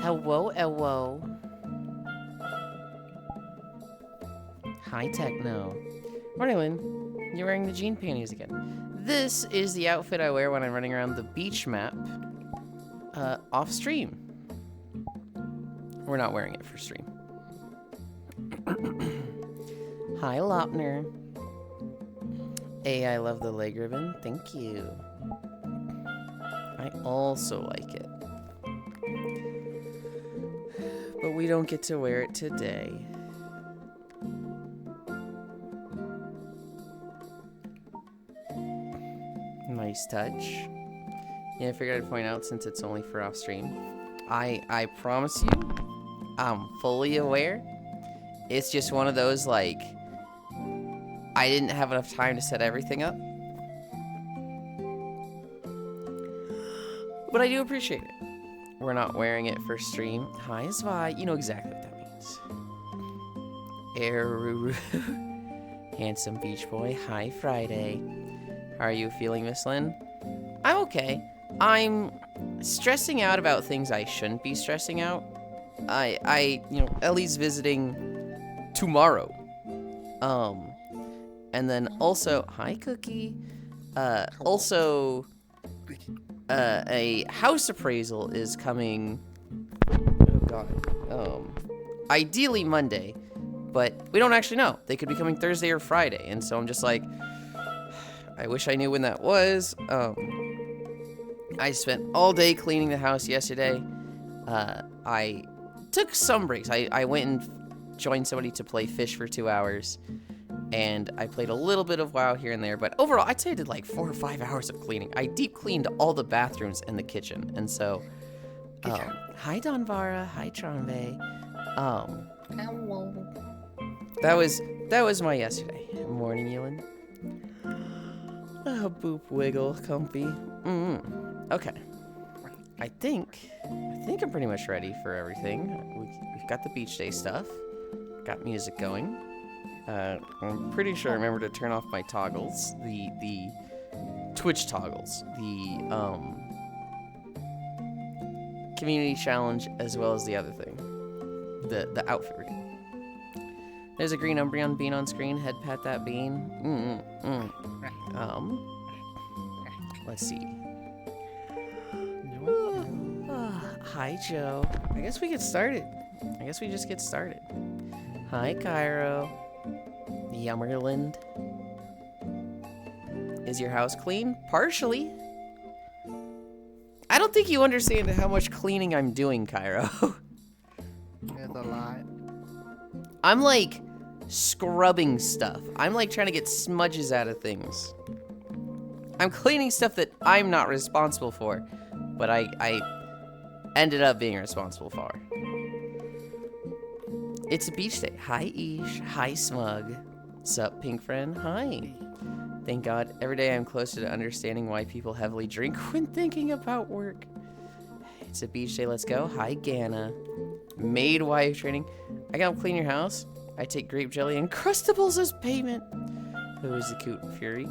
Hello, hello. Hi, Techno. Morning, Lynn. You're wearing the jean panties again. This is the outfit I wear when I'm running around the beach map off stream. We're not wearing it for stream. Hi, Lopner. Hey, I love the leg ribbon. Thank you. I also like it. But we don't get to wear it today. Nice touch. Yeah, I figured I'd point out since it's only for off stream. I promise you, I'm fully aware. It's just one of those, like, I didn't have enough time to set everything up. But I do appreciate it. We're not wearing it for stream. Hi, Zvi. You know exactly what that means. Eruru. Handsome beach boy. Hi, Friday. How are you feeling, Miss Lynn? I'm okay. I'm stressing out about things I shouldn't be stressing out. Ellie's visiting tomorrow. And then also, hi, Cookie. Also, a house appraisal is coming. Oh God. Ideally Monday, but we don't actually know. They could be coming Thursday or Friday, and so I'm just like, I wish I knew when that was. I spent all day cleaning the house yesterday. I took some breaks. I went and joined somebody to play fish for 2 hours. And I played a little bit of WoW here and there. But overall, I'd say I did like 4 or 5 hours of cleaning. I deep cleaned all the bathrooms and the kitchen. And so, hi Donvara. Hi Tronbe. Hello. That was my yesterday. Morning, Yulind. Boop wiggle, comfy. Okay. I think I'm pretty much ready for everything. We've got the beach day stuff. Got music going. I'm pretty sure I remember to turn off my toggles, the Twitch toggles, the community challenge, as well as the other thing, the outfit reading. There's a green Umbreon bean on screen. Head pat that bean. Let's see. Hi, Joe. I guess we get started. I guess we just get started. Hi, Cairo. Yummerland. Is your house clean? Partially. I don't think you understand how much cleaning I'm doing, Cairo. There's a lot. I'm like scrubbing stuff. I'm like trying to get smudges out of things. I'm cleaning stuff that I'm not responsible for, but I ended up being responsible for. It's a beach day. Hi, Ish. Hi, Smug. Sup, pink friend? Hi. Thank God, every day I'm closer to understanding why people heavily drink when thinking about work. It's a beach day, let's go. Hi, Ganna. Maid wife training. I gotta clean your house. I take grape jelly and crustables as payment. Who is the cute fury?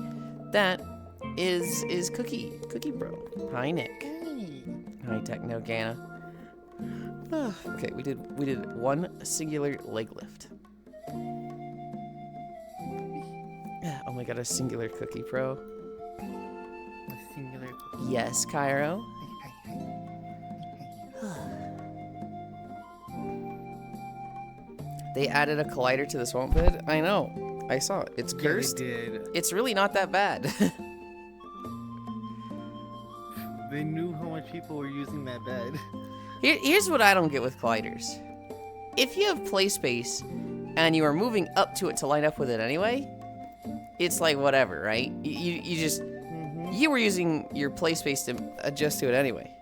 That is Cookie. Cookie Bro. Hi, Nick. Hey. Hi, Techno Ganna. Okay, we did one singular leg lift. Oh my God, a singular Cookie Pro. A singular. Yes, Cairo. They added a collider to the swamp bed. I know. I saw it. It's cursed. Yeah, they did. It's really not that bad. They knew how much people were using that bed. Here's what I don't get with colliders. If you have play space and you are moving up to it to line up with it anyway, it's like whatever, right? You just you were using your play space to adjust to it anyway.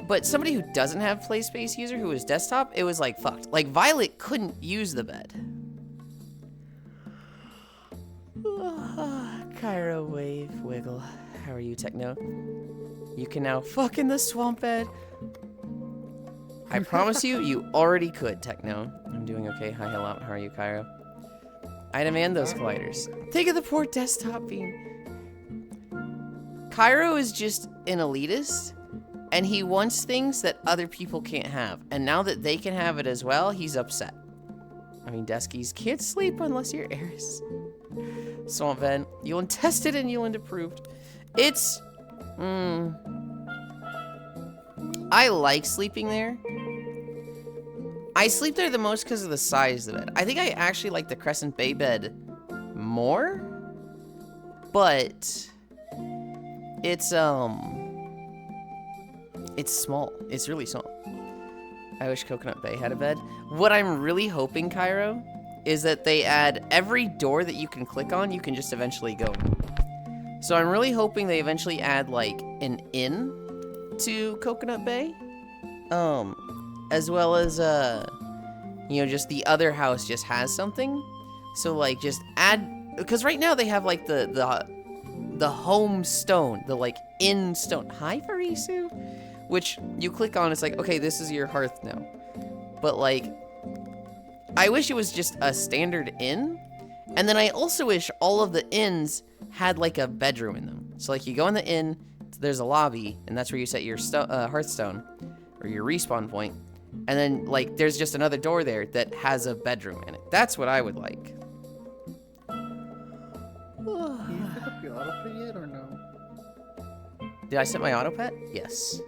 But somebody who doesn't have play space user who is desktop, it was like fucked. Like Violet couldn't use the bed. Cairo wave wiggle. How are you, Techno? You can now fuck in the swamp bed. I promise you, you already could, Techno. I'm doing okay. Hi, hello. How are you, Cairo? I demand those colliders. Think of the poor desktop beam. Cairo is just an elitist And he wants things that other people can't have. And now that they can have it as well, he's upset. I mean, Deskies can't sleep unless you're Eris. Swamp Vent. Yulind tested and Yulind approved. It's... I like sleeping there. I sleep there the most because of the size of the bed. I think I actually like the Crescent Bay bed more. But... It's small. It's really small. I wish Coconut Bay had a bed. What I'm really hoping, Cairo, is that they add every door that you can click on, you can just eventually go in. So I'm really hoping they eventually add, like, an inn to Coconut Bay. As well as, you know, just the other house just has something. So, like, just add... Because right now they have, like, the home stone. The, like, inn stone. Hi, Farisu. Which you click on, it's like, okay, this is your hearth now. But, like, I wish it was just a standard inn. And then I also wish all of the inns had, like, a bedroom in them. So, like, you go in the inn, there's a lobby, and that's where you set your hearthstone, or your respawn point. And then, like, there's just another door there that has a bedroom in it. That's what I would like. Can you set up your autopay yet or no? Did I set my autopet? Yes.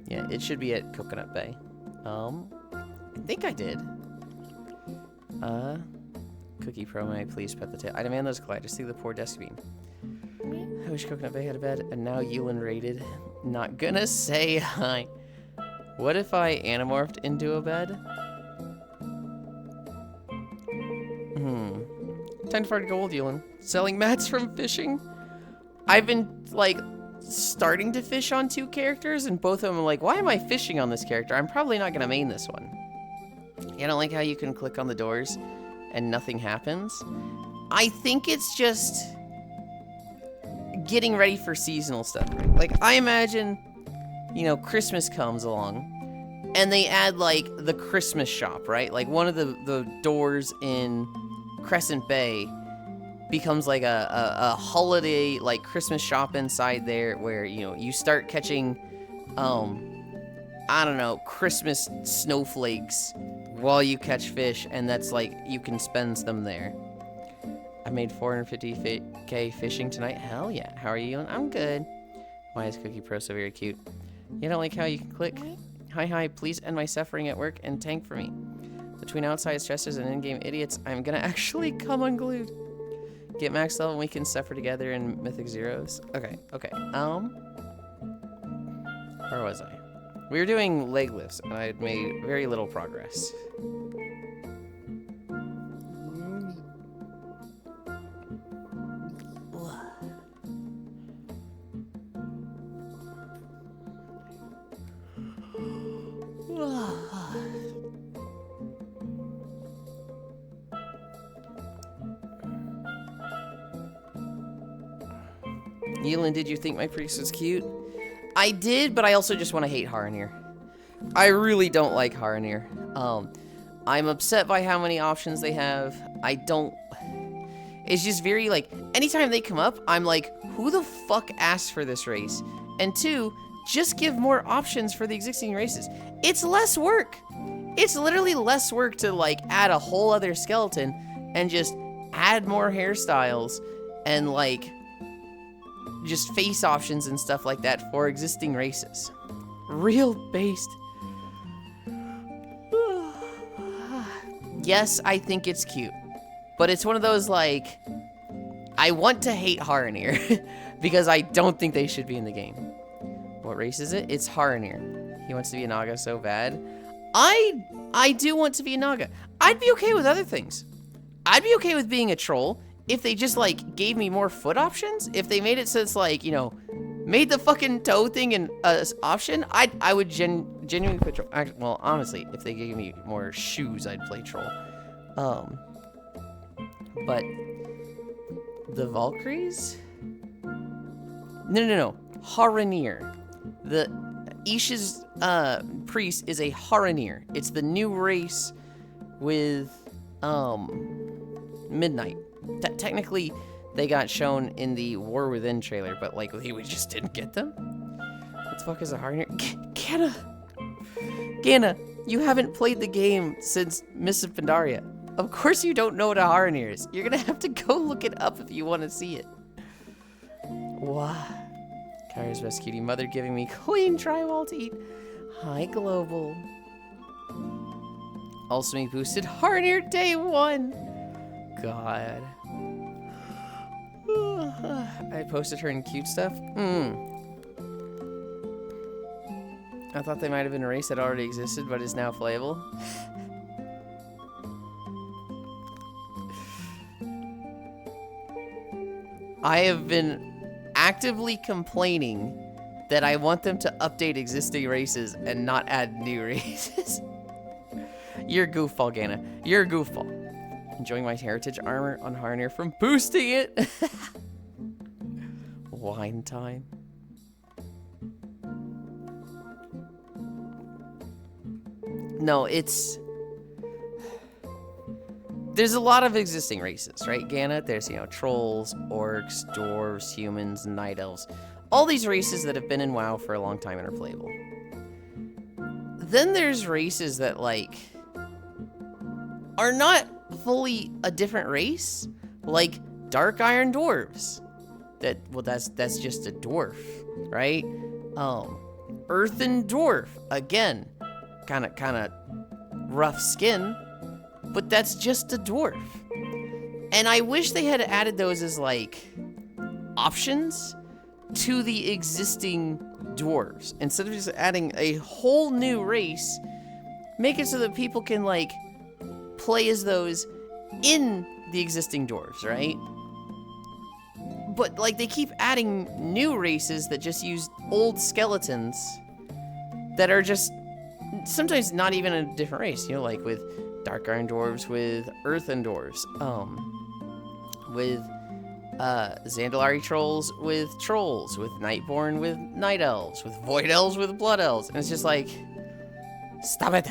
Yeah, it should be at Coconut Bay. I think I did. Cookie Pro, may I please pet the tail? I demand those colliders. See the poor desk beam. I wish Coconut Bay had a bed, and now Yulind raided. Not gonna say hi. What if I animorphed into a bed? Time to fart gold, Yulind. Selling mats from fishing? I've been, like, starting to fish on 2 characters, and both of them are like, why am I fishing on this character? I'm probably not gonna main this one. I don't like how you can click on the doors and nothing happens. I think it's just getting ready for seasonal stuff. Like, I imagine, you know, Christmas comes along and they add, like, the Christmas shop, right? Like, one of the doors in Crescent Bay becomes like a holiday, like, Christmas shop inside there where, you know, you start catching, I don't know, Christmas snowflakes while you catch fish, and that's, like, you can spend them there. I made 450k fishing tonight. Hell yeah. How are you? I'm good. Why is Cookie Pro so very cute? You don't like how you can click? Hi, please end my suffering at work and tank for me. Between outside stressors and in-game idiots, I'm gonna actually come unglued. Get max level and we can suffer together in Mythic Zeros. Okay. Where was I? We were doing leg lifts, and I had made very little progress. Yulind, did you think my priest was cute? I did, but I also just want to hate Haranir. I really don't like Haranir. I'm upset by how many options they have. I don't... It's just very, like, anytime they come up, I'm like, who the fuck asked for this race? And 2, just give more options for the existing races. It's less work. It's literally less work to, like, add a whole other skeleton and just add more hairstyles and, like, just face options and stuff like that for existing races. Real based. Yes, I think it's cute. But it's one of those, like, I want to hate Haranir because I don't think they should be in the game. What race is it? It's Haranir. He wants to be a Naga so bad. I do want to be a Naga. I'd be okay with other things. I'd be okay with being a troll if they just, like, gave me more foot options. If they made it so it's, like, you know, made the fucking toe thing an option, I would genuinely play troll. Actually, well, honestly, if they gave me more shoes, I'd play troll. But the Valkyries? No. Haranir. The Isha's priest is a Haranir. It's the new race with Midnight. Technically, they got shown in the War Within trailer, but, like, we just didn't get them. fuck is a Harnier? Ganna! Ganna, you haven't played the game since Mists of Pandaria. Of course you don't know what a Harnier is. You're gonna have to go look it up if you want to see it. Wow. Kyra's best cutie mother giving me clean drywall to eat. Hi, Global. Also me boosted Harnier day 1. God. I posted her in cute stuff. I thought they might have been a race that already existed but is now playable. I have been actively complaining that I want them to update existing races and not add new races. You're a goofball, Ganna. You're a goofball. Enjoying my heritage armor on Harnier from boosting it. Wine time. No, it's... There's a lot of existing races, right, Ganna? There's, you know, trolls, orcs, dwarves, humans, night elves. All these races that have been in WoW for a long time and are playable. Then there's races that, like, are not fully a different race. Like, Dark Iron Dwarves. Well, that's just a dwarf, right? Earthen Dwarf. Again, kind of rough skin. But that's just a dwarf. And I wish they had added those as, like, options to the existing dwarves. Instead of just adding a whole new race, make it so that people can, like, play as those in the existing dwarves, right? But, like, they keep adding new races that just use old skeletons that are just sometimes not even a different race, you know, like with Dark Iron Dwarves, with Earthen Dwarves, with Zandalari Trolls with Trolls, with Nightborn with Night Elves, with Void Elves with Blood Elves, and it's just like, stop it!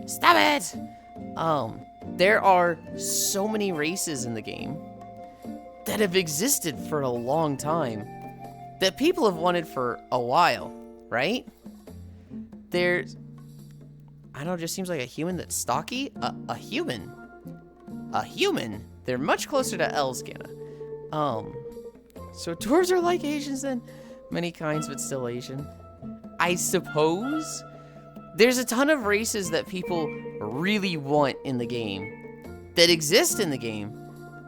Stop it! There are so many races in the game that have existed for a long time that people have wanted for a while, right? There's... I don't know, it just seems like a human that's stocky. A human? A human? They're much closer to elves, Ganna. So dwarves are like Asians then? Many kinds, but still Asian. I suppose? There's a ton of races that people really want in the game, that exist in the game,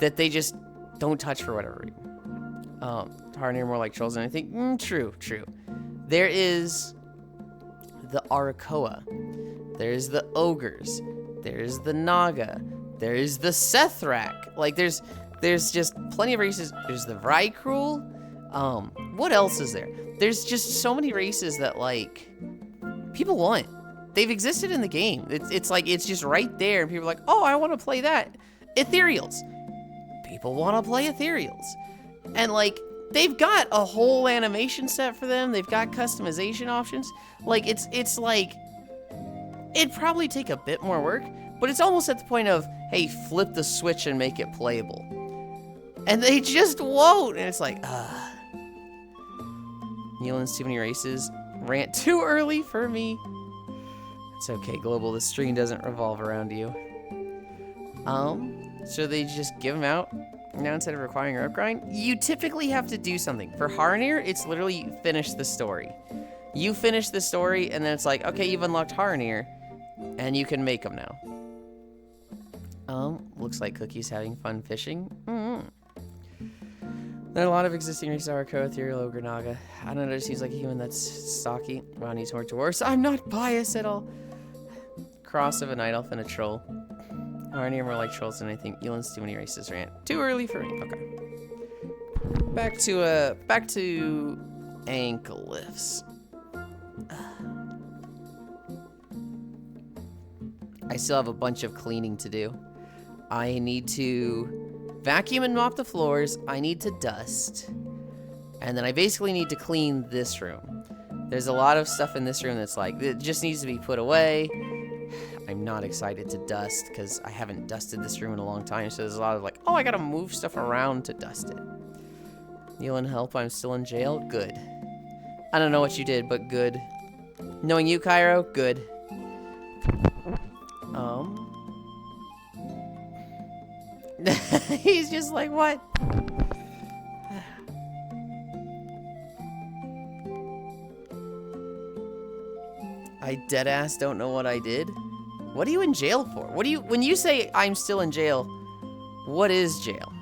that they just don't touch for whatever reason. Harnier more like trolls than anything. True. There is the Arakoa. There's the ogres. There's the Naga. There's the Sethrak. Like, there's just plenty of races. There's the Vrykruel. What else is there? There's just so many races that, like, people want. They've existed in the game. It's like, it's just right there, and people are like, oh, I want to play that. Ethereals. People want to play Ethereals. And, like, they've got a whole animation set for them. They've got customization options. Like, it's like... It'd probably take a bit more work, but it's almost at the point of, hey, flip the switch and make it playable. And they just won't, and it's like, Yulind's too many races. Rant too early for me. It's okay, Global, the stream doesn't revolve around you. So they just give them out. Now instead of requiring a upgrind, you typically have to do something. For Harnier, it's literally finish the story. You finish the story, and then it's like, okay, you've unlocked Harnier, and you can make them now. Looks like Cookie's having fun fishing. There are a lot of existing races are Ethereal, Ogre, Naga. I don't know, it seems like a human that's stocky. Wow, needs more dwarves. I'm not biased at all. Cross of a night elf and a troll. Harnier more like trolls than anything. Yulind's too many races, Rant. Too early for me. Okay. Back to ankle lifts. I still have a bunch of cleaning to do. I need to vacuum and mop the floors. I need to dust. And then I basically need to clean this room. There's a lot of stuff in this room that's like, it just needs to be put away. I'm not excited to dust because I haven't dusted this room in a long time. So there's a lot of like, oh, I gotta move stuff around to dust it. Yulind, help, I'm still in jail. Good. I don't know what you did, but good. Knowing you, Cairo, good. He's just like, what? I deadass don't know what I did. What are you in jail for? What do you, when you say I'm still in jail, what is jail?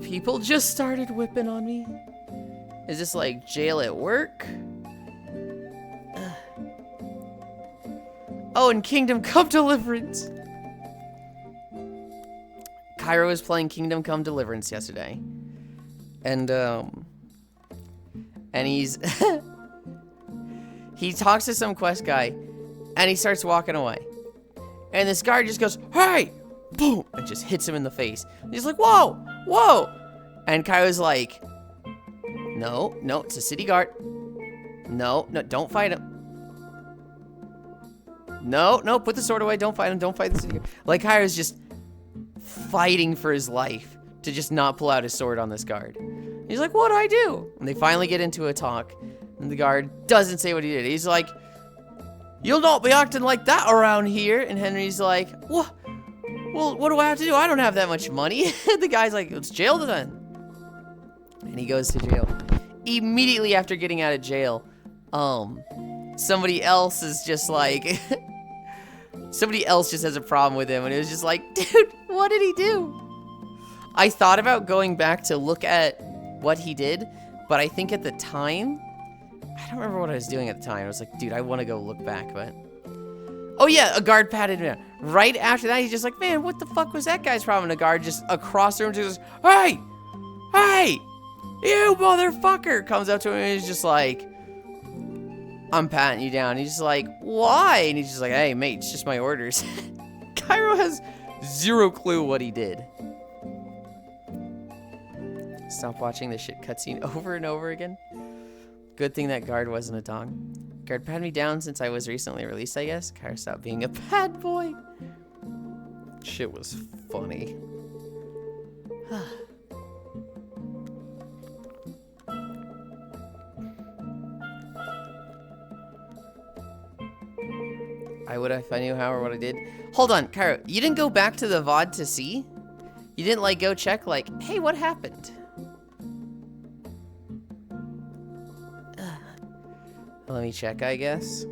People just started whipping on me. Is this like jail at work? Oh, and Kingdom Come Deliverance. Cairo was playing Kingdom Come Deliverance yesterday. And he's he talks to some quest guy and he starts walking away. And this guard just goes, "Hey!" Boom! And just hits him in the face. And he's like, "Whoa! Whoa!" And Cairo's like, No, it's a city guard. No, don't fight him. No, put the sword away. Don't fight him. Don't fight the city guard. Like, Cairo's just fighting for his life to just not pull out his sword on this guard. He's like, "What'd I do?" And they finally get into a talk. And the guard doesn't say what he did. He's like, "You'll not be acting like that around here." And Henry's like, "What? Well, what do I have to do? I don't have that much money." The guy's like, "It's jail then." And he goes to jail. Immediately after getting out of jail, somebody else is just like, somebody else just has a problem with him. And it was just like, dude, what did he do? I thought about going back to look at what he did, but I think at the time, I don't remember what I was doing at the time. I was like, dude, I want to go look back, but... Oh yeah, a guard patted him down. Right after that, he's just like, "Man, what the fuck was that guy's problem?" And a guard just across the room just goes, "Hey! Hey! You motherfucker!" Comes up to him and he's just like, "I'm patting you down." He's just like, "Why?" And he's just like, "Hey, mate, it's just my orders." Cairo has zero clue what he did. Stop watching this shit cutscene over and over again. Good thing that guard wasn't a dog. Guard patted me down since I was recently released, I guess. Cairo stopped being a bad boy. Shit was funny. I would if I knew how or what I did. Hold on, Cairo, you didn't go back to the VOD to see? You didn't like go check like, hey, what happened? Let me check, I guess.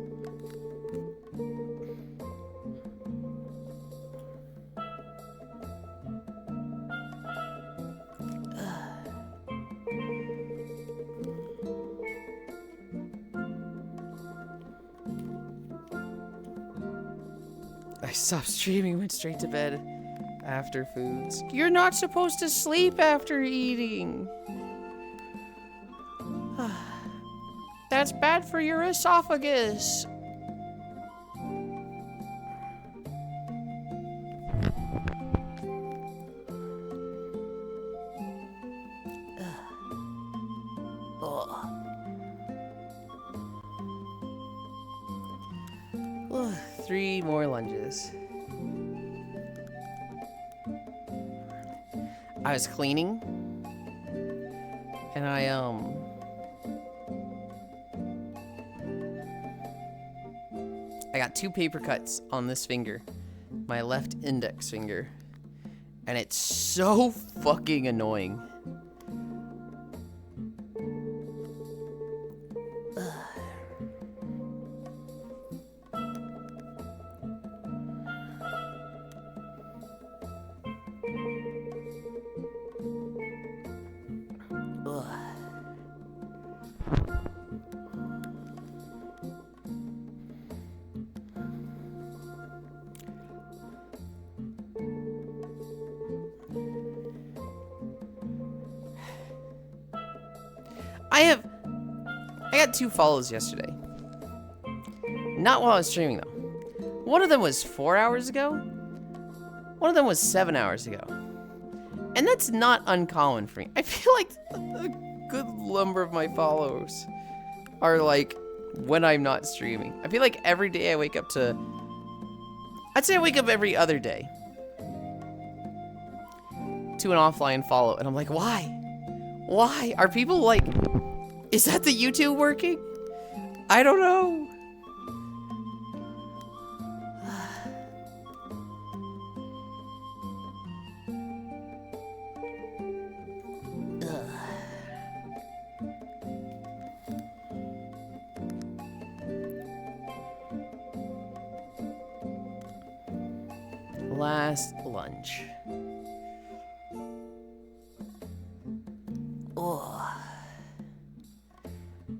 I stopped streaming, went straight to bed after foods. You're not supposed to sleep after eating. That's bad for your esophagus. Ugh. 3 more lunges. I was cleaning and I got 2 paper cuts on this finger, my left index finger, and it's so fucking annoying. I got 2 follows yesterday. Not while I was streaming though. One of them was 4 hours ago. One of them was 7 hours ago. And that's not uncommon for me. I feel like a good number of my follows are like when I'm not streaming. I feel like every day I wake up to... I'd say I wake up every other day to an offline follow. And I'm like, why? Why? Are people like... Is that the YouTube working? I don't know. Last lunch. Oh.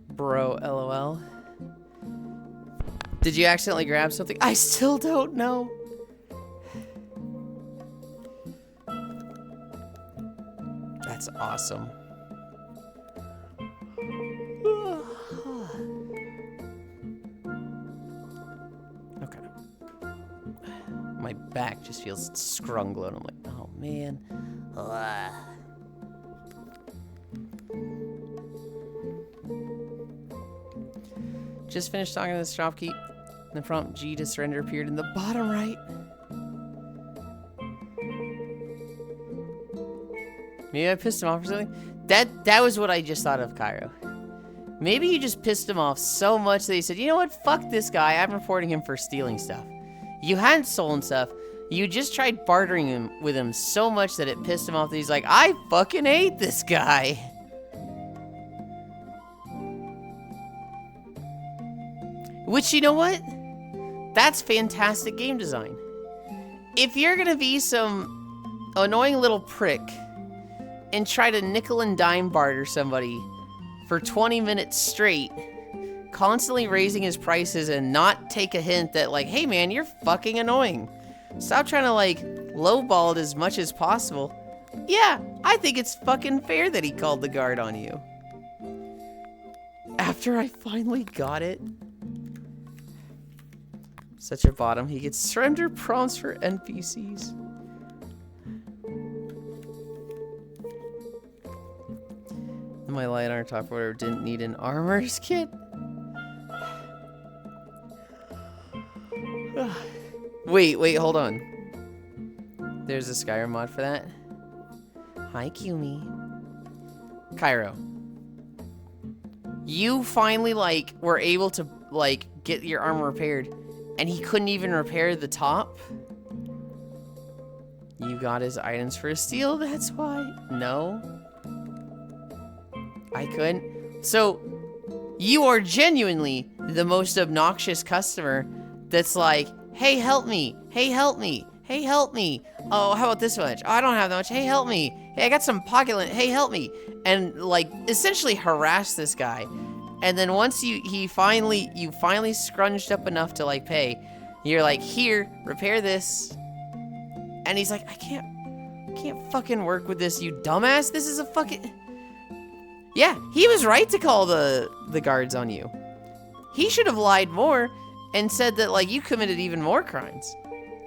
Bro, LOL. Did you accidentally grab something? I still don't know. That's awesome. Okay. My back just feels scrungly. I'm like, oh man. Ugh. Just finished talking to the shopkeep. The prompt G to surrender appeared in the bottom right. Maybe I pissed him off or something. That was what I just thought of, Cairo. Maybe you just pissed him off so much that he said, you know what, fuck this guy, I'm reporting him for stealing stuff. You hadn't stolen stuff, you just tried bartering him with him so much that it pissed him off that he's like, I fucking hate this guy. Which, you know what? That's fantastic game design. If you're gonna be some annoying little prick and try to nickel and dime barter somebody for 20 minutes straight, constantly raising his prices and not take a hint that like, hey man, you're fucking annoying. Stop trying to like lowball it as much as possible. Yeah, I think it's fucking fair that he called the guard on you. After I finally got it. Such a bottom. He gets surrender prompts for NPCs. My light armor top order didn't need an armor's kit. Wait, hold on. There's a Skyrim mod for that. Hi, Kumi. Cairo. You finally, like, were able to, like, get your armor repaired, and he couldn't even repair the top? You got his items for a steal, that's why? No. I couldn't. So, you are genuinely the most obnoxious customer that's like, hey, help me. Hey, help me. Hey, help me. Oh, how about this much? Oh, I don't have that much. Hey, help me. Hey, I got some pocket lint. Hey, help me. And, like, essentially harass this guy. And then once you finally scrunched up enough to, like, pay, you're like, here, repair this. And he's like, I can't fucking work with this, you dumbass. This is a fucking... Yeah, he was right to call the guards on you. He should have lied more and said that, like, you committed even more crimes.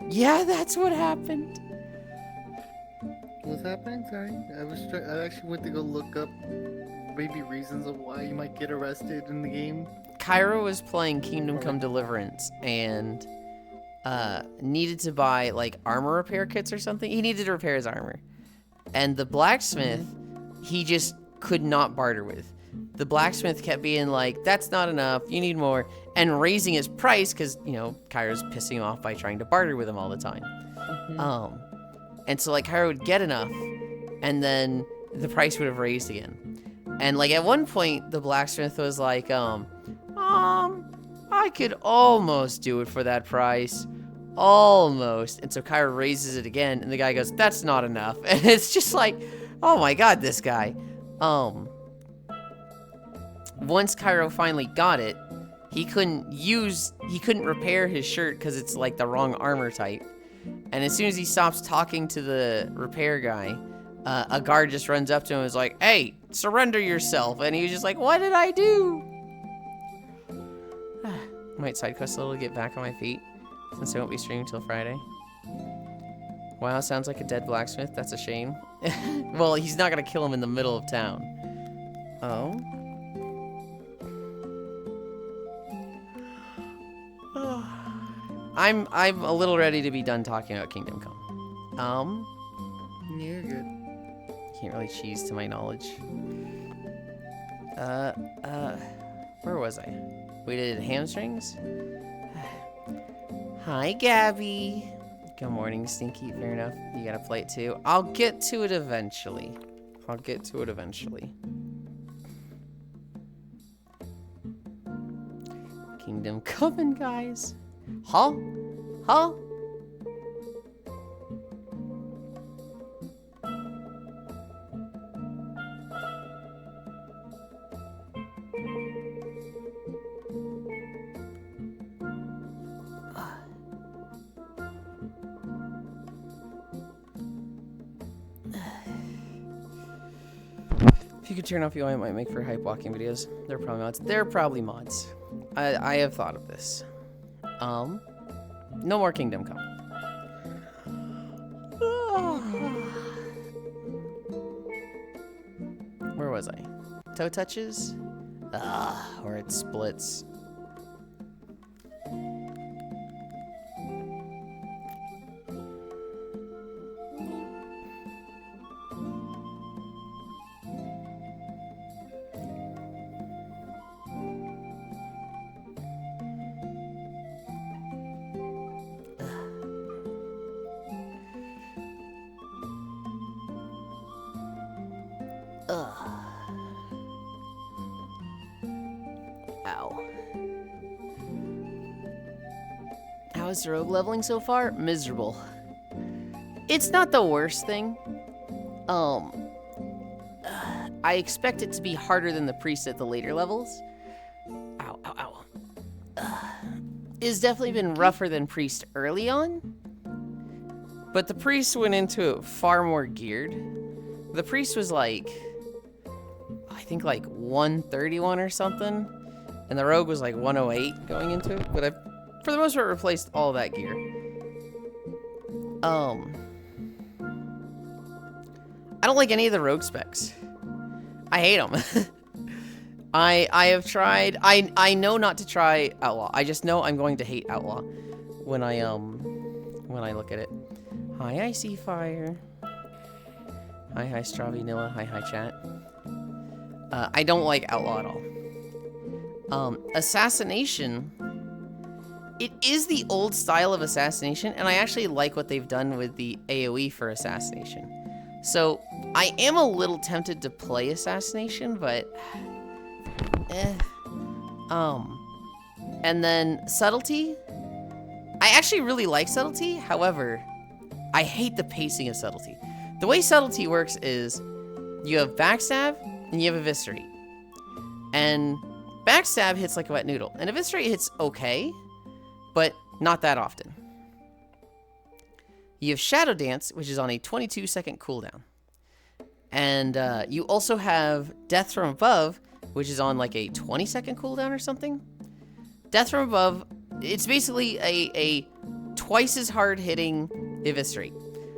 Yeah, that's what happened. What's happening? Sorry, I actually went to go look up maybe reasons of why you might get arrested in the game. Cairo was playing Kingdom Come Deliverance and needed to buy, like, armor repair kits or something. He needed to repair his armor. And the blacksmith, he just could not barter with. The blacksmith kept being like, that's not enough, you need more, and raising his price because, you know, Cairo's pissing him off by trying to barter with him all the time. And so, like, Cairo would get enough, and then the price would have raised again. And, like, at one point, the blacksmith was like, I could almost do it for that price. Almost. And so Cairo raises it again, and the guy goes, that's not enough. And it's just like, oh my god, this guy. Once Cairo finally got it, he couldn't repair his shirt because it's like the wrong armor type. And as soon as he stops talking to the repair guy, a guard just runs up to him and is like, hey, surrender yourself. And he was just like, what did I do? Might side quest a little to get back on my feet, since I won't be streaming till Friday. Wow, sounds like a dead blacksmith. That's a shame. Well, he's not gonna kill him in the middle of town. Oh. I'm a little ready to be done talking about Kingdom Come. Yeah, you're good. Can't really cheese to my knowledge. Where was I? We did hamstrings? Hi, Gabby. Good morning, Stinky. Fair enough. You gotta play it too. I'll get to it eventually. Kingdom coming, guys. Huh? Huh? If you could turn off UI, it might make for hype walking videos. They're probably mods. I have thought of this. No more Kingdom Come. Where was I? Toe touches? Where it splits. Ow. How's the rogue leveling so far? Miserable. It's not the worst thing. I expect it to be harder than the priest at the later levels. Ow, ow, ow. It's definitely been rougher than priest early on. But the priest went into it far more geared. The priest was like, I think like 131 or something. And the rogue was like 108 going into it. But I, for the most part, replaced all that gear. I don't like any of the rogue specs. I hate them. I have tried. I know not to try outlaw. I just know I'm going to hate outlaw when I look at it. Hi, Icy Fire. Hi, Strawvanilla. Hi, chat. I don't like outlaw at all. Assassination. It is the old style of assassination, and I actually like what they've done with the AoE for assassination. So I am a little tempted to play assassination, but and then subtlety. I actually really like subtlety. However, I hate the pacing of subtlety. The way subtlety works is you have backstab and you have eviscerate. And backstab hits like a wet noodle, and eviscerate hits okay, but not that often. You have Shadow Dance, which is on a 22-second cooldown. And you also have Death from Above, which is on like a 20-second cooldown or something. Death from Above, it's basically a twice as hard hitting eviscerate.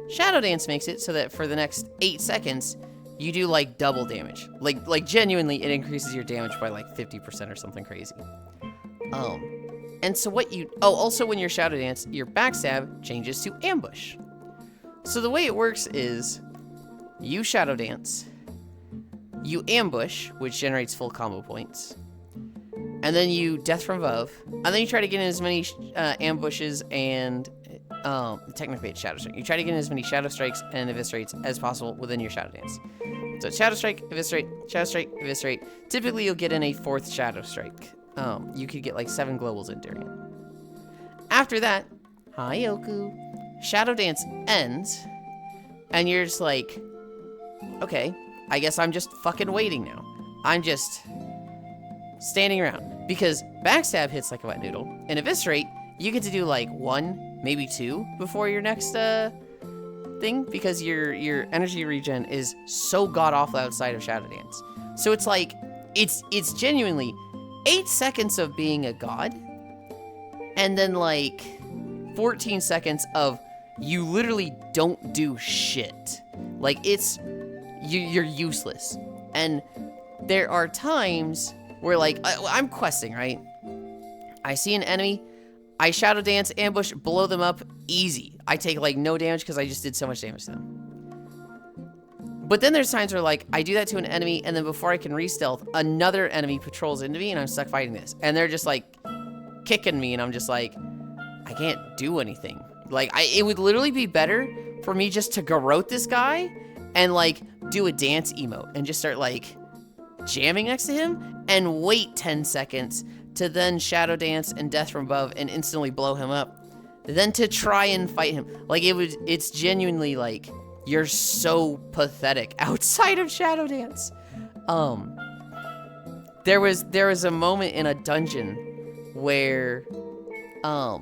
Shadow Dance makes it so that for the next 8 seconds, you do like double damage. Like genuinely, it increases your damage by like 50% or something crazy. And so what you... Oh, also when you're Shadow Dance, your backstab changes to ambush. So the way it works is you Shadow Dance, you ambush, which generates full combo points, and then you Death from Above, and then you try to get in as many ambushes and... technically it's Shadow Strike. You try to get in as many Shadow Strikes and Eviscerates as possible within your Shadow Dance. So Shadow Strike, Eviscerate, Shadow Strike, Eviscerate. Typically you'll get in a 4th Shadow Strike. You could get like 7 globals in during it. After that, hi Yoku, Shadow Dance ends, and you're just like, okay, I guess I'm just fucking waiting now. I'm just standing around. Because backstab hits like a wet noodle, and eviscerate, you get to do like 1, maybe 2 before your next thing, because your energy regen is so god-awful outside of Shadow Dance. So it's like, it's genuinely 8 seconds of being a god, and then like 14 seconds of you literally don't do shit. Like it's, you're useless. And there are times where like, I'm questing, right? I see an enemy, I Shadow Dance, ambush, blow them up, easy. I take like no damage because I just did so much damage to them. But then there's times where, like, I do that to an enemy, and then before I can re-stealth, another enemy patrols into me, and I'm stuck fighting this. And they're just, like, kicking me, and I'm just like, I can't do anything. Like, it would literally be better for me just to garrote this guy and, like, do a dance emote and just start, like, jamming next to him and wait 10 seconds to then shadow dance and death from above and instantly blow him up. Then to try and fight him. Like, it's genuinely, like, you're so pathetic outside of shadow dance. There was a moment in a dungeon where, I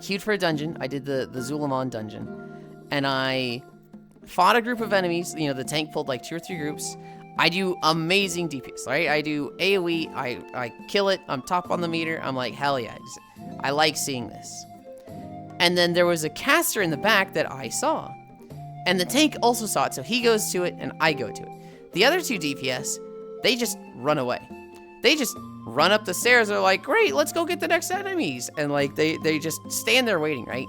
queued for a dungeon. I did the Zulamon dungeon. And I fought a group of enemies. You know, the tank pulled like 2 or 3 groups. I do amazing DPS, right? I do AoE. I kill it. I'm top on the meter. I'm like, hell yeah. I like seeing this. And then there was a caster in the back that I saw. And the tank also saw it. So he goes to it and I go to it. The other 2 DPS, they just run away. They just run up the stairs. They're like, great, let's go get the next enemies. And like, they just stand there waiting, right?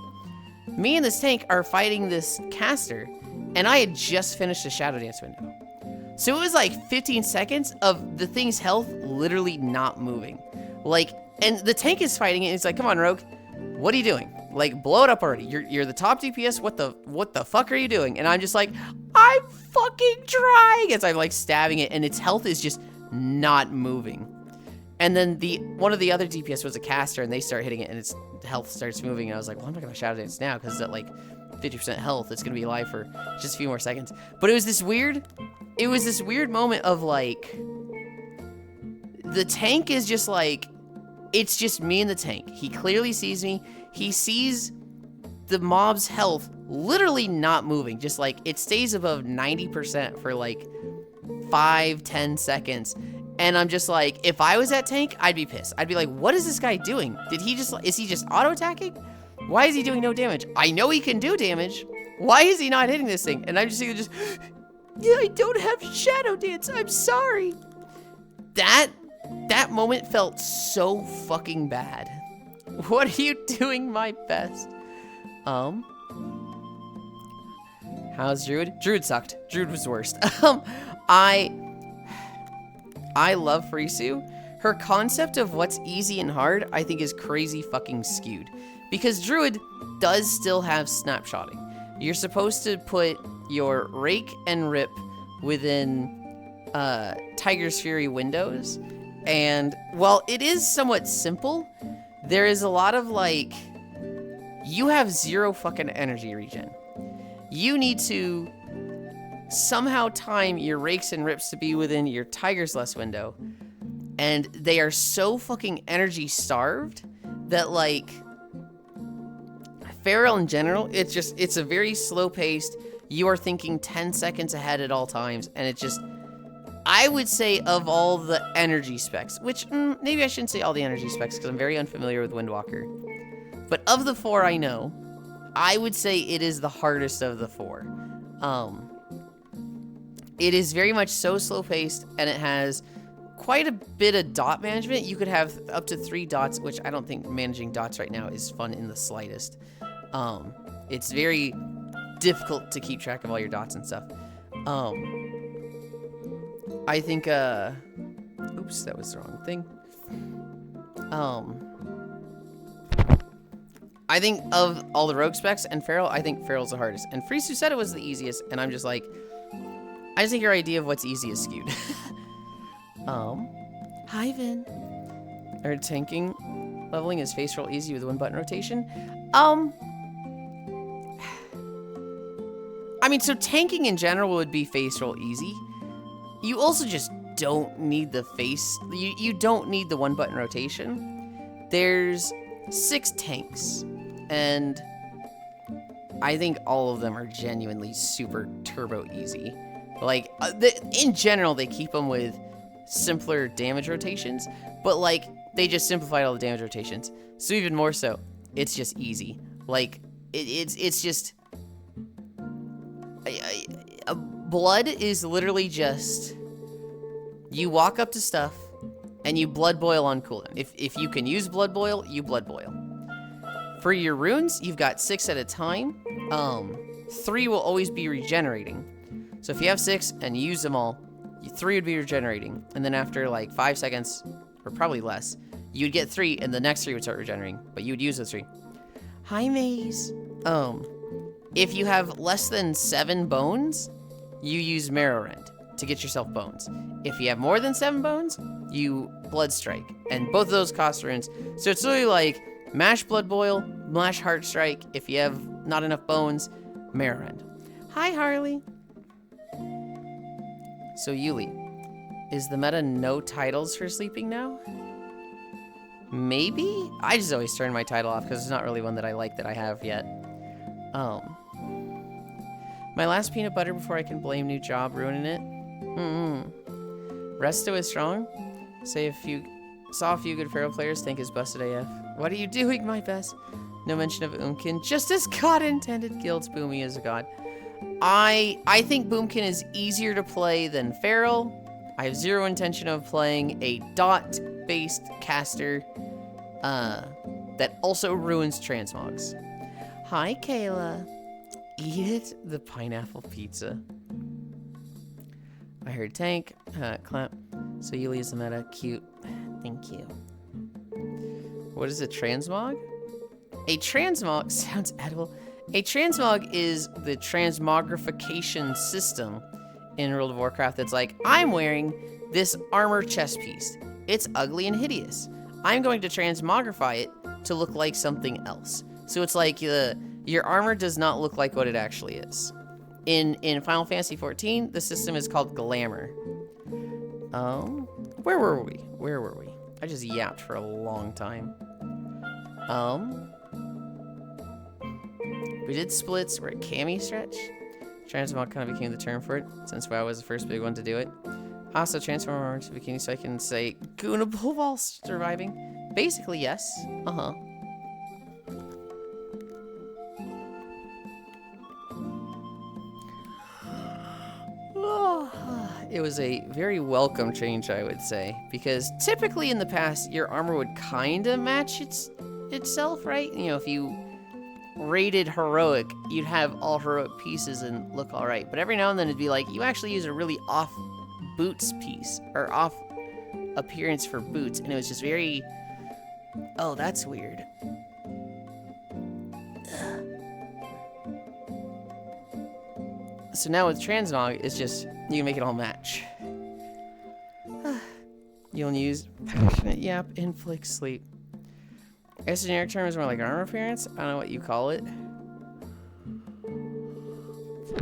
Me and this tank are fighting this caster. And I had just finished the shadow dance window. So it was like 15 seconds of the thing's health literally not moving. Like, and the tank is fighting it. And it's like, come on, Rogue. What are you doing? Like, blow it up already. You're the top DPS. What the fuck are you doing? And I'm just like, I'm fucking trying. As I'm like stabbing it, and its health is just not moving. And then one of the other DPS was a caster, and they start hitting it, and its health starts moving. And I was like, well, I'm not gonna shadow dance now because it's at like 50% health. It's gonna be alive for just a few more seconds. But it was this weird moment of like, the tank is just like, it's just me and the tank. He clearly sees me. He sees the mob's health literally not moving. Just like, it stays above 90% for like 5-10 seconds. And I'm just like, if I was that tank, I'd be pissed. I'd be like, what is this guy doing? Is he just auto-attacking? Why is he doing no damage? I know he can do damage. Why is he not hitting this thing? And I'm just thinking, yeah, I don't have shadow dance. I'm sorry. That moment felt so fucking bad. What are you doing my best? How's Druid? Druid sucked. Druid was worst. I love Frisu. Her concept of what's easy and hard, I think, is crazy fucking skewed. Because Druid does still have snapshotting. You're supposed to put your Rake and Rip within Tiger's Fury windows. And while it is somewhat simple, there is a lot of like, you have 0 fucking energy regen. You need to somehow time your Rakes and Rips to be within your Tiger's Lust window. And they are so fucking energy starved that like, Feral in general, it's a very slow paced, you are thinking 10 seconds ahead at all times, and it just, I would say of all the energy specs, which maybe I shouldn't say all the energy specs because I'm very unfamiliar with Windwalker, but of the 4 I know, I would say it is the hardest of the 4. It is very much so slow paced, and it has quite a bit of dot management. You could have up to 3 dots, which I don't think managing dots right now is fun in the slightest. It's very difficult to keep track of all your dots and stuff. I think, oops, that was the wrong thing. I think of all the rogue specs and Feral, I think Feral's the hardest. And Frisu said it was the easiest, and I'm just like, I just think your idea of what's easy is skewed. Hi, Vin. Or tanking leveling is face roll easy with 1-button rotation. I mean, so tanking in general would be face roll easy. You also just don't need the face. You don't need the 1-button rotation. There's 6 tanks, and I think all of them are genuinely super turbo easy. Like, in general, they keep them with simpler damage rotations, but like, they just simplified all the damage rotations. So even more so, it's just easy. Like, it's just, blood is literally just, you walk up to stuff and you blood boil on cooldown. If you can use blood boil, you blood boil. For your runes, you've got 6 at a time. 3 will always be regenerating. So if you have 6 and you use them all, 3 would be regenerating. And then after like 5 seconds, or probably less, you'd get 3 and the next 3 would start regenerating. But you would use those 3. Hi, Maze. If you have less than 7 bones, you use Marrow Rend to get yourself bones. If you have more than 7 bones, you Blood Strike. And both of those cost runes. So it's literally like mash Blood Boil, mash Heart Strike. If you have not enough bones, Marrow Rend. Hi, Harley. So, Yuli, is the meta no titles for sleeping now? Maybe? I just always turn my title off because it's not really one that I like that I have yet. My last peanut butter before I can blame new job ruining it. Resto is strong. Saw a few good Pharaoh players think is busted AF. What are you doing, my best? No mention of Boomkin. Just as God intended, guilds Boomy as a god. I think Boomkin is easier to play than Feral. I have zero intention of playing a dot-based caster that also ruins transmogs. Hi, Kayla. Eat the pineapple pizza. I heard tank. Clap. So Yuli is the meta. Cute. Thank you. What is a transmog? A transmog sounds edible. A transmog is the transmogrification system in World of Warcraft that's like, I'm wearing this armor chest piece. It's ugly and hideous. I'm going to transmogrify it to look like something else. So it's like your armor does not look like what it actually is. In Final Fantasy XIV, the system is called glamour. Where were we? I just yapped for a long time. We did splits. We're at Cami stretch. Transmog kind of became the term for it, since WoW was the first big one to do it. Also, transform armor to bikini so I can say goonable while surviving. Basically, yes. It was a very welcome change, I would say, because typically in the past, your armor would kind of match itself, right? You know, if you rated heroic, you'd have all heroic pieces and look all right. But every now and then it'd be like, you actually use a really off boots piece, or off appearance for boots, and it was just very, oh, that's weird. So now with Transmog, it's just, you can make it all match. You'll use passionate yap, inflict sleep. I guess the generic term is more like armor appearance. I don't know what you call it.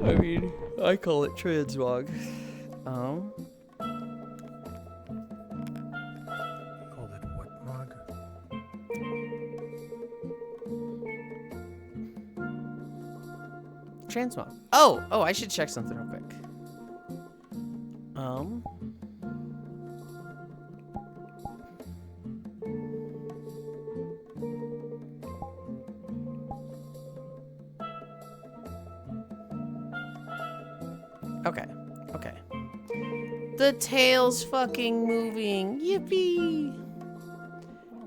I mean, I call it Transmog. Call it what mog? Transmog. Oh, I should check something real quick. Okay. The tail's fucking moving. Yippee!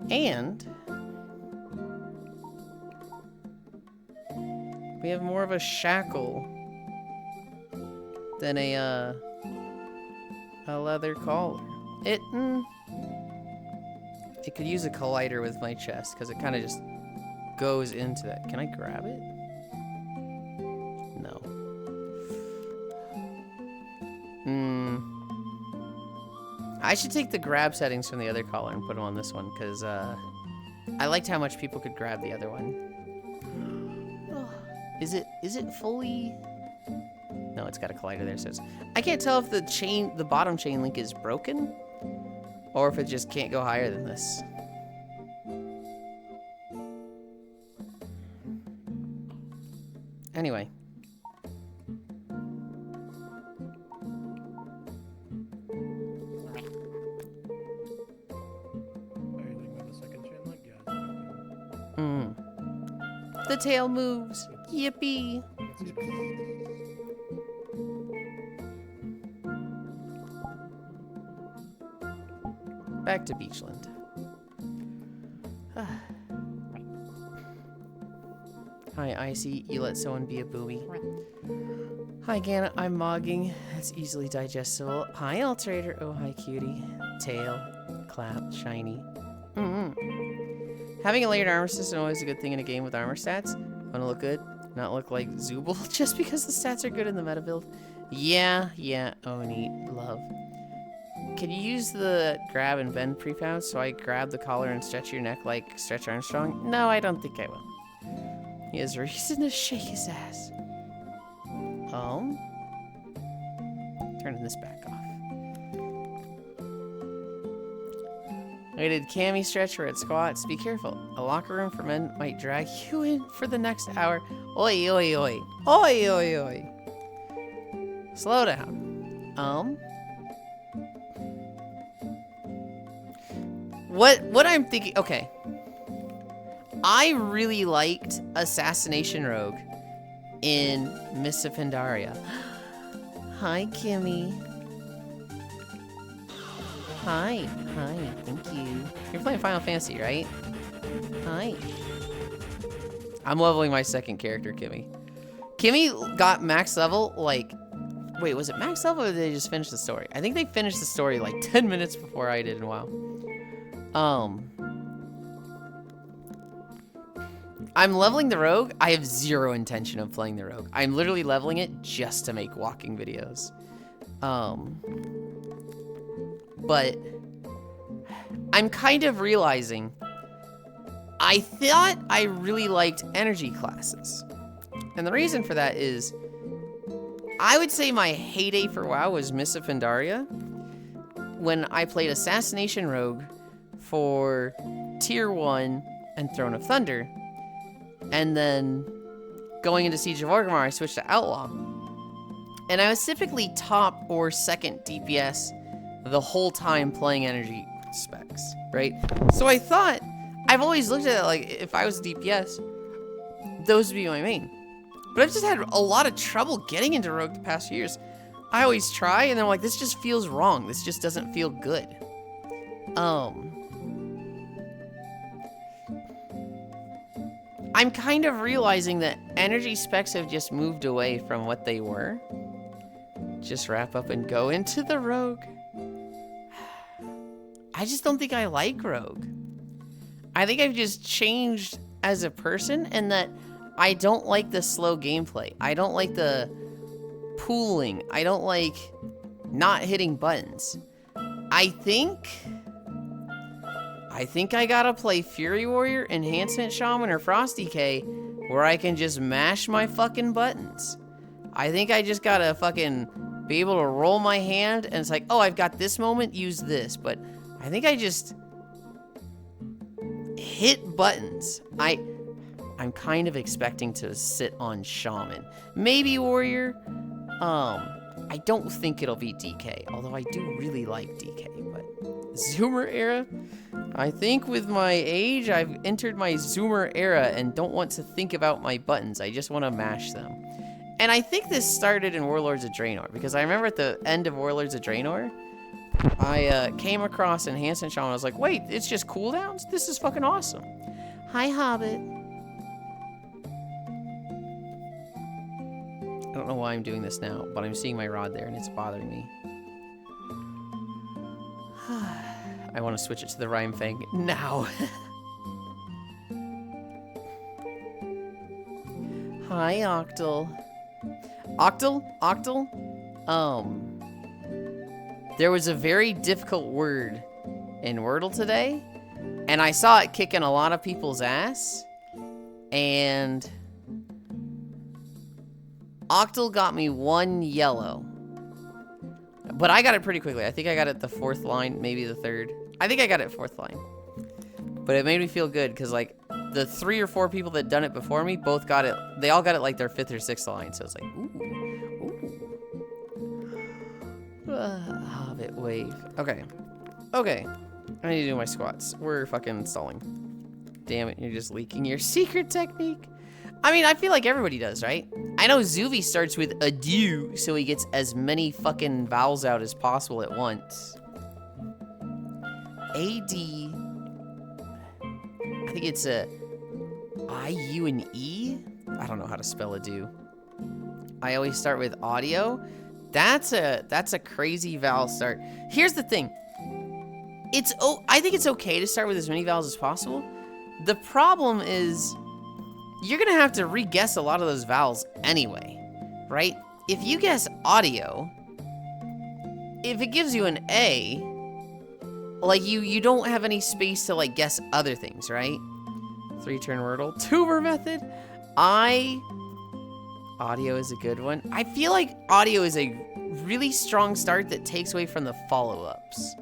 And we have more of a shackle than a leather collar. It could use a collider with my chest because it kind of just goes into that. Can I grab it? No. I should take the grab settings from the other collar and put them on this one because I liked how much people could grab the other one. Is it fully? No, it's got a collider there, so I can't tell if the bottom chain link is broken or if it just can't go higher than this. Anyway. The tail moves. Yippee. Back to Beachland. Hi, Icy. You let someone be a booby. Hi, Gana. I'm mogging. That's easily digestible. Hi, Alterator. Oh, hi, cutie. Tail. Clap. Shiny. Having a layered armor system is always a good thing in a game with armor stats. Want to look good? Not look like Zooble just because the stats are good in the meta build. Yeah. Oh, neat. Love. Can you use the grab and bend prefab so I grab the collar and stretch your neck like Stretch Armstrong? No, I don't think I will. He has reason to shake his ass. Turning this back off. I did cami stretch or at squats. Be careful. A locker room for men might drag you in for the next hour. Oi, oi, oi. Oi, oi, oi. Slow down. What I'm thinking, okay. I really liked Assassination Rogue in Miss of Pandaria. Hi, Kimmy. Hi, thank you. You're playing Final Fantasy, right? Hi. I'm leveling my second character, Kimmy. Kimmy got max level, like, wait, was it max level or did they just finish the story? I think they finished the story like 10 minutes before I did in WoW. I'm leveling the rogue. I have zero intention of playing the rogue. I'm literally leveling it just to make walking videos. But I'm kind of realizing I thought I really liked energy classes. And the reason for that is I would say my heyday for WoW was Miss of Pandaria when I played Assassination Rogue for Tier 1 and Throne of Thunder. And then going into Siege of Orgrimmar, I switched to Outlaw. And I was typically top or second DPS the whole time playing energy specs, right? So I thought, I've always looked at it like, if I was DPS, those would be my main. But I've just had a lot of trouble getting into Rogue the past few years. I always try, and then I'm like, this just feels wrong. This just doesn't feel good. I'm kind of realizing that energy specs have just moved away from what they were. Just wrap up and go into the Rogue. I just don't think I like Rogue. I think I've just changed as a person, and that I don't like the slow gameplay. I don't like the pooling. I don't like not hitting buttons. I think I gotta play Fury Warrior, Enhancement Shaman, or Frosty K where I can just mash my fucking buttons. I think I just gotta fucking be able to roll my hand and it's like, oh, I've got this moment, use this. But I think I just hit buttons. I'm kind of expecting to sit on Shaman. Maybe Warrior. I don't think it'll be DK, although I do really like DK, but Zoomer era? I think with my age, I've entered my Zoomer era and don't want to think about my buttons. I just want to mash them. And I think this started in Warlords of Draenor, because I remember at the end of Warlords of Draenor, I came across Enhancement Shaman. I was like, wait, it's just cooldowns? This is fucking awesome. Hi, Hobbit. I don't know why I'm doing this now, but I'm seeing my rod there and it's bothering me. I want to switch it to the Rhyme Fang now. Hi, Octal. Octal? There was a very difficult word in Wordle today, and I saw it kicking a lot of people's ass, and Octal got me 1 yellow. But I got it pretty quickly. I think I got it the 4th line, maybe the 3rd. I think I got it 4th line. But it made me feel good, because, like, the 3 or 4 people that done it before me both got it. They all got it, like, their 5th or 6th line. So it's like, ooh. Hobbit wave. Okay. I need to do my squats. We're fucking stalling. Damn it, you're just leaking your secret technique. I mean, I feel like everybody does, right? I know Zuvi starts with adieu, so he gets as many fucking vowels out as possible at once. A-D... I think it's a I, U, and E? I don't know how to spell adieu. I always start with audio. That's a crazy vowel start. Here's the thing. I think it's okay to start with as many vowels as possible. The problem is you're gonna have to re-guess a lot of those vowels anyway, right? If you guess audio, if it gives you an A, like you don't have any space to like guess other things, right? 3-turn wordle, tuber method. Audio is a good one. I feel like audio is a really strong start that takes away from the follow-ups.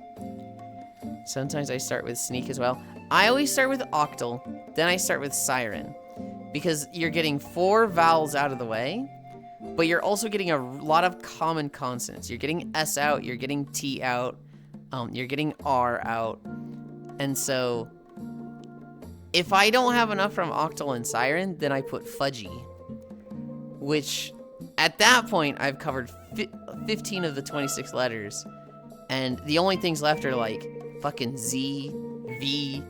Sometimes I start with sneak as well. I always start with octal, then I start with siren, because you're getting 4 vowels out of the way, but you're also getting a lot of common consonants. You're getting S out, you're getting T out, you're getting R out, and so if I don't have enough from octal and siren, then I put fudgy, which at that point I've covered 15 of the 26 letters, and the only things left are like fucking Z, V,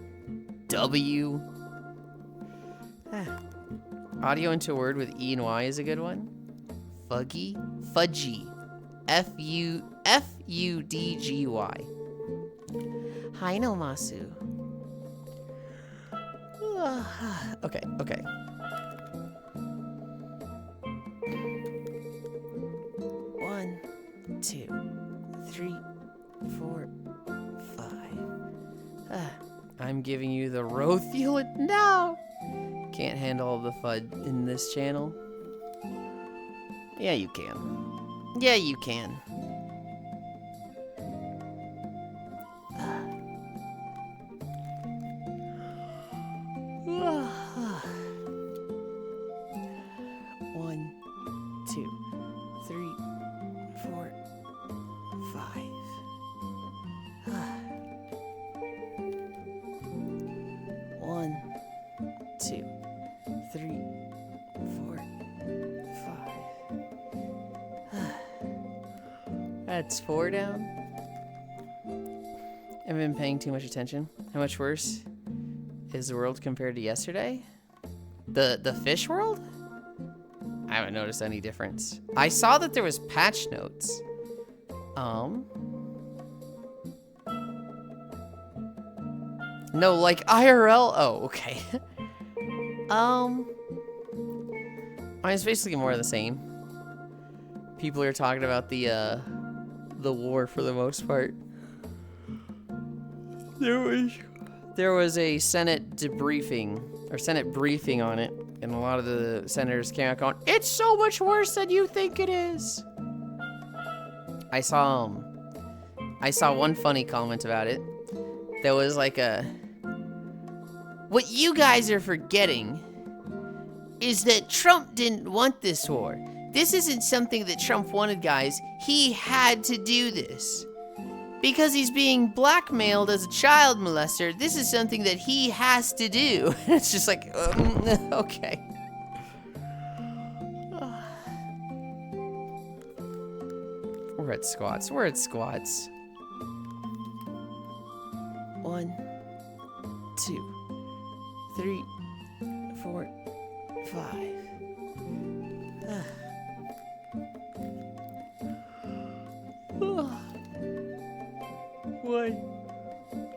W. Audio into a word with E and Y is a good one. Fuggy, fudgy, F-U-D-G-Y. Hi, no Masu. Okay. 1, 2, 3, 4, 5. I'm giving you the Yulind now. Can't handle all the FUD in this channel. Yeah, you can. Yeah, you can. One, 2, 3, 4, 5. 1, 2, 3, 4, 5. That's 4 down. I've been paying too much attention. How much worse is the world compared to yesterday? The fish world? I haven't noticed any difference. I saw that there was patch notes. No, like IRL? Oh, okay. It's basically more of the same. People are talking about the war for the most part. There was a Senate debriefing, or Senate briefing on it, and a lot of the senators came out going, "It's so much worse than you think it is." I saw one funny comment about it. There was like what you guys are forgetting is that Trump didn't want this war. This isn't something that Trump wanted, guys. He had to do this. Because he's being blackmailed as a child molester, this is something that he has to do. It's just like, okay. We're at squats. 1, 2, 3, 4, 5. 1,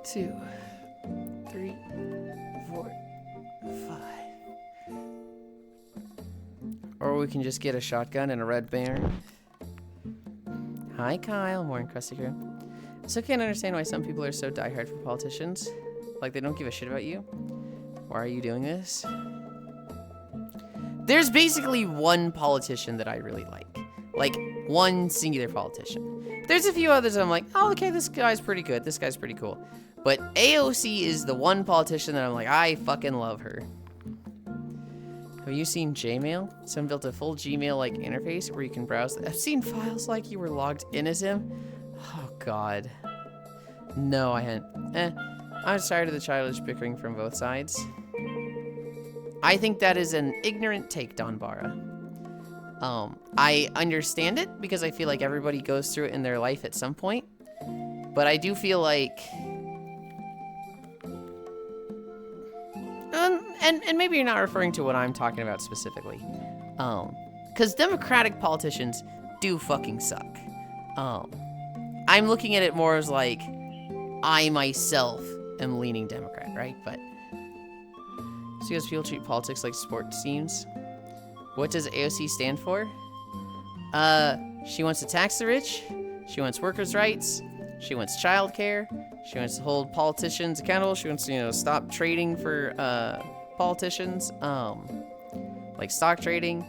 2, 3, 4, 5. Or we can just get a shotgun and a red baron. Hi, Kyle. More Krusty Crew. I still can't understand why some people are so diehard for politicians. Like, they don't give a shit about you. Why are you doing this? There's basically one politician that I really like. Like, one singular politician. There's a few others I'm like, oh, okay, this guy's pretty good. This guy's pretty cool. But AOC is the one politician that I'm like, I fucking love her. Have you seen Gmail? Someone built a full Gmail-like interface where you can browse. I've seen files like you were logged in as him. Oh, God. No, I hadn't. I'm tired of the childish bickering from both sides. I think that is an ignorant take, Donbara. I understand it because I feel like everybody goes through it in their life at some point. But I do feel like... and maybe you're not referring to what I'm talking about specifically. Because Democratic politicians do fucking suck. I'm looking at it more as like, I myself am leaning Democrat, right? But so because people treat politics like sports teams. What does AOC stand for? She wants to tax the rich. She wants workers' rights. She wants childcare. She wants to hold politicians accountable. She wants to, stop trading for politicians, like stock trading.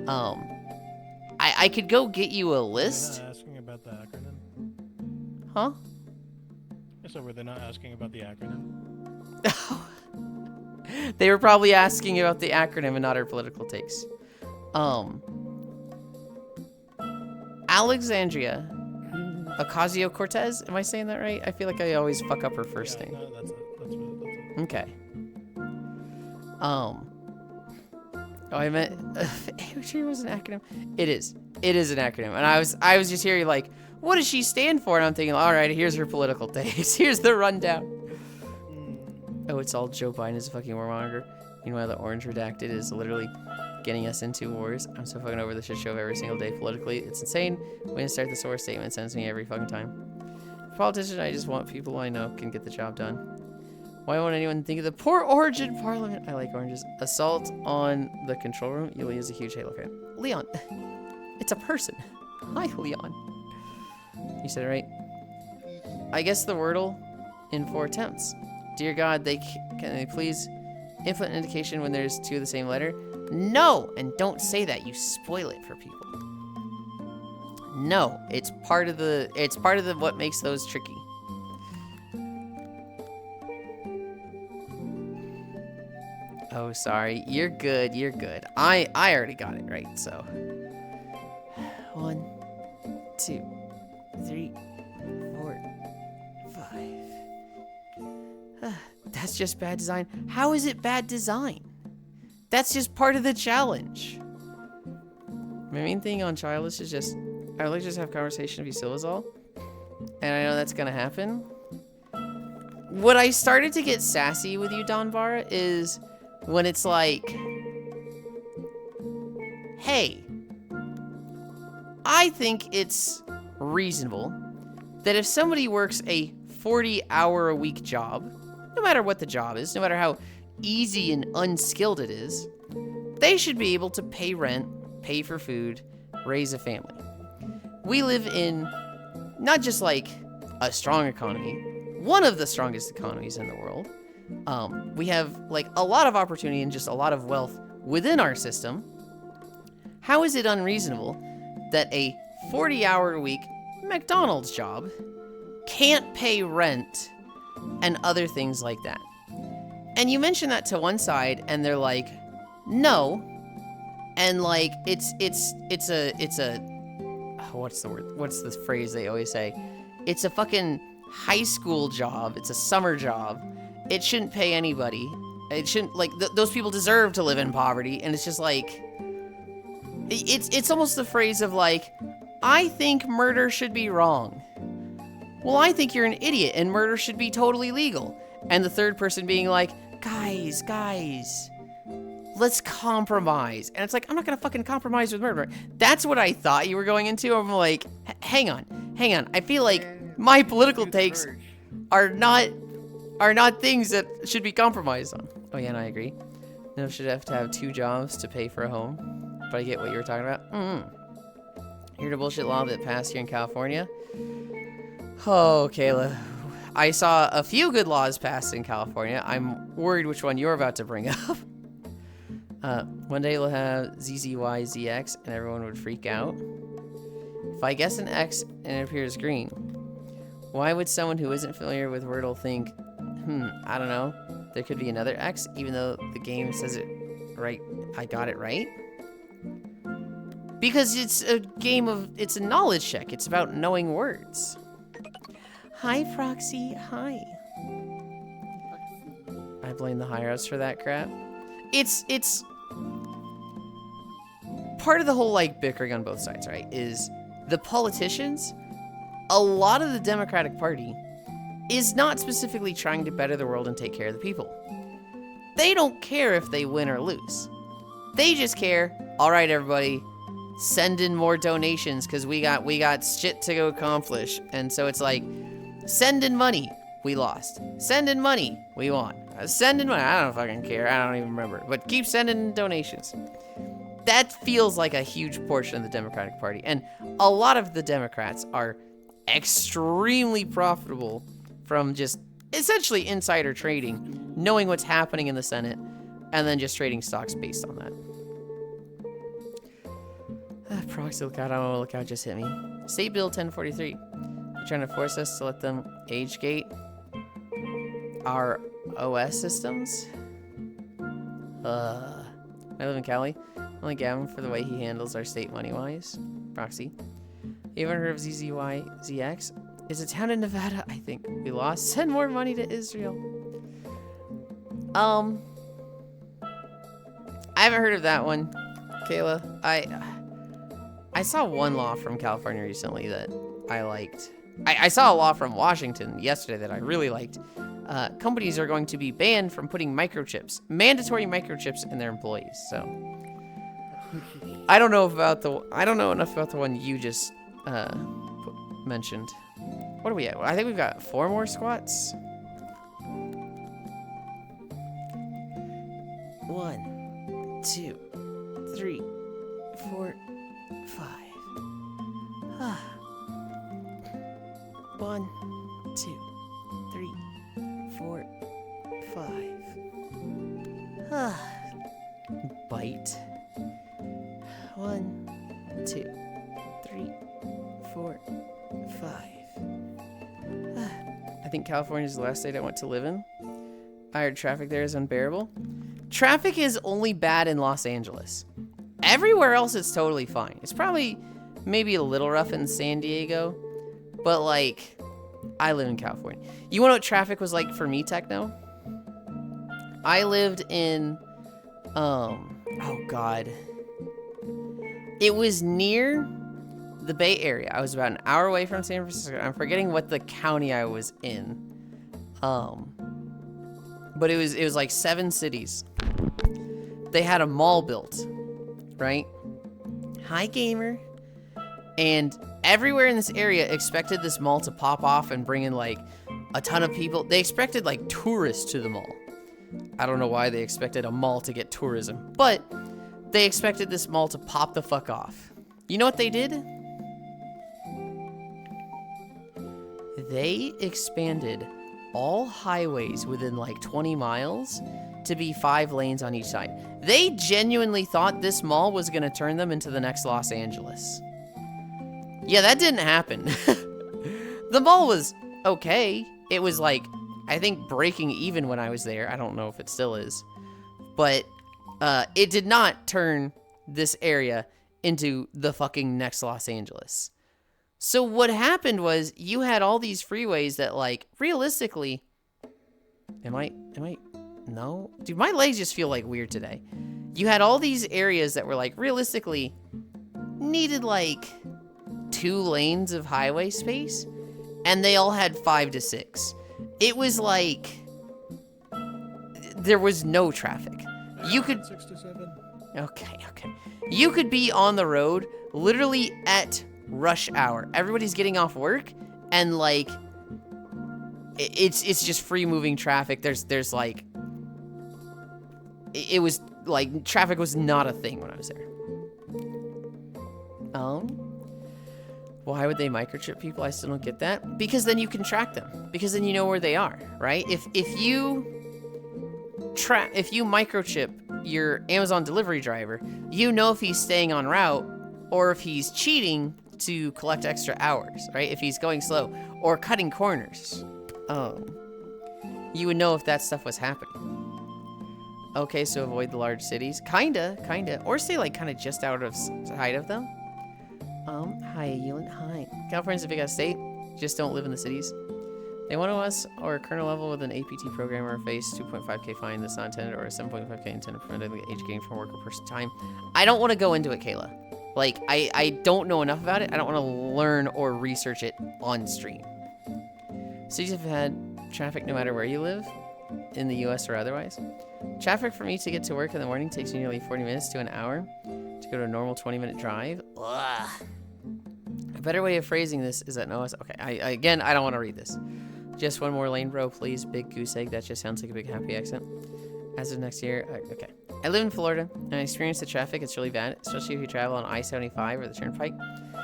I could go get you a list. They're not asking about the acronym? Huh? So were they not asking about the acronym? They were probably asking about the acronym and not our political takes. Alexandria Ocasio-Cortez. Am I saying that right? I feel like I always fuck up her first name. No, that's it. Okay. Oh, I meant AOC was an acronym. It is. It is an acronym. And I was just hearing like, what does she stand for? And I'm thinking, all right, here's her political takes. Here's the rundown. Oh, it's all Joe Biden is a fucking warmonger. Meanwhile, the orange redacted is literally getting us into wars. I'm so fucking over the shit show every single day politically. It's insane. When you start the source statement, sends me every fucking time. For politicians, I just want people I know can get the job done. Why won't anyone think of the poor origin parliament? I like oranges. Assault on the control room. Yulind is a huge Halo fan. Leon. It's a person. Hi, Leon. You said it right. I guess the Wordle in 4 attempts. Dear God, can they please input an indication when there's 2 of the same letter? No, and don't say that. You spoil it for people. No, it's part of the what makes those tricky. Oh, sorry. You're good. You're good. I already got it right, so. 1, 2, 3, 4, 5. That's just bad design. How is it bad design? That's just part of the challenge. My main thing on Childless is just, I like to just have conversation, be civil is all. And I know that's gonna happen. What I started to get sassy with you, Donbara, is when it's like, hey, I think it's reasonable that if somebody works a 40-hour-a-week job, no matter what the job is, no matter how easy and unskilled it is, they should be able to pay rent, pay for food, raise a family. We live in not just like a strong economy, one of the strongest economies in the world. We have like a lot of opportunity and just a lot of wealth within our system. How is it unreasonable that a 40-hour-a-week McDonald's job can't pay rent and other things like that? And you mention that to one side and they're like, no. And like, it's a, what's the word? What's the phrase they always say? It's a fucking high school job. It's a summer job. It shouldn't pay anybody. It shouldn't, like, those people deserve to live in poverty. And it's just like, it's almost the phrase of like, I think murder should be wrong. Well, I think you're an idiot and murder should be totally legal. And the third person being like, guys, let's compromise. And it's like, I'm not gonna fucking compromise with murder. That's what I thought you were going into. I'm like, hang on. I feel like my political takes are not things that should be compromised on. Oh yeah, and I agree. No, should have to have 2 jobs to pay for a home. But I get what you were talking about. Here's a bullshit law that passed here in California. Oh, Kayla. I saw a few good laws passed in California. I'm worried which one you're about to bring up. One day we'll have ZZYZX and everyone would freak out. If I guess an X and it appears green, why would someone who isn't familiar with Wordle think, I don't know, there could be another X even though the game says it right? I got it right? Because it's a game of, it's a knowledge check. It's about knowing words. Hi, Proxy. Hi. I blame the higher-ups for that crap. It's part of the whole, like, bickering on both sides, right? Is the politicians, a lot of the Democratic Party is not specifically trying to better the world and take care of the people. They don't care if they win or lose. They just care, all right, everybody, send in more donations because we got shit to go accomplish. And so it's like, send in money, we lost. Send in money, we won. Send in money, I don't fucking care, I don't even remember. But keep sending donations. That feels like a huge portion of the Democratic Party. And a lot of the Democrats are extremely profitable from just essentially insider trading, knowing what's happening in the Senate, and then just trading stocks based on that. Proxy lookout just hit me. State Bill 1043. They're trying to force us to let them age gate our OS systems. I live in Cali. Only Gavin for the way he handles our state money-wise. Proxy. You ever heard of ZZYZX? It's a town in Nevada, I think. We lost. Send more money to Israel. I haven't heard of that one, Kayla. I saw one law from California recently that I liked. I saw a law from Washington yesterday that I really liked. Companies are going to be banned from putting microchips, mandatory microchips in their employees. So I don't know enough about the one you just mentioned. What are we at? I think we've got 4 more squats. 1, 2, 3, 4, 5. 1, 2, 3, 4, 5. Bite. 1, 2, 3, 4, 5. I think California is the last state I want to live in. I heard traffic there is unbearable. Traffic is only bad in Los Angeles. Everywhere else it's totally fine. It's probably maybe a little rough in San Diego, but like, I live in California. You wanna know what traffic was like for me, Techno? I lived in, oh God. It was near the Bay Area. I was about an hour away from San Francisco. I'm forgetting what the county I was in. But it was like 7 cities. They had a mall built, right? Hi, gamer. And everywhere in this area expected this mall to pop off and bring in like a ton of people. They expected like tourists to the mall. I don't know why they expected a mall to get tourism, but they expected this mall to pop the fuck off. You know what they did? They expanded all highways within like 20 miles to be 5 lanes on each side. They genuinely thought this mall was gonna turn them into the next Los Angeles. Yeah, that didn't happen. The mall was okay. It was like, I think breaking even when I was there. I don't know if it still is. But it did not turn this area into the fucking next Los Angeles. So what happened was you had all these freeways that like, realistically, no? Dude, my legs just feel like weird today. You had all these areas that were like, realistically, needed like 2 lanes of highway space, and they all had 5 to 6. It was like, there was no traffic. You could 6 to 7. Okay. You could be on the road literally at rush hour. Everybody's getting off work, and like, it's just free moving traffic. There's like, it was like, traffic was not a thing when I was there. Why would they microchip people? I still don't get that. Because then you can track them. Because then you know where they are, right? If you microchip your Amazon delivery driver, you know if he's staying on route or if he's cheating to collect extra hours, right? If he's going slow or cutting corners, you would know if that stuff was happening. Okay, so avoid the large cities. Kinda, or stay like kinda just out of sight of them. Hi, Yulind. Hi. California's a big ass state. Just don't live in the cities. They want us or a kernel level with an APT programmer face 2.5k fine that's not intended, or a 7.5k intended for age gain from work or person time. I don't want to go into it, Kayla. Like, I don't know enough about it. I don't want to learn or research it on stream. Cities have had traffic no matter where you live, in the US or otherwise. Traffic for me to get to work in the morning takes me nearly 40 minutes to an hour to go to a normal 20-minute drive. Ugh. A better way of phrasing this is that Noah's... Okay, again, I don't want to read this. Just one more lane, bro, please. Big goose egg. That just sounds like a big happy accent. As of next year... okay. I live in Florida, and I experience the traffic. It's really bad, especially if you travel on I-75 or the Turnpike.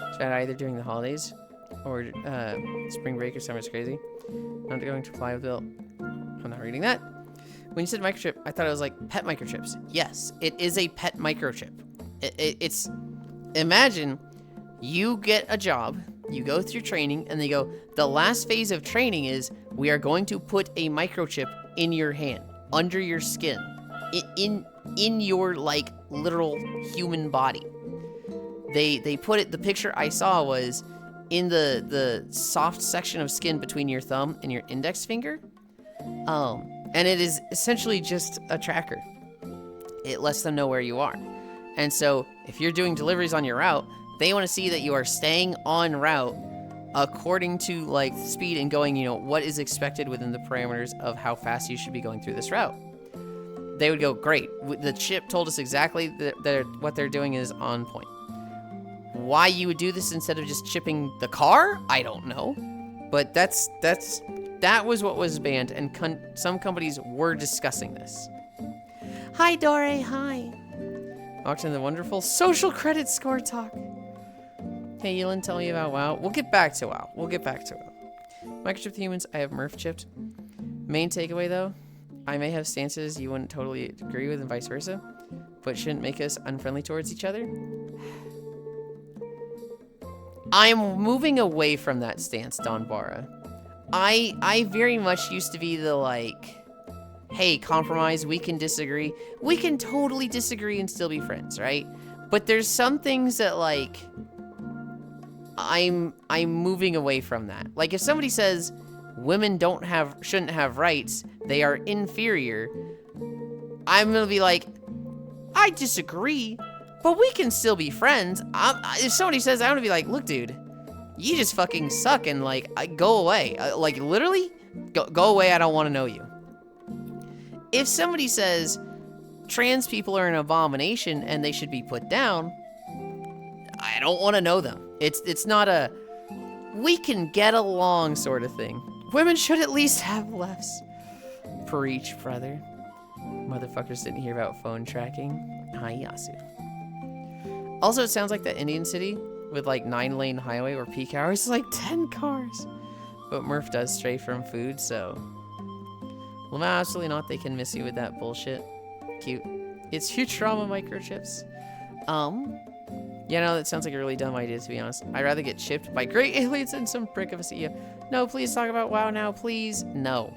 It's bad either during the holidays or spring break or summer. It's crazy. Not going to fly with Bill. I'm not reading that. When you said microchip, I thought it was like pet microchips. Yes, it is a pet microchip. It's... Imagine you get a job, you go through training, and they go, the last phase of training is we are going to put a microchip in your hand, under your skin, in your, like, literal human body. They put it, the picture I saw was in the soft section of skin between your thumb and your index finger. And it is essentially just a tracker. It lets them know where you are. And so if you're doing deliveries on your route, they want to see that you are staying on route according to, like, speed and going, you know, what is expected within the parameters of how fast you should be going through this route. They would go, great. The chip told us exactly that what they're doing is on point. Why you would do this instead of just chipping the car? I don't know. But that was what was banned, and some companies were discussing this. Hi, Dore. Hi. Welcome to the wonderful social credit score talk. Hey, Yulind, tell me about WoW. We'll get back to WoW. Microchip the humans, I have Murph chipped. Main takeaway, though, I may have stances you wouldn't totally agree with and vice versa, but shouldn't make us unfriendly towards each other. I'm moving away from that stance, Donbara. I very much used to be the, like, hey, compromise, we can disagree. We can totally disagree and still be friends, right? But there's some things that, like, I'm moving away from that. Like, if somebody says women shouldn't have rights, they are inferior, I'm gonna be like, I disagree, but we can still be friends. If somebody says, I'm gonna be like, look, dude, you just fucking suck, and, like, go away. Like, literally, go away, I don't want to know you. If somebody says trans people are an abomination and they should be put down, I don't want to know them. It's not a we can get along sort of thing. Women should at least have lefts. Preach, brother. Motherfuckers didn't hear about phone tracking. Hi, Yasu. Also, it sounds like that Indian city with, like, 9-lane highway where peak hours is like 10 cars. But Murph does stray from food, so... Well, no, absolutely not. They can miss you with that bullshit. Cute. It's Futurama microchips. Yeah, no, that sounds like a really dumb idea, to be honest. I'd rather get chipped by great aliens than some prick of a CEO. No, please talk about WoW now, please. No.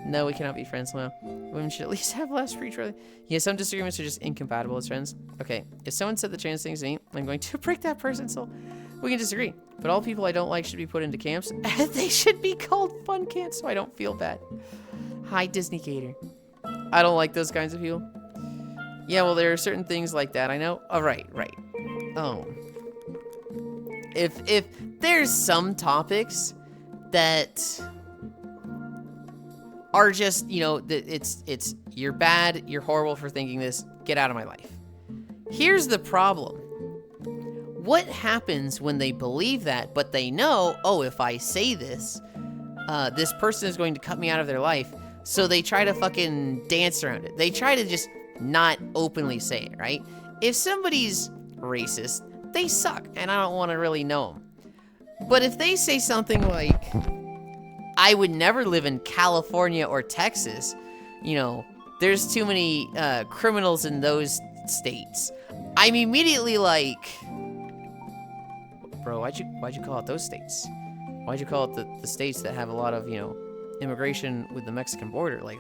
No, we cannot be friends now. Women should at least have less free trade. Yeah, some disagreements are just incompatible as friends. Okay, if someone said the trans things to me, I'm going to break that person, so we can disagree. But all people I don't like should be put into camps. They should be called fun camps so I don't feel bad. Hi, Disney Gator. I don't like those kinds of people. Yeah, well, there are certain things like that, I know. Oh, right. Oh. If there's some topics that are just, you know, it's you're bad, you're horrible for thinking this, get out of my life. Here's the problem. What happens when they believe that, but they know, oh, if I say this, this person is going to cut me out of their life, so they try to fucking dance around it. They try to just not openly say it, right? If somebody's racist, they suck, and I don't want to really know them. But if they say something like, I would never live in California or Texas, you know, there's too many criminals in those states, I'm immediately like, bro, why'd you call it those states? Why'd you call it the states that have a lot of, you know, immigration with the Mexican border? Like,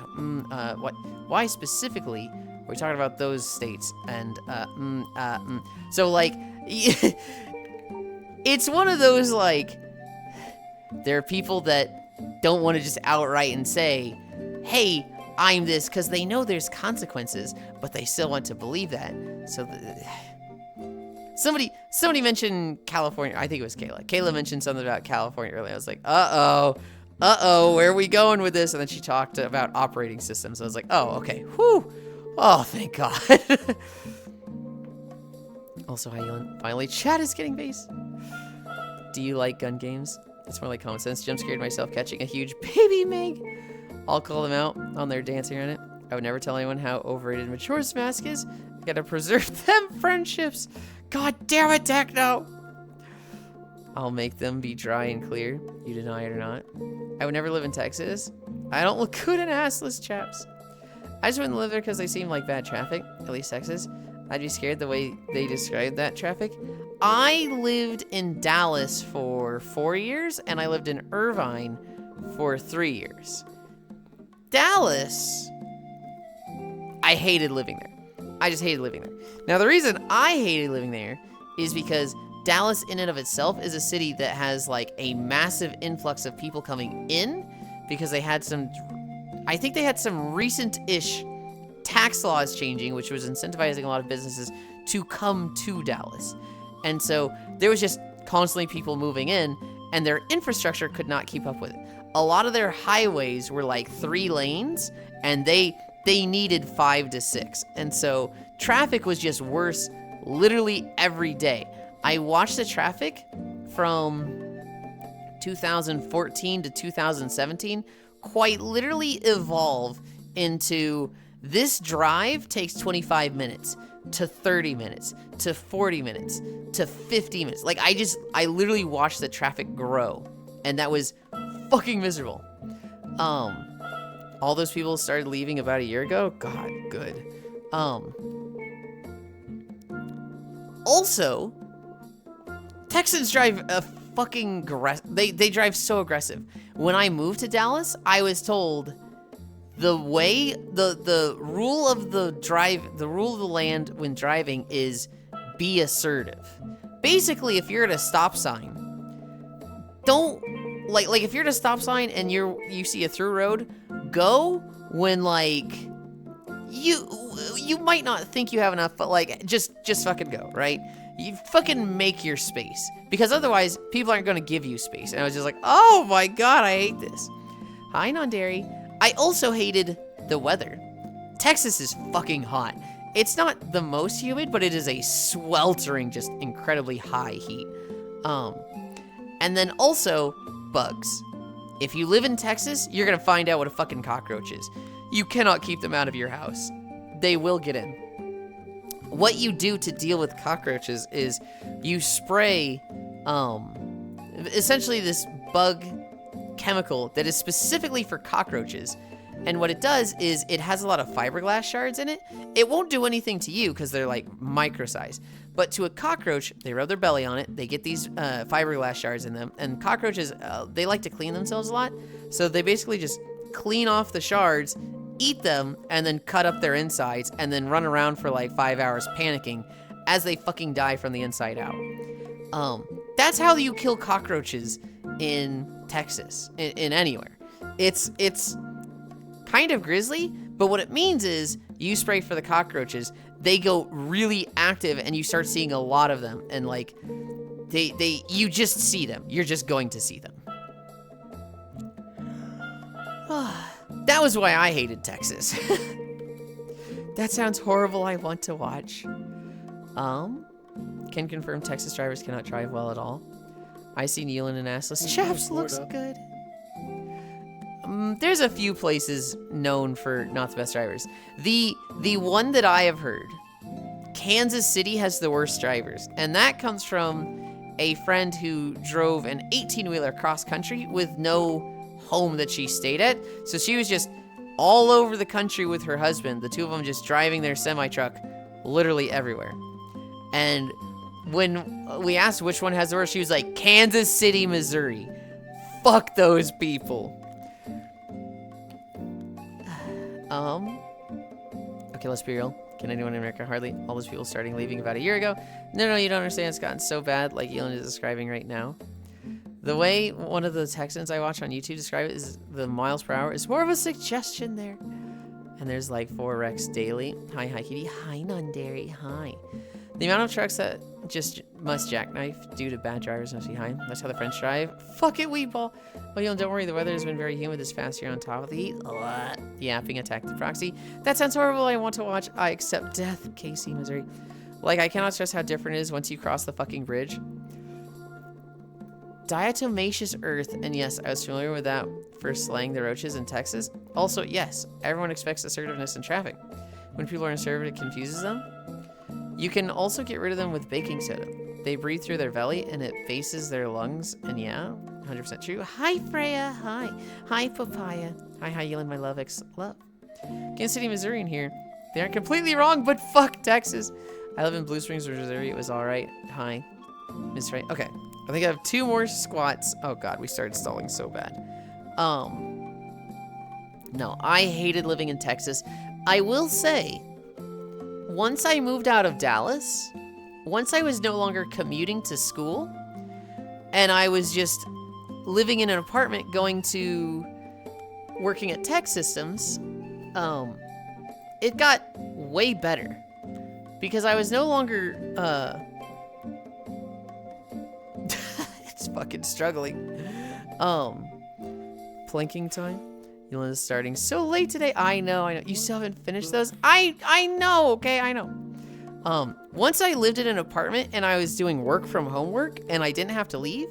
what? Why specifically are we talking about those states? And so, like, it's one of those, like, there are people that don't want to just outright and say, hey, I'm this, because they know there's consequences, but they still want to believe that. So somebody mentioned California. I think it was Kayla. Kayla mentioned something about California earlier. I was like, uh-oh, where are we going with this? And then she talked about operating systems. I was like, oh, okay, whew. Oh, thank God. Also, hi, Yulind. Finally, chat is getting base. Do you like gun games? It's more like common sense. Jump scared myself catching a huge baby Meg. I'll call them out on their dancing on it. I would never tell anyone how overrated Majora's Mask is. I gotta preserve them friendships. God damn it, Techno! I'll make them be dry and clear. You deny it or not. I would never live in Texas. I don't look good in assless chaps. I just wouldn't live there because they seem like bad traffic. At least Texas. I'd be scared the way they describe that traffic. I lived in Dallas for 4 years, and I lived in Irvine for 3 years. Dallas, I hated living there. I just hated living there. Now, the reason I hated living there is because Dallas in and of itself is a city that has like a massive influx of people coming in because they had some, I think they had some recent-ish tax laws changing, which was incentivizing a lot of businesses to come to Dallas. And so there was just constantly people moving in, and their infrastructure could not keep up with it. A lot of their highways were like 3 lanes, and they needed 5 to 6. And so traffic was just worse literally every day. I watched the traffic from 2014 to 2017 quite literally evolve into this drive takes 25 minutes to 30 minutes to 40 minutes to 50 minutes. Like I literally watched the traffic grow, and that was fucking miserable. All those people started leaving about a year ago. God, good. Also, Texans drive a fucking they drive so aggressive. When I moved to Dallas, I was told the way the rule of the land when driving is be assertive. Basically, if you're at a stop sign, don't like if you're at a stop sign and you see a through road, go when like you might not think you have enough, but like just fucking go, right? You fucking make your space, because otherwise people aren't going to give you space. And I was just like, oh my god, I hate this. Hi, non-dairy. I also hated the weather. Texas is fucking hot. It's not the most humid, but it is a sweltering, just incredibly high heat. And then also bugs. If you live in Texas, you're gonna find out what a fucking cockroach is. You cannot keep them out of your house. They will get in. What you do to deal with cockroaches is you spray, essentially this bug chemical that is specifically for cockroaches. And what it does is it has a lot of fiberglass shards in it. It won't do anything to you because they're like micro size. But to a cockroach, they rub their belly on it. They get these fiberglass shards in them. And cockroaches, they like to clean themselves a lot. So they basically just clean off the shards, eat them, and then cut up their insides, and then run around for like 5 hours panicking as they fucking die from the inside out. That's how you kill cockroaches in Texas, in anywhere. It's kind of grisly, but what it means is you spray for the cockroaches, they go really active, and you start seeing a lot of them, and like you just see them. You're just going to see them. That was why I hated Texas. That sounds horrible. I want to watch. Can confirm Texas drivers cannot drive well at all. I seen Yulind and assless chaps looks good. There's a few places known for not the best drivers. The one that I have heard, Kansas City has the worst drivers, and that comes from a friend who drove an 18-wheeler cross country with no home that she stayed at. So she was just all over the country with her husband, the two of them just driving their semi-truck literally everywhere. And when we asked which one has the worst, she was like, Kansas City, Missouri. Fuck those people. Okay, let's be real. Can anyone in America? Hardly. All those people starting leaving about a year ago. No, you don't understand. It's gotten so bad, like Yulind is describing right now. The way one of the Texans I watch on YouTube describe it is the miles per hour is more of a suggestion there. And there's like 4 wrecks daily. Hi, Kitty. Hi, non-dairy. Hi. The amount of trucks that just must jackknife due to bad drivers must be high. That's how the French drive. Fuck it, weedball. Well, don't worry. The weather has been very humid this past year on top of the heat. Yapping attack the proxy. That sounds horrible. I want to watch. I accept death. KC, Missouri. Like, I cannot stress how different it is once you cross the fucking bridge. Diatomaceous earth, and yes, I was familiar with that for slaying the roaches in Texas. Also, yes, everyone expects assertiveness in traffic. When people are assertive, it confuses them. You can also get rid of them with baking soda. They breathe through their belly, and it faces their lungs, and yeah, 100% true. Hi, Freya. Hi. Hi, Papaya. Hi, Yulind, my love. Love. Kansas City, Missouri in here. They aren't completely wrong, but fuck Texas. I live in Blue Springs, Missouri. It was all right. Hi, Miss Ray. Okay, I think I have 2 more squats. Oh God, we started stalling so bad. No, I hated living in Texas. I will say, once I moved out of Dallas, once I was no longer commuting to school, and I was just living in an apartment, going to working at Tech Systems, it got way better. Because I was no longer, it's fucking struggling. Planking time. Yulind is starting so late today. I know. You still haven't finished those? I know, okay, I know. Once I lived in an apartment and I was doing work from home work and I didn't have to leave,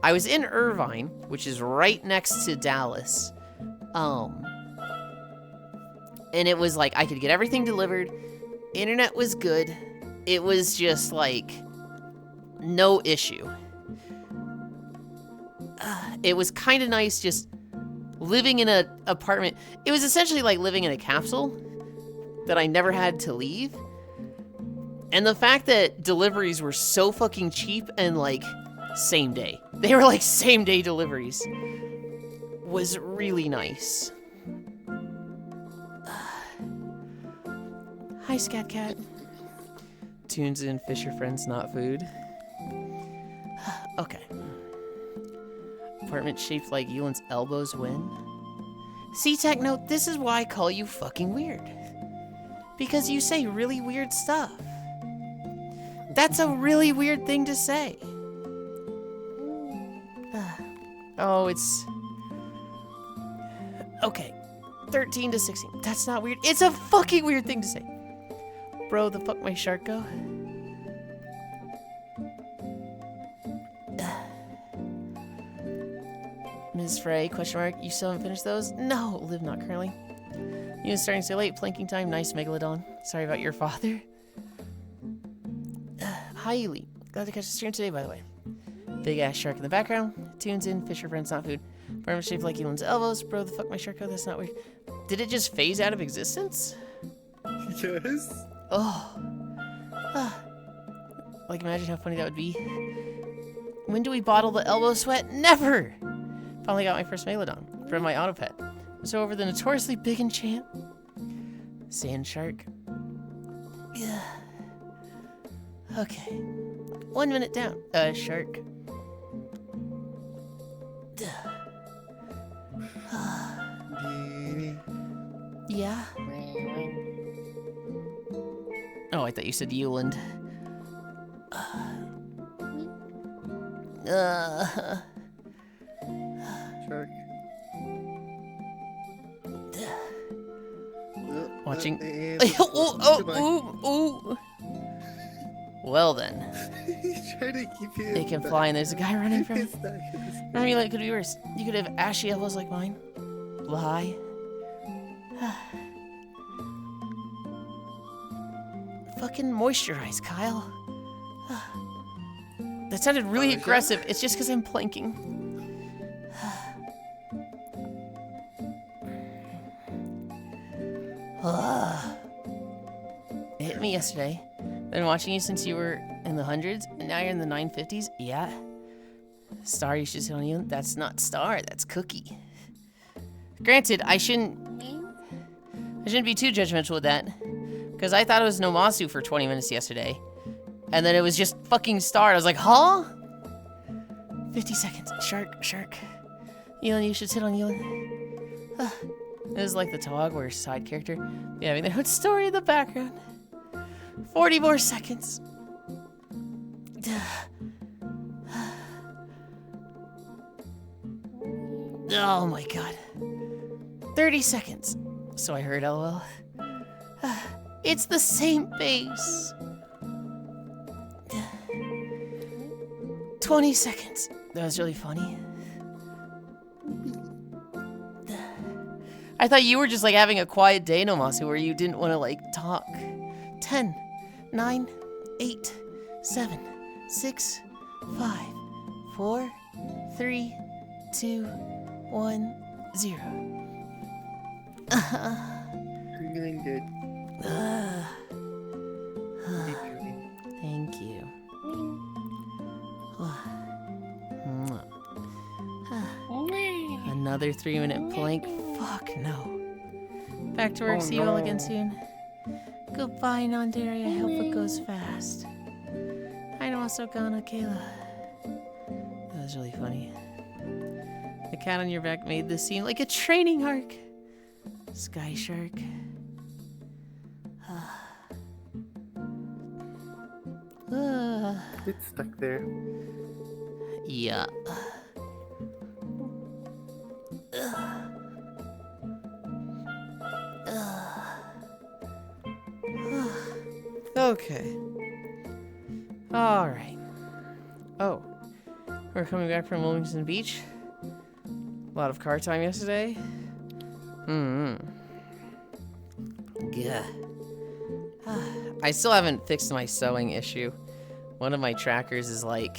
I was in Irvine, which is right next to Dallas. And it was like, I could get everything delivered. Internet was good. It was just like no issue. It was kind of nice just living in an apartment. It was essentially like living in a capsule that I never had to leave. And the fact that deliveries were so fucking cheap and like same day. They were like same day deliveries. Was really nice. Hi, Scat Cat. Tunes in Fisher Friends, not food. Okay. Apartment shaped like Yulind's elbows win. See, Techno, this is why I call you fucking weird. Because you say really weird stuff. That's a really weird thing to say. Oh, it's... Okay. 13 to 16. That's not weird. It's a fucking weird thing to say. Bro, the fuck my shark go? Ms. Frey, question mark. You still haven't finished those? No, live not currently. You starting so late. Planking time. Nice, Megalodon. Sorry about your father. Hi, Yulind. Glad to catch the stream today, by the way. Big ass shark in the background. Tunes in. Fisher Friends, not food. Apartment shaped like Yulind's elbows. Bro, the fuck my shark go? That's not weird. Did it just phase out of existence? Yes. Oh. Like, imagine how funny that would be. When do we bottle the elbow sweat? Never! Finally got my first Megalodon from my auto pet. So over the notoriously big enchant. Sand shark. Yeah. Okay. 1 minute down. Shark. Yeah. Oh, I thought you said Yulind. Shark. Watching. Goodbye. Ooh. Well then. He's trying to keep you. It can fly and there's a guy running from it. It's not good. I mean, it could be worse. You could have ashy elbows like mine. Lie. Fucking moisturize, Kyle. That sounded really aggressive. It's just because I'm planking. It hit me yesterday. Been watching you since you were in the hundreds, and now you're in the 950s. Yeah. Star, you should sit on you. That's not Star. That's Cookie. Granted, I shouldn't be too judgmental with that, because I thought it was Nomasu for 20 minutes yesterday, and then it was just fucking Star. I was like, huh? 50 seconds. Shark. Yulind, you should sit on Yulind. It was like the Togware side character. Yeah, having their own story in the background. 40 more seconds. Oh my god. 30 seconds. So I heard, LOL. It's the same face. 20 seconds. That was really funny. I thought you were just like having a quiet day, Nomasu, where you didn't want to like talk. 10, 9, 8, 7, 6, 5, 4, 3, 2, 1, 0. You're doing good. Thank you. Another 3-minute plank? Fuck no. Back to work, Oh, see you all no. again soon. Goodbye, Nandere, I hope it goes fast. I know also gonna Kayla. That was really funny. The cat on your back made this seem like a training arc. Sky Shark. It's stuck there. Yeah. Okay. All right. Oh, we're coming back from Wilmington Beach. A lot of car time yesterday. Yeah. I still haven't fixed my sewing issue. One of my trackers is like,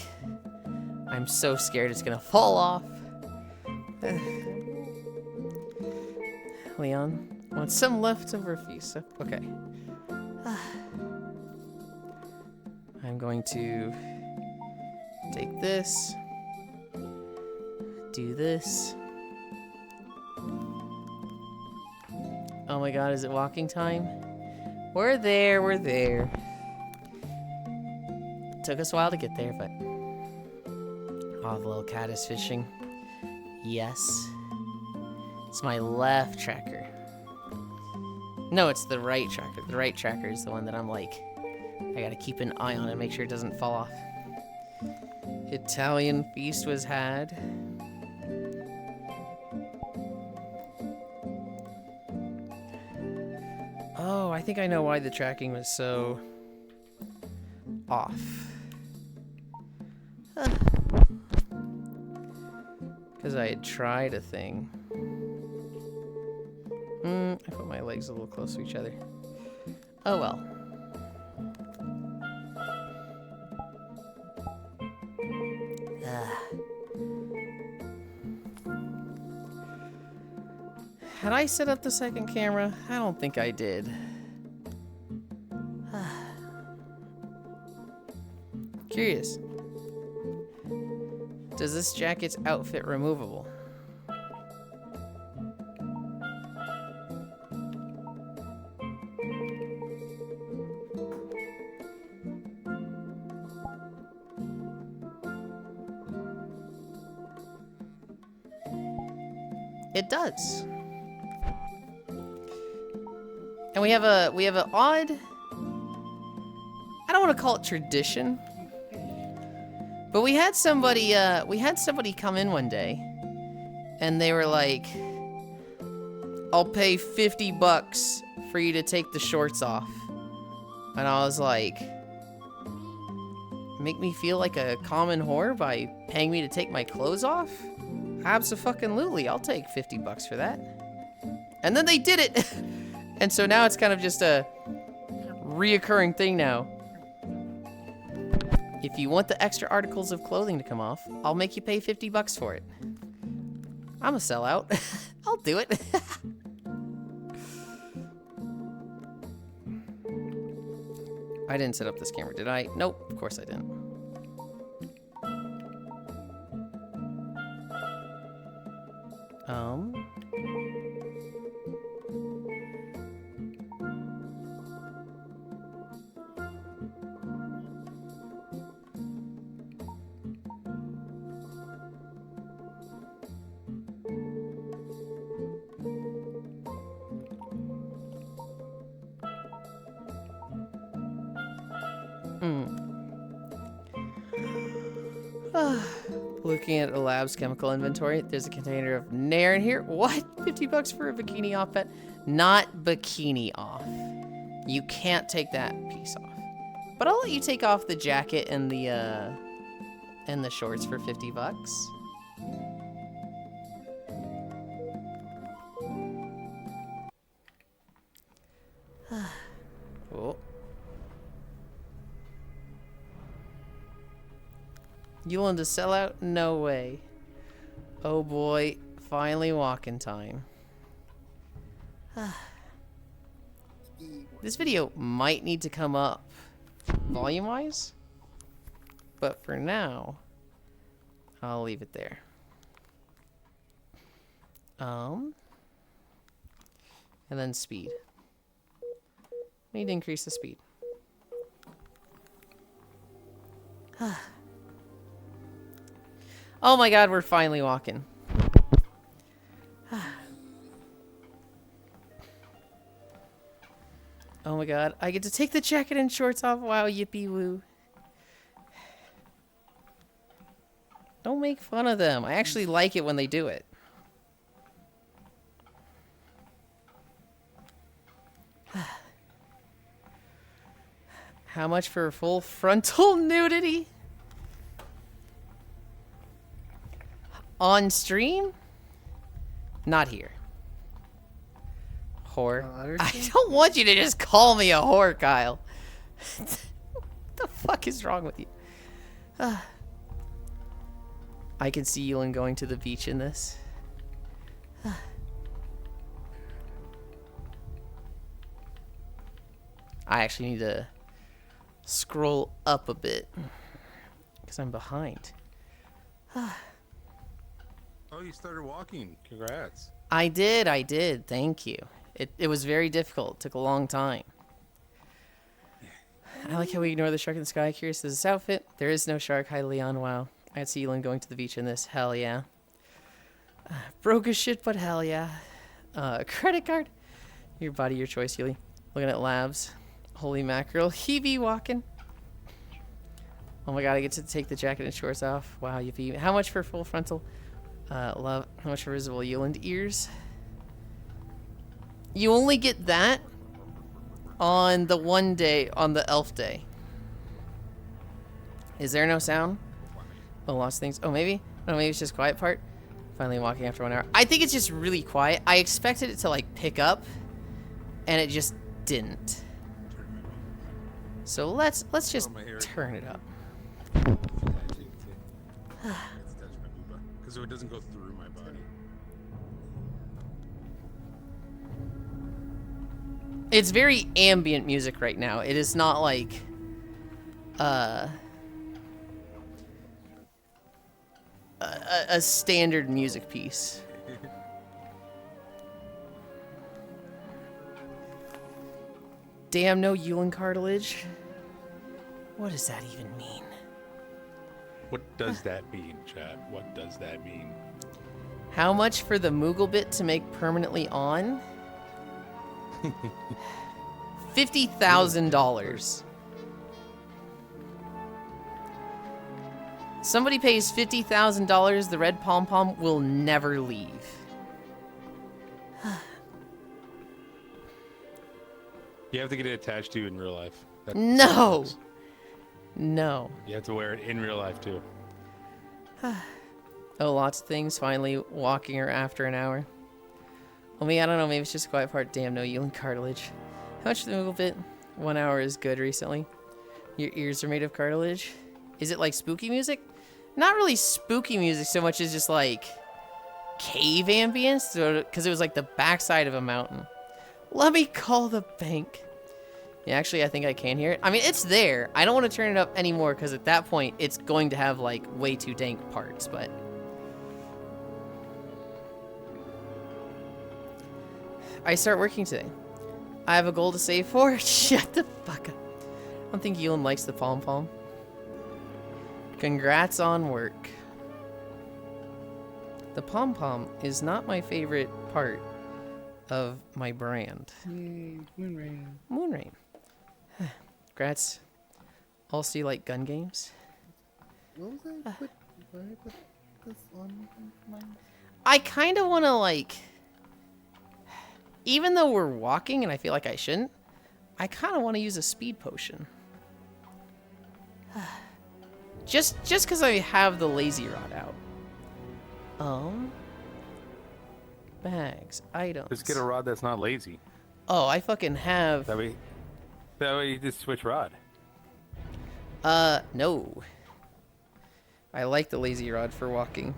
I'm so scared it's gonna fall off. Leon, want some leftover feast? Okay. I'm going to take this, do this. Oh my god, is it walking time? We're there, we're there. Took us a while to get there, but... Oh, the little cat is fishing. Yes. It's my left tracker. No, it's the right tracker. The right tracker is the one that I'm like... I gotta keep an eye on it, make sure it doesn't fall off. Italian feast was had. Oh, I think I know why the tracking was so off. Because I had tried a thing. I put my legs a little close to each other. Oh well. Had I set up the second camera? I don't think I did. Curious. Does this jacket's outfit removable? It does. And we have an odd, I don't want to call it tradition, but we had somebody come in one day and they were like, I'll pay $50 for you to take the shorts off. And I was like, make me feel like a common whore by paying me to take my clothes off? Abso-fucking-lutely, I'll take $50 for that. And then they did it. And so now it's kind of just a reoccurring thing now. If you want the extra articles of clothing to come off, I'll make you pay $50 for it. I'm a sellout. I'll do it. I didn't set up this camera, did I? Nope, of course I didn't. Looking at the lab's chemical inventory, there's a container of Nair in here. What? $50 for a bikini off bet? Not bikini off. You can't take that piece off. But I'll let you take off the jacket and the And the shorts for 50 bucks. Oh. Yulind to sell out? No way. Oh boy, finally walking time. This video might need to come up volume-wise, but for now, I'll leave it there. And then speed. Need to increase the speed. Oh my god, we're finally walking. Oh my god, I get to take the jacket and shorts off. Wow, yippee woo. Don't make fun of them. I actually like it when they do it. How much for full frontal nudity? On stream? Not here. Whore. I don't want you to just call me a whore, Kyle. What the fuck is wrong with you? I can see Yulind going to the beach in this. I actually need to scroll up a bit because I'm behind. Oh, you started walking. Congrats. I did. Thank you. It was very difficult. It took a long time. I like how we ignore the shark in the sky. Curious as this outfit. There is no shark. Hi, Leon. Wow. I'd see Yulind going to the beach in this. Hell yeah. Broke as shit, but hell yeah. Credit card. Your body, your choice, Yuli. Looking at labs. Holy mackerel. He be walking. Oh my god, I get to take the jacket and shorts off. Wow, yippee. How much for full frontal? Love. How much for visible Yulind ears? You only get that on the one day, on the elf day. Is there no sound? Oh, lost things. Oh, maybe? Oh, maybe it's just quiet part. Finally walking after 1 hour. I think it's just really quiet. I expected it to, like, pick up, and it just didn't. So let's just turn it up. Because so it doesn't go through my body. It's very ambient music right now. It is not like a standard music piece. Damn, no Yulind cartilage. What does that even mean? What does that mean, chat? What does that mean? How much for the Moogle bit to make permanently on? $50,000. Somebody pays $50,000, the red pom-pom will never leave. You have to get it attached to you in real life. That's No! No. You have to wear it in real life, too. Oh, lots of things. Finally walking her after an hour. Well, me, I don't know. Maybe it's just a quiet part. Damn, no Yulind cartilage. How much for the Moogle bit? 1 hour is good recently. Your ears are made of cartilage. Is it like spooky music? Not really spooky music so much as just like cave ambience. Because it was like the backside of a mountain. Let me call the bank. Yeah, actually, I think I can hear it. I mean, it's there. I don't want to turn it up anymore because at that point, it's going to have like way too dank parts, but... I start working today. I have a goal to save for. Shut the fuck up. I don't think Yulind likes the pom-pom. Congrats on work. The pom-pom is not my favorite part of my brand. Yay, Moonrain. Moonrain. Congrats. Also, you like gun games? What was I? Why I put this on mine? I kind of want to, like... Even though we're walking, and I feel like I shouldn't, I kind of want to use a speed potion. Just because I have the lazy rod out. Bags, items. Just get a rod that's not lazy. Oh, I fucking have. That way you just switch rod. No. I like the lazy rod for walking.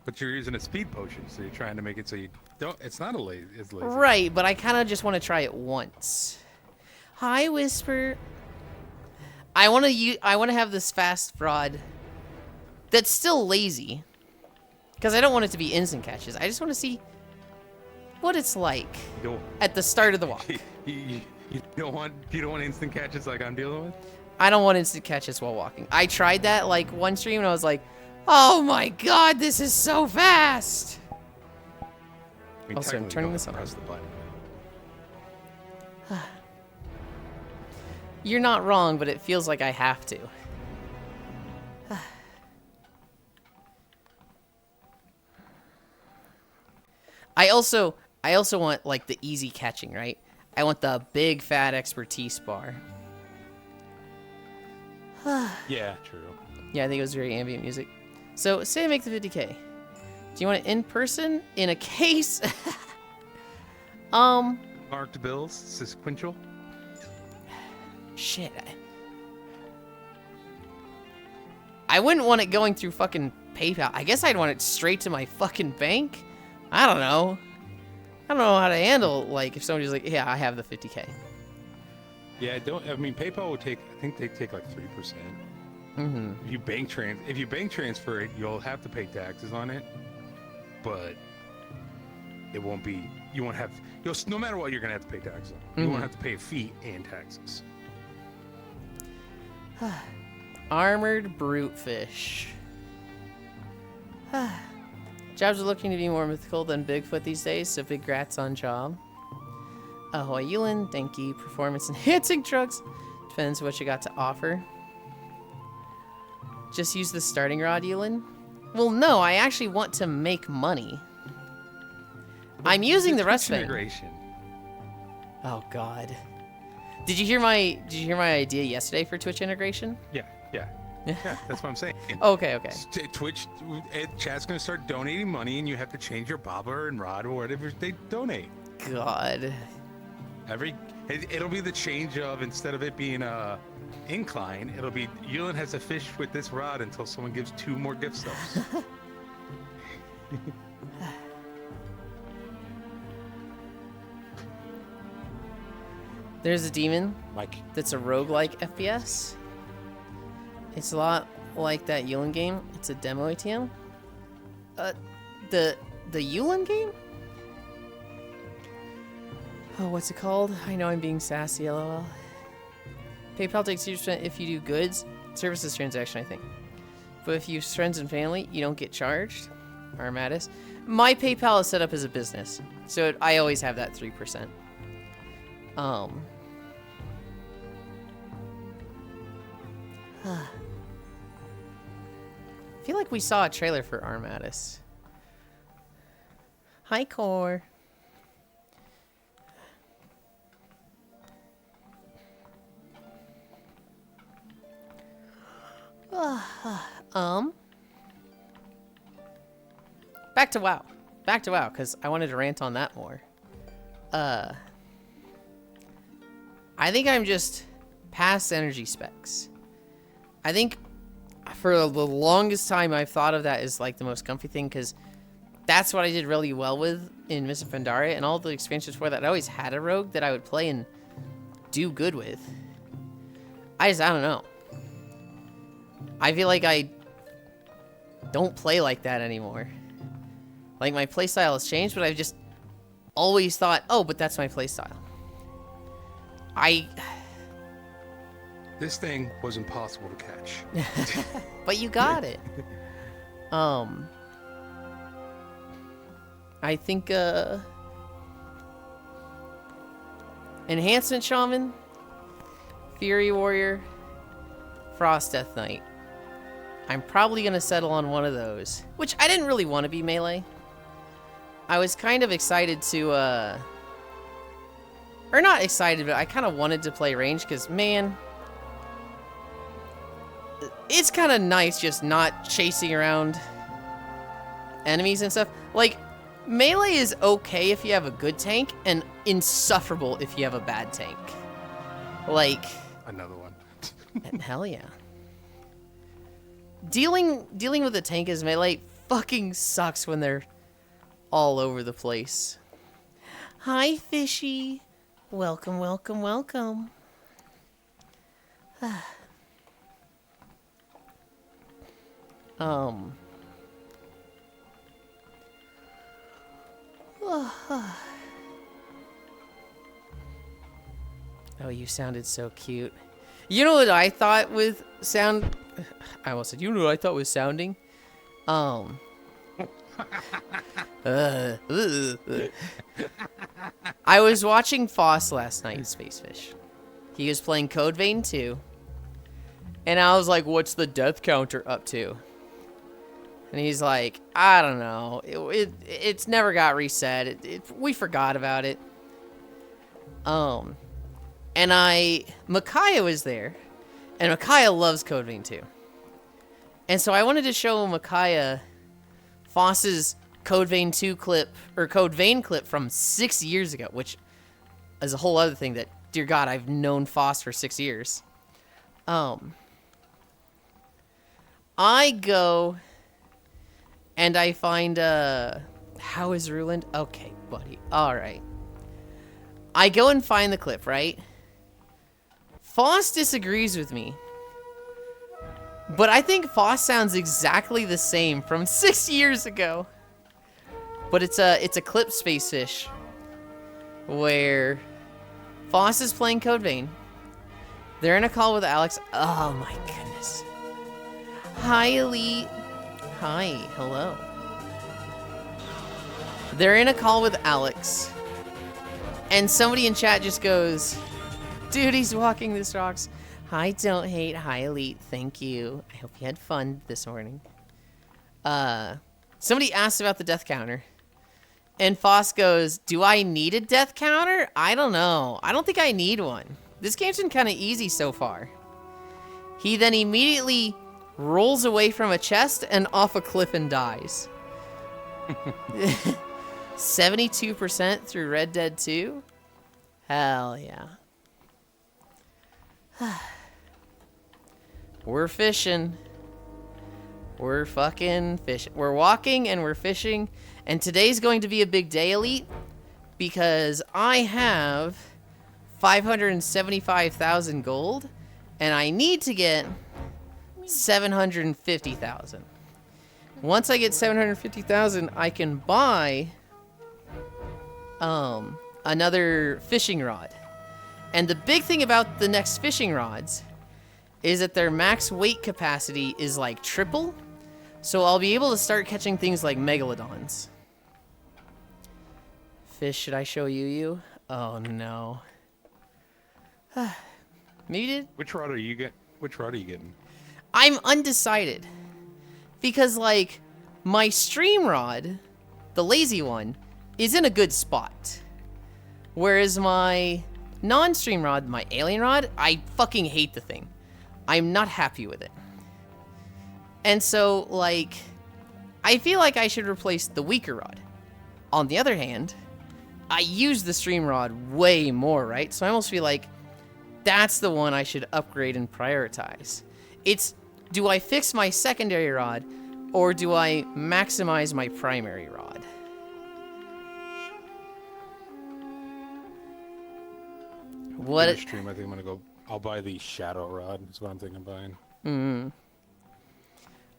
But you're using a speed potion, so you're trying to make it so you don't. It's not it's lazy. Right, but I kind of just want to try it once. Hi, Whisper. I want to have this fast rod that's still lazy. Because I don't want it to be instant catches. I just want to see what it's like at the start of the walk. You don't want instant catches like I'm dealing with? I don't want instant catches while walking. I tried that like one stream and I was like, oh my god, this is so fast. I mean, Also, I'm turning this on. Press the button. You're not wrong, but it feels like I have to. I also want like the easy catching, right? I want the big fat expertise bar. Yeah, true. Yeah, I think it was very ambient music. So, say I make the 50K. Do you want it in person? In a case? Marked bills, sequential. Shit. I wouldn't want it going through fucking PayPal. I guess I'd want it straight to my fucking bank. I don't know. I don't know how to handle, like, if somebody's like, yeah, I have the 50K. Yeah, I mean, PayPal would take. I think they take like 3%. Mm-hmm. If you bank transfer it, you'll have to pay taxes on it, but it won't be. You won't have. No matter what, you're gonna have to pay taxes on it. You won't have to pay a fee and taxes. Armored brute fish. Jobs are looking to be more mythical than Bigfoot these days, so big grats on job. Ahoy, Yulind, thank you. Performance enhancing drugs. Depends what you got to offer. Just use the starting rod, Yulind? Well, no, I actually want to make money. I'm using the rest of it. Integration. Oh God. Did you hear my idea yesterday for Twitch integration? Yeah. Yeah, that's what I'm saying. Okay. Twitch, chat's gonna start donating money, and you have to change your bobber and rod or whatever they donate. God. It'll be the change of, instead of it being a incline, it'll be Yulind has to fish with this rod until someone gives 2 more gift subs. There's a demon Mike. that's a roguelike FPS. It's a lot like that Yulind game. It's a demo ATM. The Yulind game? Oh, what's it called? I know I'm being sassy, lol. PayPal takes 2% if you do goods. Services transaction, I think. But if you use friends and family, you don't get charged. Armatus. My PayPal is set up as a business, so I always have that 3%. I feel like we saw a trailer for Armatus. Hi, Core. Back to WoW. Back to WoW, because I wanted to rant on that more. I think I'm just past energy specs. I think for the longest time I've thought of that as like the most comfy thing, because that's what I did really well with in Mists of Pandaria, and all the expansions for that. I always had a rogue that I would play and do good with. I don't know. I feel like I don't play like that anymore. Like, my playstyle has changed, but I've just always thought, oh, but that's my playstyle. This thing was impossible to catch. But you got it. I think, Enhancement Shaman, Fury Warrior, Frost Death Knight. I'm probably going to settle on one of those. Which, I didn't really want to be melee. I was kind of excited to, or not excited, but I kind of wanted to play range, because, man, it's kind of nice just not chasing around enemies and stuff. Like, melee is okay if you have a good tank, and insufferable if you have a bad tank. Like, Another one. hell yeah. Dealing with a tank as melee fucking sucks when they're all over the place. Hi, fishy. Welcome, welcome, welcome. Oh, you sounded so cute. You know what I thought with sound? I almost said, you know what I thought was sounding? I was watching Foss last night, Spacefish. He was playing Code Vein 2. And I was like, what's the death counter up to? And he's like, I don't know. It's never got reset. We forgot about it. And Micaiah was there. And Micaiah loves Code Vein 2. And so I wanted to show Micaiah Foss's Code Vein 2 clip, or Code Vein clip from 6 years ago, which is a whole other thing that, dear God, I've known Foss for 6 years. I go and I find, how is Yulind? Okay, buddy. All right. I go and find the clip, right? Foss disagrees with me. But I think Foss sounds exactly the same from 6 years ago. But it's a clip, Spacefish, where Foss is playing Code Vein. They're in a call with Alex. Oh my goodness. Hi, Elite. Hi, hello. They're in a call with Alex. And somebody in chat just goes, dude, he's walking the rocks. Hi, Don't Hate. Hi, Elite. Thank you. I hope you had fun this morning. Somebody asked about the death counter. And Foss goes, do I need a death counter? I don't know. I don't think I need one. This game's been kind of easy so far. He then immediately rolls away from a chest and off a cliff and dies. 72% through Red Dead 2? Hell yeah. We're fishing. We're fucking fishing. We're walking and we're fishing. And today's going to be a big day, Elite, because I have 575,000 gold, and I need to get 750,000. Once I get 750,000, I can buy another fishing rod. And the big thing about the next fishing rods is that their max weight capacity is like triple. So I'll be able to start catching things like megalodons. Fish, should I show you? Oh no. Maybe Which rod are you getting? I'm undecided. Because like my stream rod, the lazy one, is in a good spot. Whereas my non-stream rod, my alien rod, I fucking hate the thing. I'm not happy with it. And so, like, I feel like I should replace the weaker rod. On the other hand, I use the stream rod way more, right? So I almost feel like that's the one I should upgrade and prioritize. It's, do I fix my secondary rod, or do I maximize my primary rod? What? This stream, I think I'm gonna go. I'll buy the shadow rod. That's what I'm thinking of buying.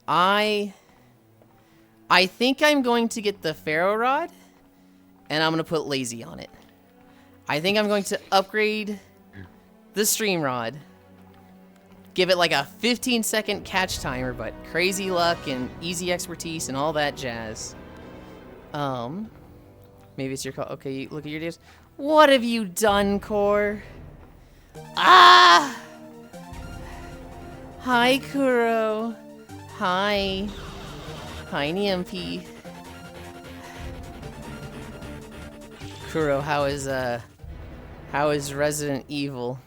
I think I'm going to get the Pharaoh rod, and I'm gonna put lazy on it. I think I'm going to upgrade the stream rod, give it like a 15-second catch timer, but crazy luck and easy expertise and all that jazz. Maybe it's your call. Okay, look at your deals. What have you done, Core? Ah! Hi, Kuro. Hi. Hi, NMP. Kuro, how is Resident Evil?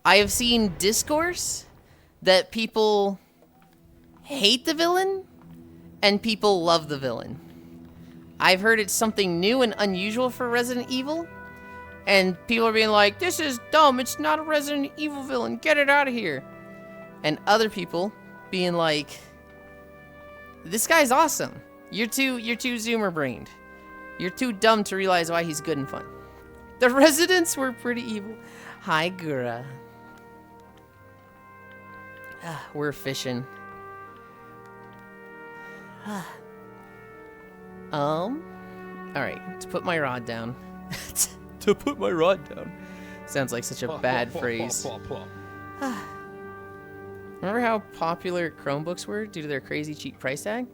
I have seen Discourse that people hate the villain and people love the villain. I've heard it's something new and unusual for Resident Evil, and people are being like, this is dumb, it's not a Resident Evil villain, get it out of here. And other people being like, this guy's awesome. You're too zoomer brained. You're too dumb to realize why he's good and fun. The residents were pretty evil. Hi, Gura. We're fishing. Alright, to put my rod down. To put my rod down. Sounds like such a bad phrase. Remember how popular Chromebooks were due to their crazy cheap price tag?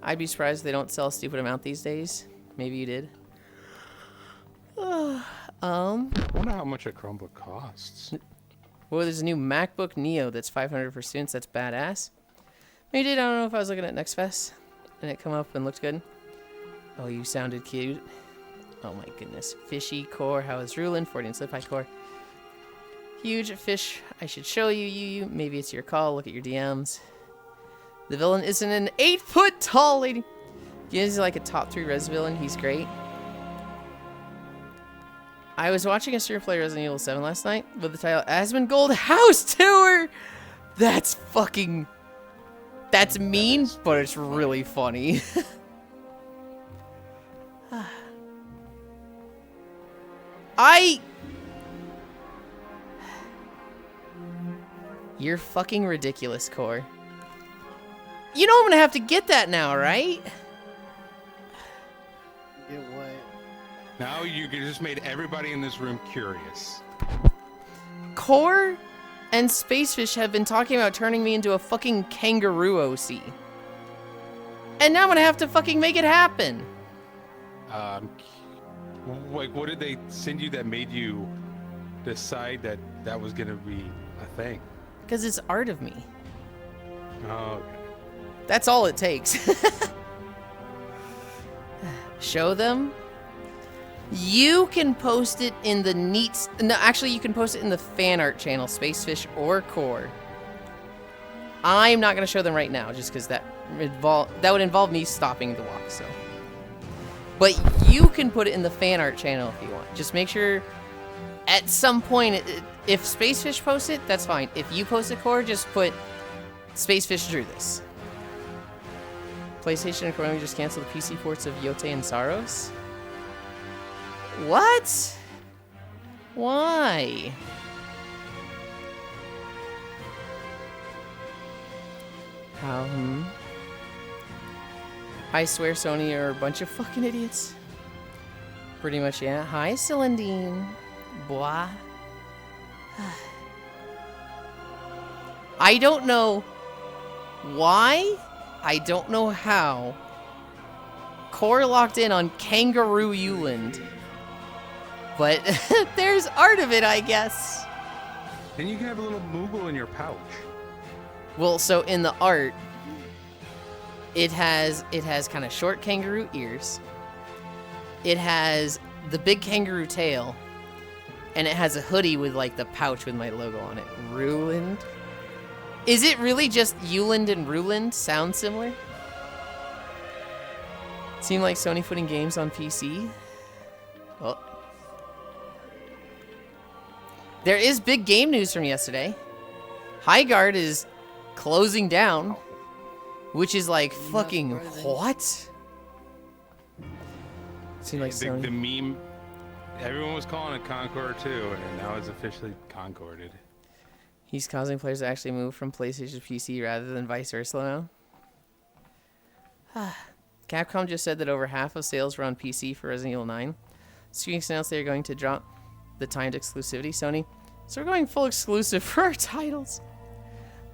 I'd be surprised if they don't sell a stupid amount these days. Maybe you did. I wonder how much a Chromebook costs. Well, there's a new MacBook Neo that's $500 for students. That's badass. Maybe you did. I don't know if I was looking at Next Fest and it come up and looked good. Oh, you sounded cute. Oh my goodness. Fishy core. How is Ruland? 14 slip high core. Huge fish. I should show you. Maybe it's your call. Look at your DMs. The villain isn't an 8-foot tall lady. He's like a top 3 res villain. He's great. I was watching a streamer play Resident Evil 7 last night with the title Asmongold House Tour. That's fucking... That's mean, but it's really funny. You're fucking ridiculous, Core. You know I'm gonna have to get that now, right? Get what? Now you just made everybody in this room curious. Core and Spacefish have been talking about turning me into a fucking kangaroo OC. And now I'm gonna have to fucking make it happen. Like, what did they send you that made you decide that that was gonna be a thing? Because it's art of me. Oh, okay. That's all it takes. Show them. You can post it in the No, actually, you can post it in the fan art channel, Spacefish or Core. I'm not going to show them right now, just because that would involve me stopping the walk, so. But you can put it in the fan art channel if you want. Just make sure at some point, if Spacefish posts it, that's fine. If you post it, Core, just put Spacefish drew this. PlayStation and Konami just canceled the PC ports of Yote and Saros? What? Why? How? I swear Sony are a bunch of fucking idiots. Pretty much, yeah. Hi, Cylindine. Blah. I don't know why. I don't know how. Core locked in on Kangaroo Yulind. But there's art of it, I guess. And you can have a little Moogle in your pouch. Well, so in the art, it has kind of short kangaroo ears. It has the big kangaroo tail. And it has a hoodie with like the pouch with my logo on it. Ruland. Is it really just Yulind and Ruland sound similar? Seem like Sony putting games on PC? Well, there is big game news from yesterday. Highguard is closing down, which is like fucking what? Seemed like Sony. The meme, everyone was calling it Concord too, and now it's officially Concorded. He's causing players to actually move from PlayStation to PC rather than vice versa now. Capcom just said that over half of sales were on PC for Resident Evil 9. Square Enix announced they are going to drop the timed exclusivity. Sony, so we're going full exclusive for our titles.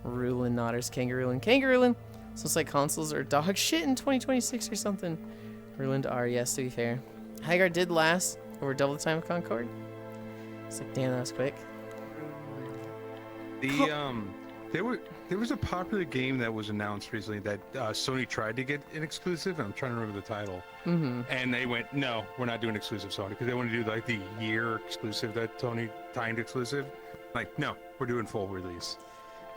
Ruland, Nodders, Kangarooland, Kangarooland. So it's like consoles are dog shit in 2026 or something. Ruland are, yes, to be fair. Highguard did last over double the time of Concord. It's like, damn, that was quick. There was a popular game that was announced recently that Sony tried to get an exclusive. I'm trying to remember the title. And they went, no, we're not doing exclusive Sony, because they want to do like the year exclusive that Sony timed exclusive. Like, no, we're doing full release.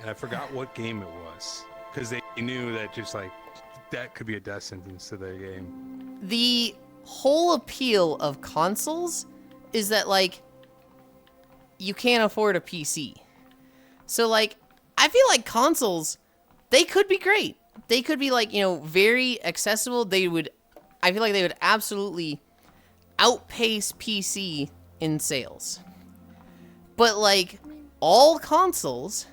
and I forgot what game it was, because they knew that just like that could be a death sentence to their game. The whole appeal of consoles is that, like, you can't afford a PC. So, like, I feel like consoles, they could be great. They could be, like, you know, very accessible. I feel like they would absolutely outpace PC in sales. But, like, all consoles,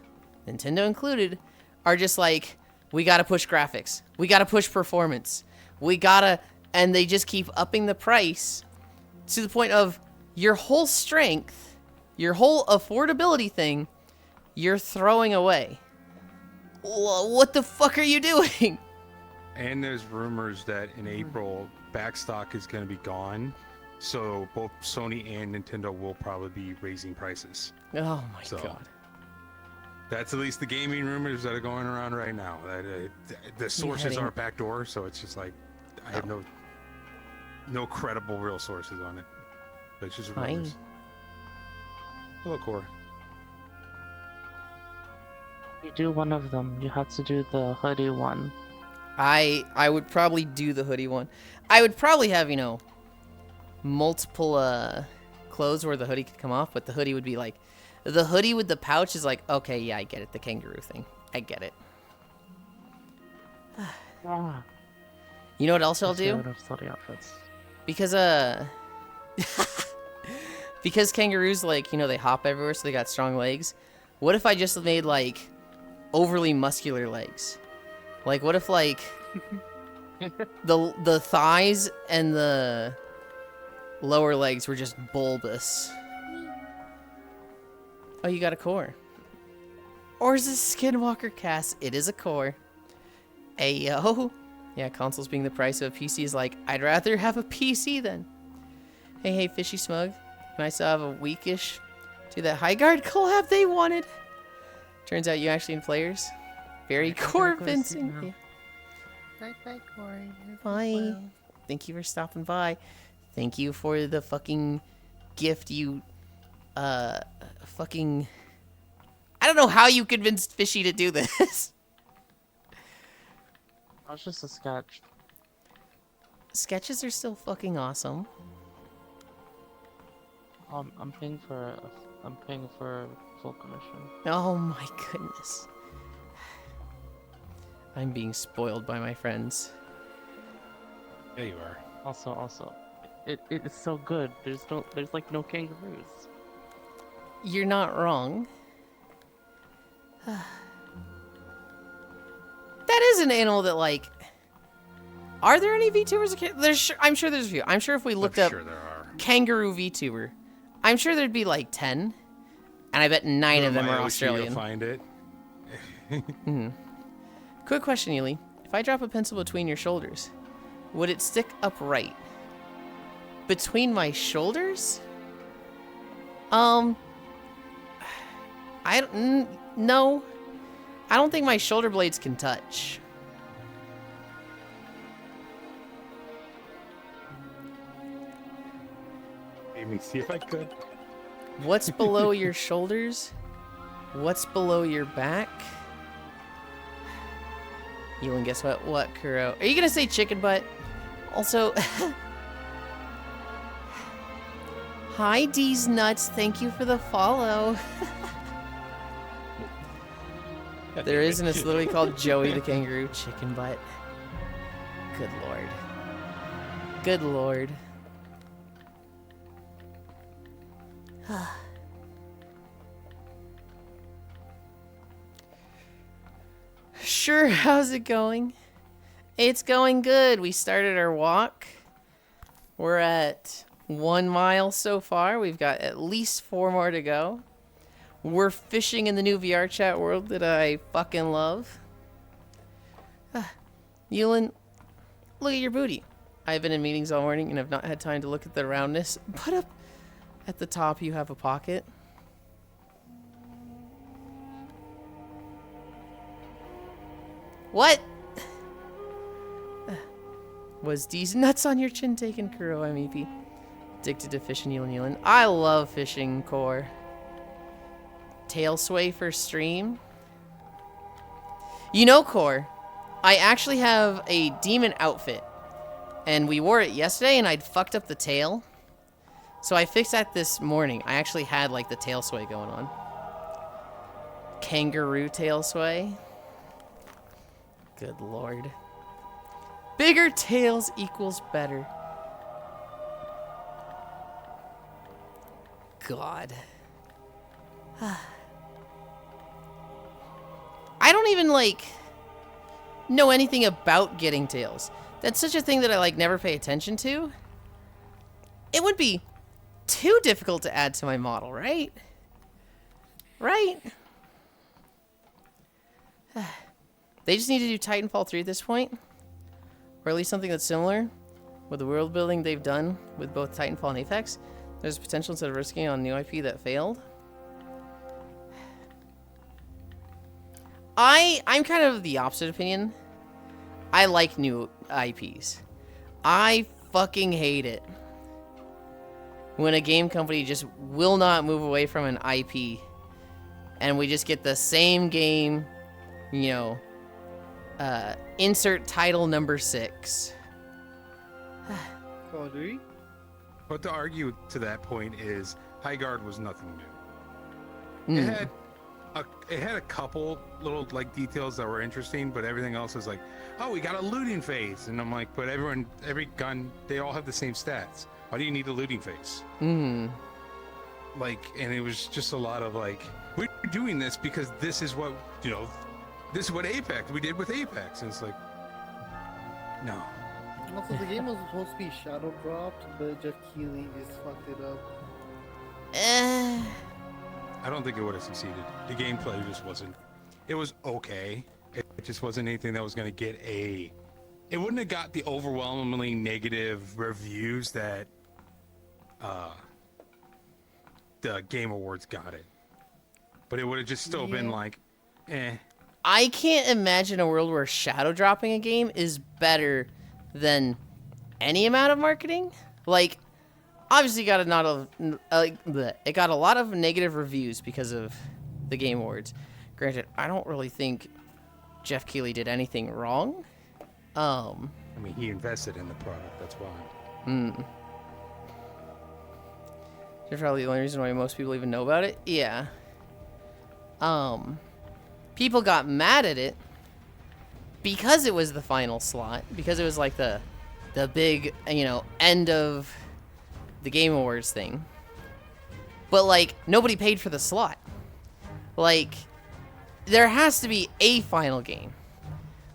Nintendo included, are just like, we gotta push graphics. We gotta push performance. And they just keep upping the price to the point of your whole strength, your whole affordability thing, you're throwing away. What the fuck are you doing? And there's rumors that in April, backstock is going to be gone. So both Sony and Nintendo will probably be raising prices. Oh my god. That's at least the gaming rumors that are going around right now. The sources are backdoor, so it's just like I have no credible real sources on it. But it's just rumors. Hello, Core. You do one of them. You have to do the hoodie one. I would probably do the hoodie one. I would probably have, you know, multiple clothes where the hoodie could come off, but the hoodie would be like, the hoodie with the pouch is like, okay, yeah, I get it, the kangaroo thing. I get it. You know what else I'll do? Because because kangaroos, like, you know, they hop everywhere, so they got strong legs. What if I just made, like, overly muscular legs? Like, what if, like, the thighs and the lower legs were just bulbous? Oh, you got a core. Or is this Skinwalker cast? It is a core. Ayo. Yeah, consoles being the price of a PC is like, I'd rather have a PC then. Hey, Fishy Smug. You might still have a weekish to that High Guard collab they wanted. Turns out you actually in players. Very convincing. Yeah. Bye, Corey. Bye. Thank you for stopping by. Thank you for the fucking gift you, fucking... I don't know how you convinced Fishy to do this. That was just a sketch. Sketches are still fucking awesome. I'm paying for full commission. Oh my goodness. I'm being spoiled by my friends. There you are. Also, it is so good. There's like no kangaroos. You're not wrong. That is an animal that, like... Are there any VTubers? I'm sure there's a few. I'm sure if we looked up There are. kangaroo VTuber, I'm sure there'd be like 10. And I bet 9 of them are Australian. You'll find it. Quick question, Yulind. If I drop a pencil between your shoulders, would it stick upright? Between my shoulders? No. I don't think my shoulder blades can touch. Let me see if I could. What's below your shoulders? What's below your back? Yulind, guess what? What, Kuro? Are you gonna say chicken butt? Also, hi, D's Nuts. Thank you for the follow. There is, and it's literally called Joey the Kangaroo Chicken Butt. Good lord. Good lord. Sure, how's it going? It's going good. We started our walk. We're at 1 mile so far. We've got at least 4 more to go. We're fishing in the new VR chat world that I fucking love. Yulind, look at your booty. I've been in meetings all morning and have not had time to look at the roundness, but up at the top you have a pocket. What? Was these nuts on your chin taken, Kuro MEP? Addicted to fishing, Yulind. I love fishing, Core. Tail sway for stream. You know, Core, I actually have a demon outfit. And we wore it yesterday, and I'd fucked up the tail. So I fixed that this morning. I actually had, like, the tail sway going on. Kangaroo tail sway. Good lord. Bigger tails equals better. God. I don't even, like, know anything about getting tails. That's such a thing that I, like, never pay attention to. It would be too difficult to add to my model, right? Right? They just need to do Titanfall 3 at this point. Or at least something that's similar. With the world building they've done with both Titanfall and Apex, there's potential instead of risking on new IP that failed. I'm kind of the opposite opinion. I like new IPs. I fucking hate it when a game company just will not move away from an IP and we just get the same game, you know, insert title number 6. Call of Duty? But to argue to that point is High Guard was nothing new. It had a couple little like details that were interesting, but everything else is like, oh, we got a looting phase, and I'm like, but every gun, they all have the same stats. Why do you need a looting phase? Like, and it was just a lot of like, we're doing this because this is what, you know, this is what we did with Apex, and it's like, no. Also, the game was supposed to be shadow dropped, but Jeff Keighley just fucked it up. I don't think it would have succeeded. The gameplay just wasn't. It was okay. It just wasn't anything that was going to get a. It wouldn't have got the overwhelmingly negative reviews that the Game Awards got it. But it would have just still been like, eh. I can't imagine a world where shadow dropping a game is better than any amount of marketing. Like, obviously, it got a lot of negative reviews because of the Game Awards. Granted, I don't really think Jeff Keighley did anything wrong. I mean, he invested in the product. That's why. That's probably the only reason why most people even know about it. Yeah. People got mad at it because it was the final slot, because it was like the big, you know, end of the Game Awards thing. But like, nobody paid for the slot. Like, there has to be a final game.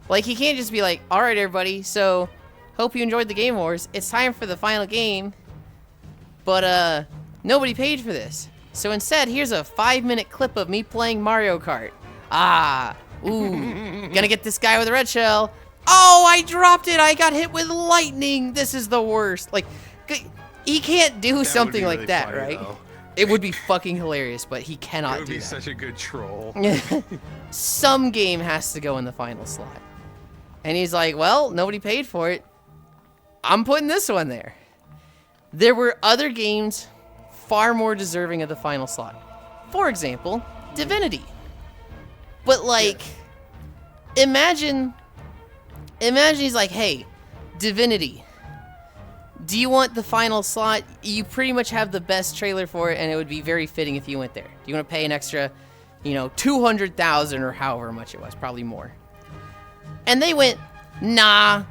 Like, he can't just be like, all right, everybody, so hope you enjoyed the Game Awards. It's time for the final game. But nobody paid for this. So instead, here's a 5-minute clip of me playing Mario Kart. Gonna get this guy with a red shell. Oh, I dropped it. I got hit with lightning. This is the worst. Like, he can't do something like that, funny, right? Though. It would be fucking hilarious, but he cannot do that. It would be such a good troll. Some game has to go in the final slot. And he's like, well, nobody paid for it. I'm putting this one there. There were other games far more deserving of the final slot. For example, Divinity. But like, imagine he's like, hey, Divinity, do you want the final slot? You pretty much have the best trailer for it, and it would be very fitting if you went there. Do you want to pay an extra, you know, 200,000 or however much it was, probably more? And they went, nah.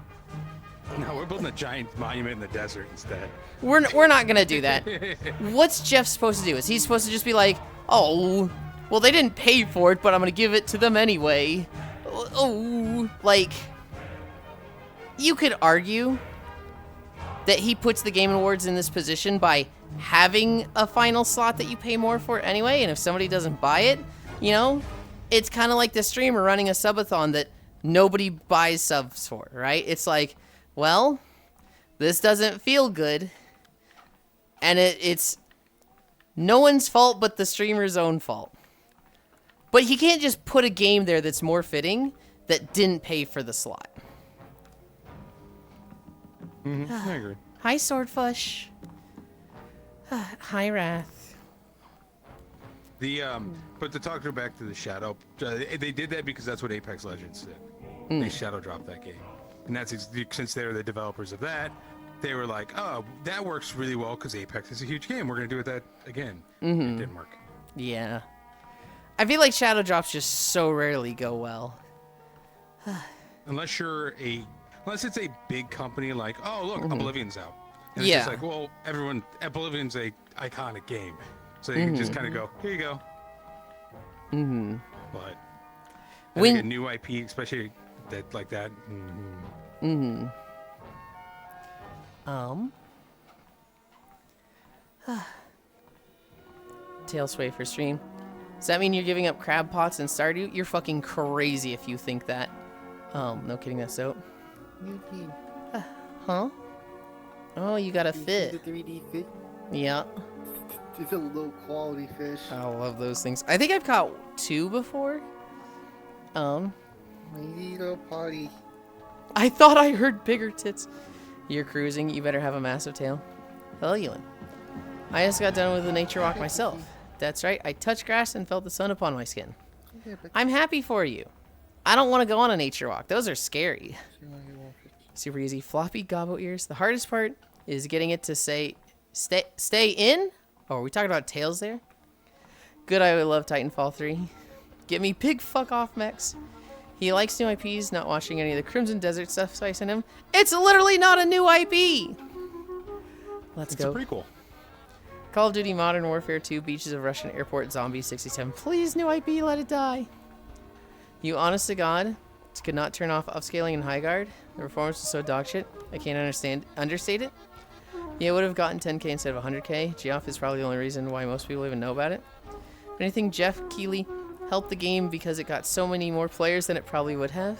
No, we're building a giant monument in the desert instead. We're not gonna do that. What's Jeff supposed to do? Is he supposed to just be like, oh, well, they didn't pay for it, but I'm gonna give it to them anyway? Oh, like, you could argue that he puts the Game Awards in this position by having a final slot that you pay more for anyway, and if somebody doesn't buy it, you know, it's kind of like the streamer running a subathon that nobody buys subs for, right? It's like, well, this doesn't feel good, and it's no one's fault but the streamer's own fault. But he can't just put a game there that's more fitting that didn't pay for the slot. I agree. Hi, Swordfish. Hi, Wrath. But to talk back to the shadow, they did that because that's what Apex Legends did. They shadow dropped that game, and that's since they're the developers of that, they were like, oh, that works really well because Apex is a huge game. We're gonna do it that again. It didn't work. Yeah. I feel like shadow drops just so rarely go well. Unless it's a big company like, oh look, Oblivion's out. And Yeah. it's just like, well, Oblivion's a iconic game, so you can just kind of go, here you go. But I think a new IP, especially that like that. Tail sway for stream. Does that mean you're giving up crab pots and Stardew? You're fucking crazy if you think that. No kidding, that's dope. Huh? Oh, you got a fit. The 3D fit. Yeah. It's a low quality fish. I love those things. I think I've caught 2 before. Maybe little potty. I thought I heard bigger tits. You're cruising, you better have a massive tail. Hello, Yulind. I just got done with a nature walk myself. That's right, I touched grass and felt the sun upon my skin. Yeah, but I'm happy for you. I don't want to go on a nature walk. Those are scary. Super easy. Floppy gobbo ears. The hardest part is getting it to say, stay in? Oh, are we talking about tails there? Good, I would love Titanfall 3. Get me pig fuck off, Mex. He likes new IPs, not watching any of the Crimson Desert stuff, so I sent him. It's literally not a new IP! Let's go. It's a prequel. Call of Duty Modern Warfare 2, Beaches of Russian Airport, Zombie 67. Please, new IP, let it die. You honest to God could not turn off upscaling in high guard. The performance was so dogshit, I can't understate it. Yeah, it would have gotten 10k instead of 100k. Geoff is probably the only reason why most people even know about it. If anything, Jeff Keighley helped the game because it got so many more players than it probably would have.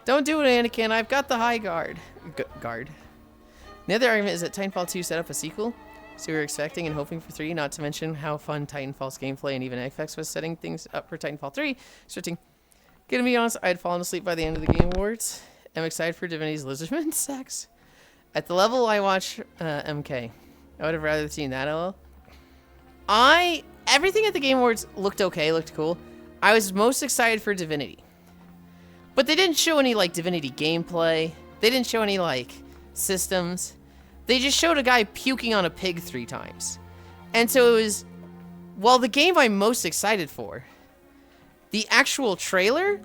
Don't do it, Anakin. I've got the high guard. Guard. The other argument is that Titanfall 2 set up a sequel, so we were expecting and hoping for 3, not to mention how fun Titanfall's gameplay and even FX was setting things up for Titanfall 3. Switching. Gonna be honest, I had fallen asleep by the end of the Game Awards. I'm excited for Divinity's Lizardman sex. At the level I watch MK, I would have rather seen that LL. Everything at the Game Awards looked okay, looked cool. I was most excited for Divinity. But they didn't show any, like, Divinity gameplay. They didn't show any, like, systems. They just showed a guy puking on a pig 3 times. And so it was, well, the game I'm most excited for, the actual trailer,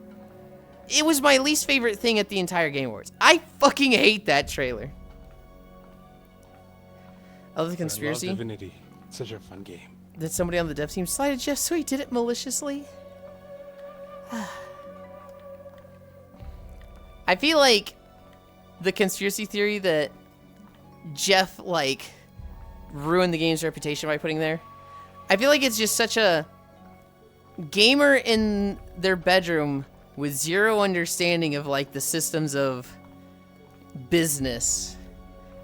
it was my least favorite thing at the entire Game Awards. I fucking hate that trailer. I love the conspiracy. I love Divinity. It's such a fun game. That somebody on the dev team slighted Jeff, so he did it maliciously. I feel like the conspiracy theory that Jeff, like, ruined the game's reputation by putting there, I feel like it's just such a gamer in their bedroom with zero understanding of, like, the systems of business.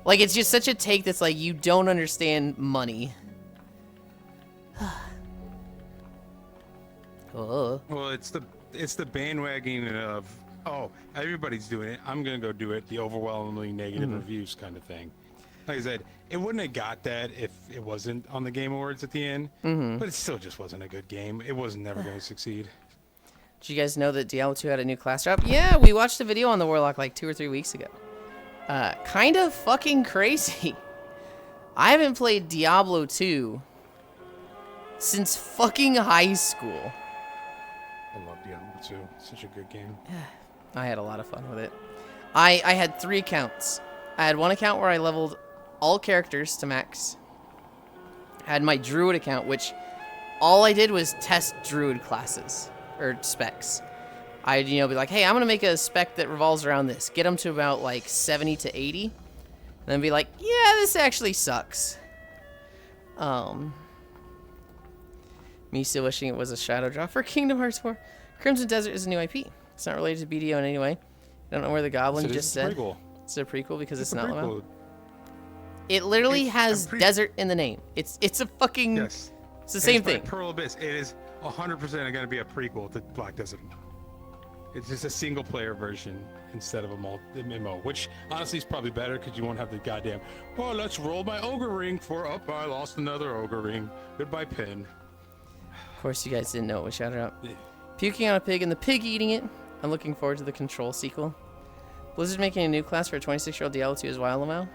Like, it's just such a take that's like, you don't understand money. Oh. Well, it's the bandwagon of, oh, everybody's doing it, I'm gonna go do it. The overwhelmingly negative reviews kind of thing. Like I said, it wouldn't have got that if it wasn't on the Game Awards at the end. But it still just wasn't a good game. It was never going to succeed. Did you guys know that Diablo 2 had a new class drop? Yeah, we watched a video on the Warlock like 2 or 3 weeks ago. Kind of fucking crazy. I haven't played Diablo 2 since fucking high school. I love Diablo 2. It's such a good game. I had a lot of fun with it. I had 3 accounts. I had one account where I leveled all characters to max. I had my druid account, which all I did was test druid classes or specs. I'd, be like, hey, I'm going to make a spec that revolves around this. Get them to about like 70 to 80. And then be like, yeah, this actually sucks. Me still wishing it was a shadow drop for Kingdom Hearts 4. Crimson Desert is a new IP. It's not related to BDO in any way. I don't know where the goblin just said. Prequel. It's a prequel because it's not prequel. Lamau. It literally has desert in the name. It's a fucking... Yes. It's the same thing. Pearl Abyss. It is 100% going to be a prequel to Black Desert. It's just a single player version instead of a MMO, which honestly is probably better because you won't have the goddamn, oh, let's roll my ogre ring for, oh, I lost another ogre ring. Goodbye, pin. course, you guys didn't know it was shouted out. Puking on a pig and the pig eating it. I'm looking forward to the Control sequel. Blizzard making a new class for a 26-year-old Diablo 2 is wild now.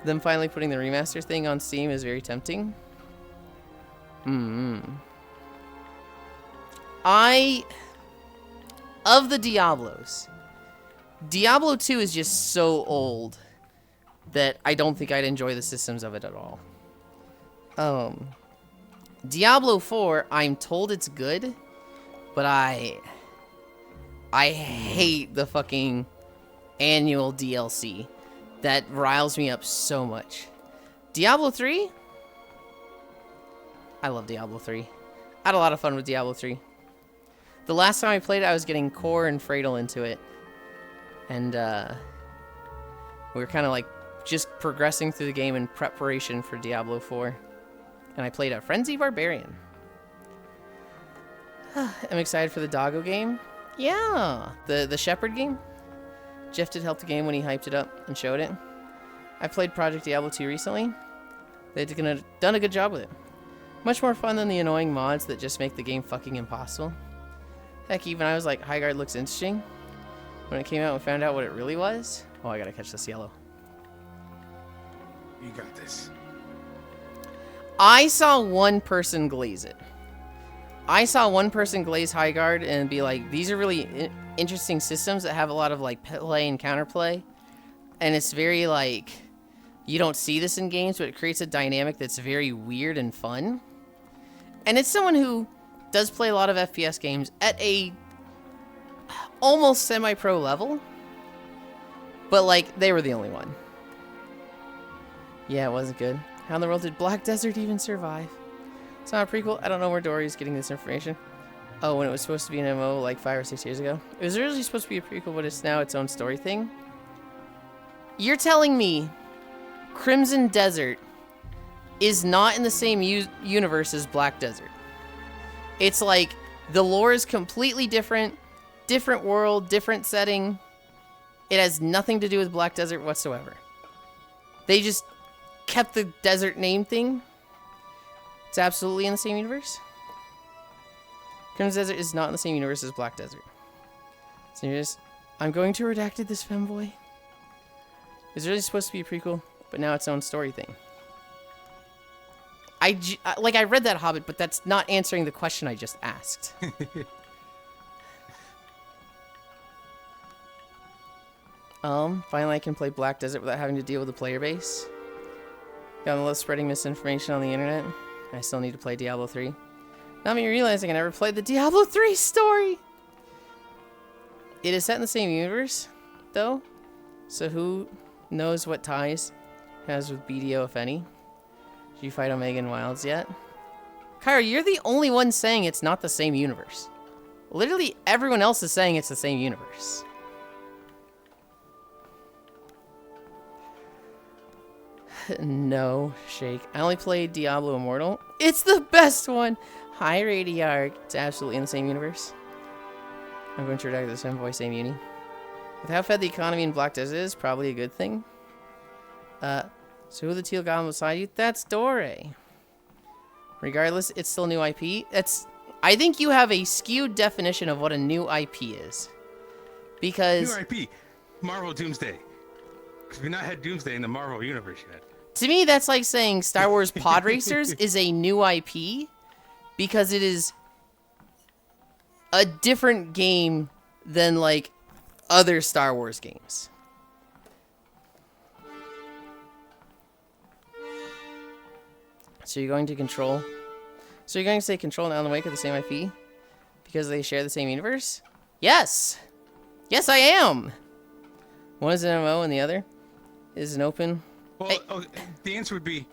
Them finally putting the remaster thing on Steam is very tempting. Of the Diablos, Diablo 2 is just so old that I don't think I'd enjoy the systems of it at all. Diablo 4, I'm told it's good, but I hate the fucking annual DLC. That riles me up so much. Diablo 3? I love Diablo 3. I had a lot of fun with Diablo 3. The last time I played it, I was getting Core and Fradel into it. And, we were kind of like just progressing through the game in preparation for Diablo 4. And I played a Frenzy Barbarian. I'm excited for the Doggo game. Yeah, the Shepherd game. Jeff did help the game when he hyped it up and showed it. I played Project Diablo 2 recently. They've done a good job with it. Much more fun than the annoying mods that just make the game fucking impossible. Heck, even I was like, Highguard looks interesting. When it came out and found out what it really was. Oh, I gotta catch this yellow. You got this. I saw one person glaze it. I saw one person glaze Highguard and be like, these are really interesting systems that have a lot of like play and counterplay. And it's very like, you don't see this in games, but it creates a dynamic that's very weird and fun. And it's someone who does play a lot of FPS games at a almost semi-pro level. But like, they were the only one. Yeah, it wasn't good. How in the world did Black Desert even survive? It's not a prequel. I don't know where Dory's getting this information. Oh, when it was supposed to be an MMO like 5 or 6 years ago. It was originally supposed to be a prequel, but it's now its own story thing. You're telling me Crimson Desert is not in the same universe as Black Desert? It's like the lore is completely different, different world, different setting. It has nothing to do with Black Desert whatsoever. They just kept the desert name thing. It's absolutely in the same universe. Crimson Desert is not in the same universe as Black Desert. Serious? I'm going to redacted this femboy. It was really supposed to be a prequel, but now it's own story thing. I read that Hobbit, but that's not answering the question I just asked. Finally I can play Black Desert without having to deal with the player base. Got on the list spreading misinformation on the internet. I still need to play Diablo 3. Not me realizing I never played the Diablo 3 story! It is set in the same universe, though. So who knows what ties it has with BDO, if any? Did you fight Omega and Wilds yet? Kyra, you're the only one saying it's not the same universe. Literally everyone else is saying it's the same universe. No, Shake. I only played Diablo Immortal. It's the best one! Hi, Radiark. It's absolutely in the same universe. I'm going to redact this envoy, same uni. With how fed the economy in Black Desert is, probably a good thing. So who the teal goblin beside you? That's Dore. Regardless, it's still new IP. I think you have a skewed definition of what a new IP is. Because... New IP. Marvel Doomsday. Because we've not had Doomsday in the Marvel universe yet. To me, that's like saying Star Wars Pod Racers is a new IP. Because it is a different game than, like, other Star Wars games. So you're going to Control? So you're going to say Control and Alan Wake are the same IP? Because they share the same universe? Yes! Yes, I am! One is an MMO and the other is an open... Well, Hey. the answer would be...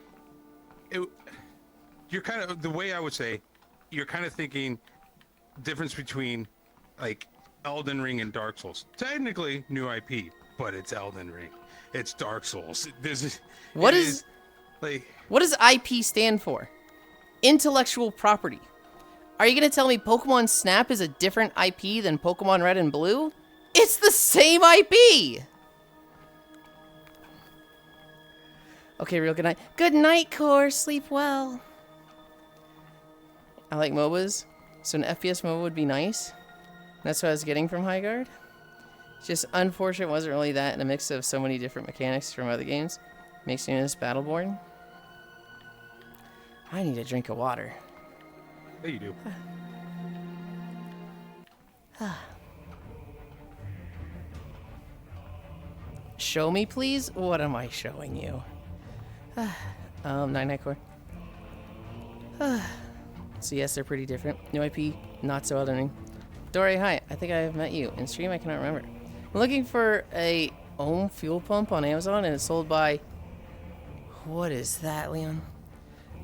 you're kind of... The way I would say... You're kind of thinking difference between, like, Elden Ring and Dark Souls. Technically, new IP, but it's Elden Ring. It's Dark Souls. What does IP stand for? Intellectual property. Are you going to tell me Pokemon Snap is a different IP than Pokemon Red and Blue? It's the same IP! Okay, real good night. Good night, Core. Sleep well. I like MOBAs, so an FPS MOBA would be nice. That's what I was getting from High Guard. Just unfortunate it wasn't really that, and a mix of so many different mechanics from other games makes me miss Battleborn. I need a drink of water. There you do. Show me, please? What am I showing you? Night Core. So yes, they're pretty different. New IP, not so elderly. Dory, hi. I think I have met you. In stream, I cannot remember. I'm looking for a Ohm fuel pump on Amazon, and it's sold by... What is that, Leon?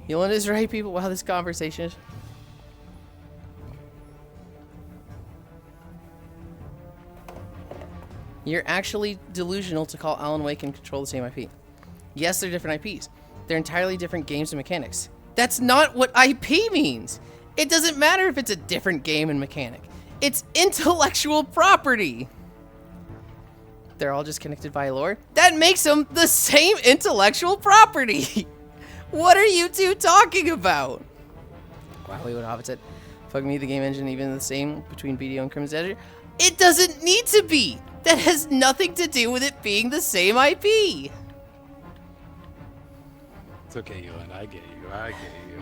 Yulind is right, people. Wow, this conversation is... You're actually delusional to call Alan Wake and Control the same IP. Yes, they're different IPs. They're entirely different games and mechanics. That's not what IP means. It doesn't matter if it's a different game and mechanic. It's intellectual property. They're all just connected by lore. That makes them the same intellectual property. What are you two talking about? Wow, what Hobbit said. Fuck me, the game engine even the same between BDO and Crimson Edge. It doesn't need to be. That has nothing to do with it being the same IP. It's okay, Yulind. I get you. I get you.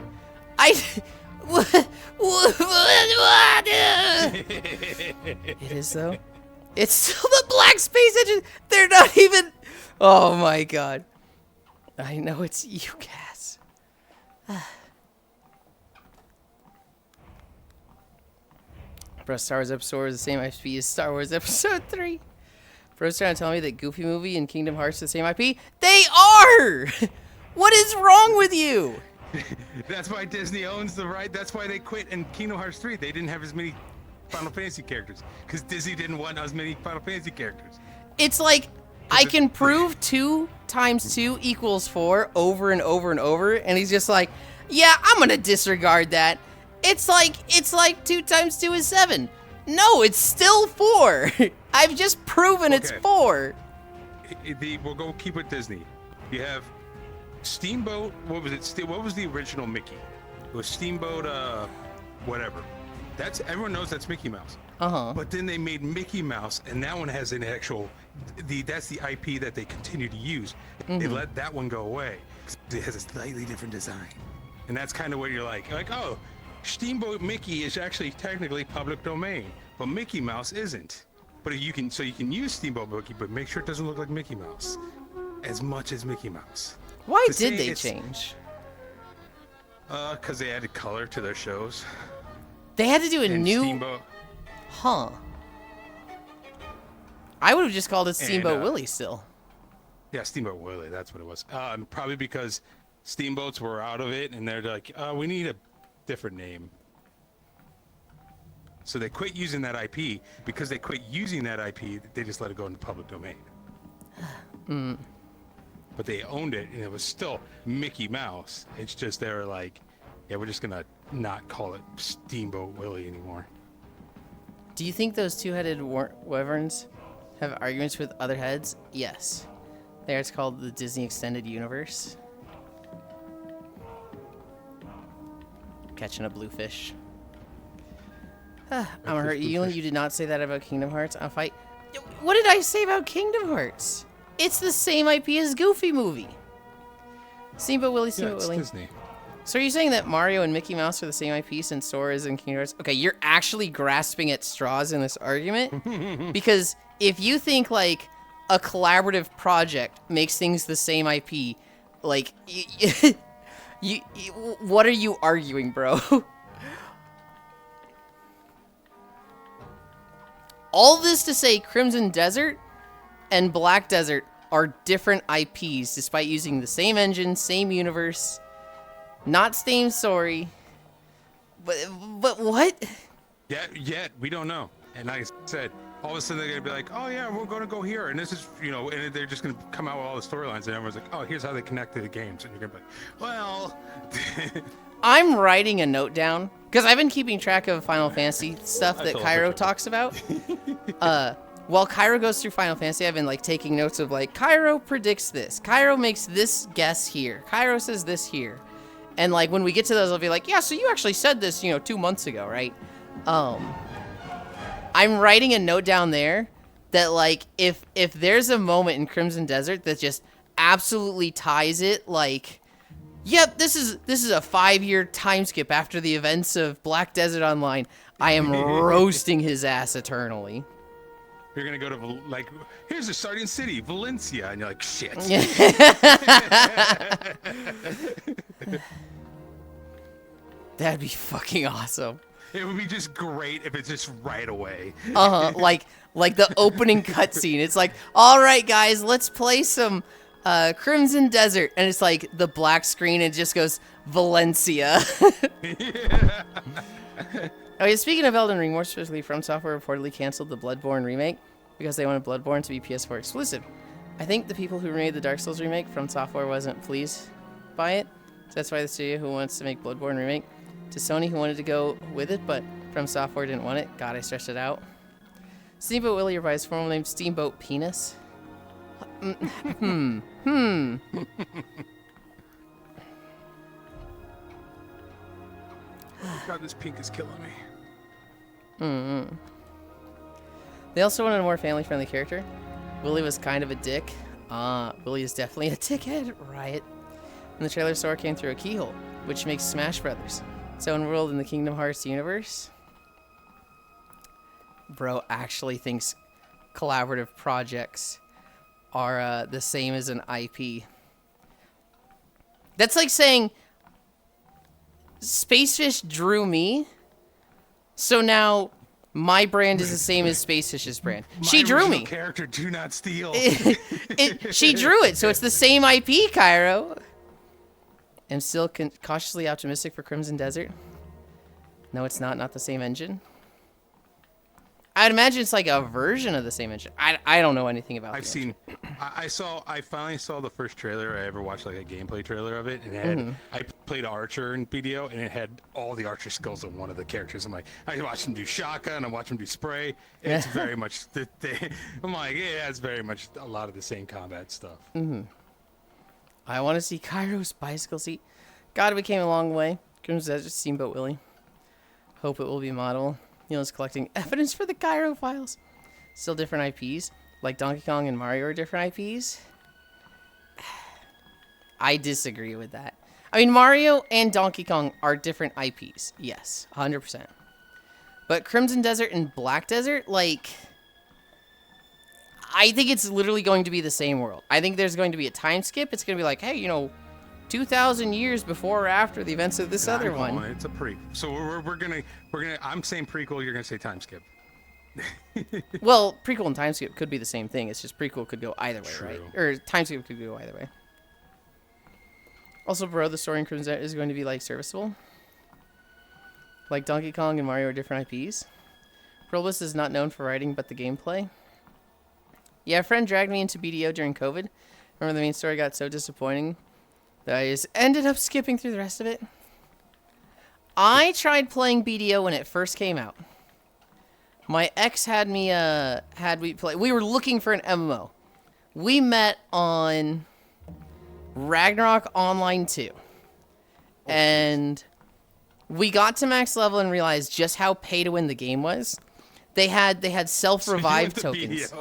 It is though. It's still the Black Space Engine. They're not even. Oh my god. I know it's UCAS. Bro, Star Wars Episode 4 is the same IP as Star Wars Episode 3. Bro's trying to tell me that Goofy Movie and Kingdom Hearts are the same IP? They are! What is wrong with you? That's why Disney owns the right. That's why they quit in Kingdom Hearts 3. They didn't have as many Final Fantasy characters because Disney didn't want as many Final Fantasy characters. It's like I can prove 2 times 2 equals 4 over and over and over, and he's just like, yeah, I'm gonna disregard that. It's like 2 times 2 is 7. No, it's still 4. I've just proven it's 4. We'll go keep with Disney. You have Steamboat. What was it? What was the original Mickey? It was Steamboat. Whatever. That's everyone knows that's Mickey Mouse. But then they made Mickey Mouse, and that one has an actual. That's the IP that they continue to use. They let that one go away. It has a slightly different design, and that's kind of what you're like, oh. Steamboat Mickey is actually technically public domain, but Mickey Mouse isn't. But you can use Steamboat Mickey, but make sure it doesn't look like Mickey Mouse as much as Mickey Mouse. Why did they change? Because they added color to their shows. They had to do a new. Steamboat. Huh. I would have just called it Steamboat Willie still. Yeah, Steamboat Willie. That's what it was. Probably because steamboats were out of it, and they're like, we need a different name. So they quit using that IP. Because they quit using that IP, they just let it go into public domain. But they owned it, and it was still Mickey Mouse. It's just they were like, yeah, we're just gonna not call it Steamboat Willie anymore. Do you think those two-headed wyverns have arguments with other heads? Yes. There, it's called the Disney Extended Universe. Catching a bluefish. I'm gonna hurt you. You did not say that about Kingdom Hearts. I'll fight. What did I say about Kingdom Hearts? It's the same IP as Goofy Movie. Steamboat Willie, Steamboat Willie. Disney. So are you saying that Mario and Mickey Mouse are the same IP since Sora is in Kingdom Hearts? Okay, you're actually grasping at straws in this argument? Because if you think, like, a collaborative project makes things the same IP, like, what are you arguing, bro? All this to say Crimson Desert and Black Desert are different IPs despite using the same engine, same universe, not same story. But what? Yeah, we don't know. And like I said, all of a sudden they're gonna be like, oh yeah, we're gonna go here, and this is, and they're just gonna come out with all the storylines, and everyone's like, oh, here's how they connect to the games, and you're gonna be like, well. I'm writing a note down because I've been keeping track of Final Fantasy stuff that Cairo talks about. While Cairo goes through Final Fantasy, I've been like taking notes of like Cairo predicts this, Cairo makes this guess here, Cairo says this here, And like when we get to those, I'll be like, yeah, so you actually said this, 2 months ago, right? I'm writing a note down there that like if there's a moment in Crimson Desert that just absolutely ties it, like, yep, this is a 5-year time skip after the events of Black Desert Online, I am roasting his ass eternally. You're gonna go to like, here's a starting city, Valencia, and you're like, shit. That'd be fucking awesome. It would be just great if it's just right away. Like the opening cutscene. It's like, all right, guys, let's play some Crimson Desert, and it's like the black screen and it just goes Valencia. Yeah. Okay, speaking of Elden Ring, more specifically, From Software reportedly canceled the Bloodborne remake because they wanted Bloodborne to be PS4 exclusive. I think the people who made the Dark Souls remake, From Software, wasn't pleased by it. So that's why the studio who wants to make Bloodborne remake to Sony, who wanted to go with it, but From Software didn't want it. God, I stretched it out. Steamboat Willie, or by his formal name, Steamboat Penis. God, this pink is killing me. They also wanted a more family-friendly character. Willie was kind of a dick. Willie is definitely a dickhead, Riot. And the trailer Sora came through a keyhole, which makes Smash Brothers its own world in the Kingdom Hearts universe. Bro actually thinks collaborative projects are the same as an IP. That's like saying Spacefish drew me, so now my brand is the same as Spacefish's brand. She drew me. Character, do not steal. She drew it, so it's the same IP, Cairo. I'm still cautiously optimistic for Crimson Desert. No, it's not the same engine. I'd imagine it's like a version of the same engine. I don't know anything about it. I finally saw the first trailer I ever watched, like a gameplay trailer of it, and it had, I played Archer in BDO, and it had all the Archer skills of one of the characters. I'm like, I watched him do shotgun, I watched him do spray. It's very much I'm like, yeah, it's very much a lot of the same combat stuff. I want to see Cairo's bicycle seat. God, we came a long way. Crimson Desert, Steamboat Willie. Hope it will be model. Is collecting evidence for the Cairo files. Still different IPs, like Donkey Kong and Mario are different IPs. I disagree with that. I mean, Mario and Donkey Kong are different IPs. Yes, 100%. But Crimson Desert and Black Desert, like, I think it's literally going to be the same world. I think there's going to be a time skip. It's going to be like, hey, 2,000 years before or after the events of this other one. It's a prequel. So we're gonna. I'm saying prequel. You're gonna say time skip. Well, prequel and time skip could be the same thing. It's just prequel could go either way, True. right? Or time skip could go either way. Also, bro, the story in Crimson Desert is going to be like serviceable. Like Donkey Kong and Mario are different IPs. Probus is not known for writing, but the gameplay. Yeah, a friend dragged me into BDO during COVID. Remember the main story got so disappointing that I just ended up skipping through the rest of it. I tried playing BDO when it first came out. My ex had me play. We were looking for an MMO. We met on Ragnarok Online 2. And we got to max level and realized just how pay to win the game was. They had self-revive tokens.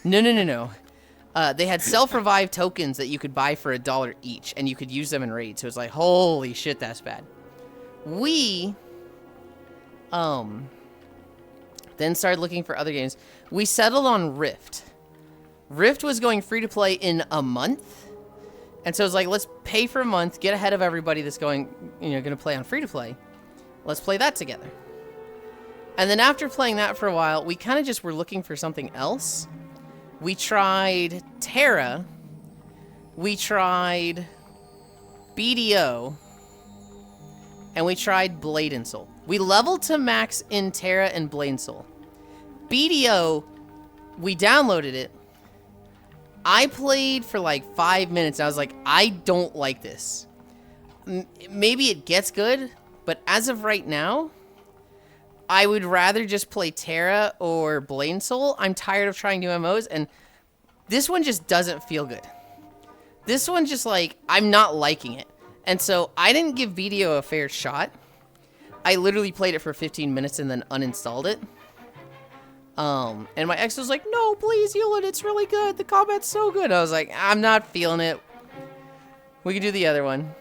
No. They had self-revive tokens that you could buy for $1 each, and you could use them in raids. So it's like, holy shit, that's bad. We, then started looking for other games. We settled on Rift. Rift was going free to play in a month, and so it's like, let's pay for a month, get ahead of everybody that's going to play on free to play. Let's play that together. And then after playing that for a while, we kind of just were looking for something else. We tried Terra. We tried BDO. And we tried Blade and Soul. We leveled to max in Terra and Blade and Soul. BDO, we downloaded it. I played for like 5 minutes. And I was like, I don't like this. Maybe it gets good, but as of right now, I would rather just play Terra or Blade and Soul. I'm tired of trying new MMOs, and this one just doesn't feel good. This one just, like, I'm not liking it. And so I didn't give video a fair shot. I literally played it for 15 minutes and then uninstalled it. And my ex was like, no, please, Yulind, it's really good. The combat's so good. I was like, I'm not feeling it. We can do the other one.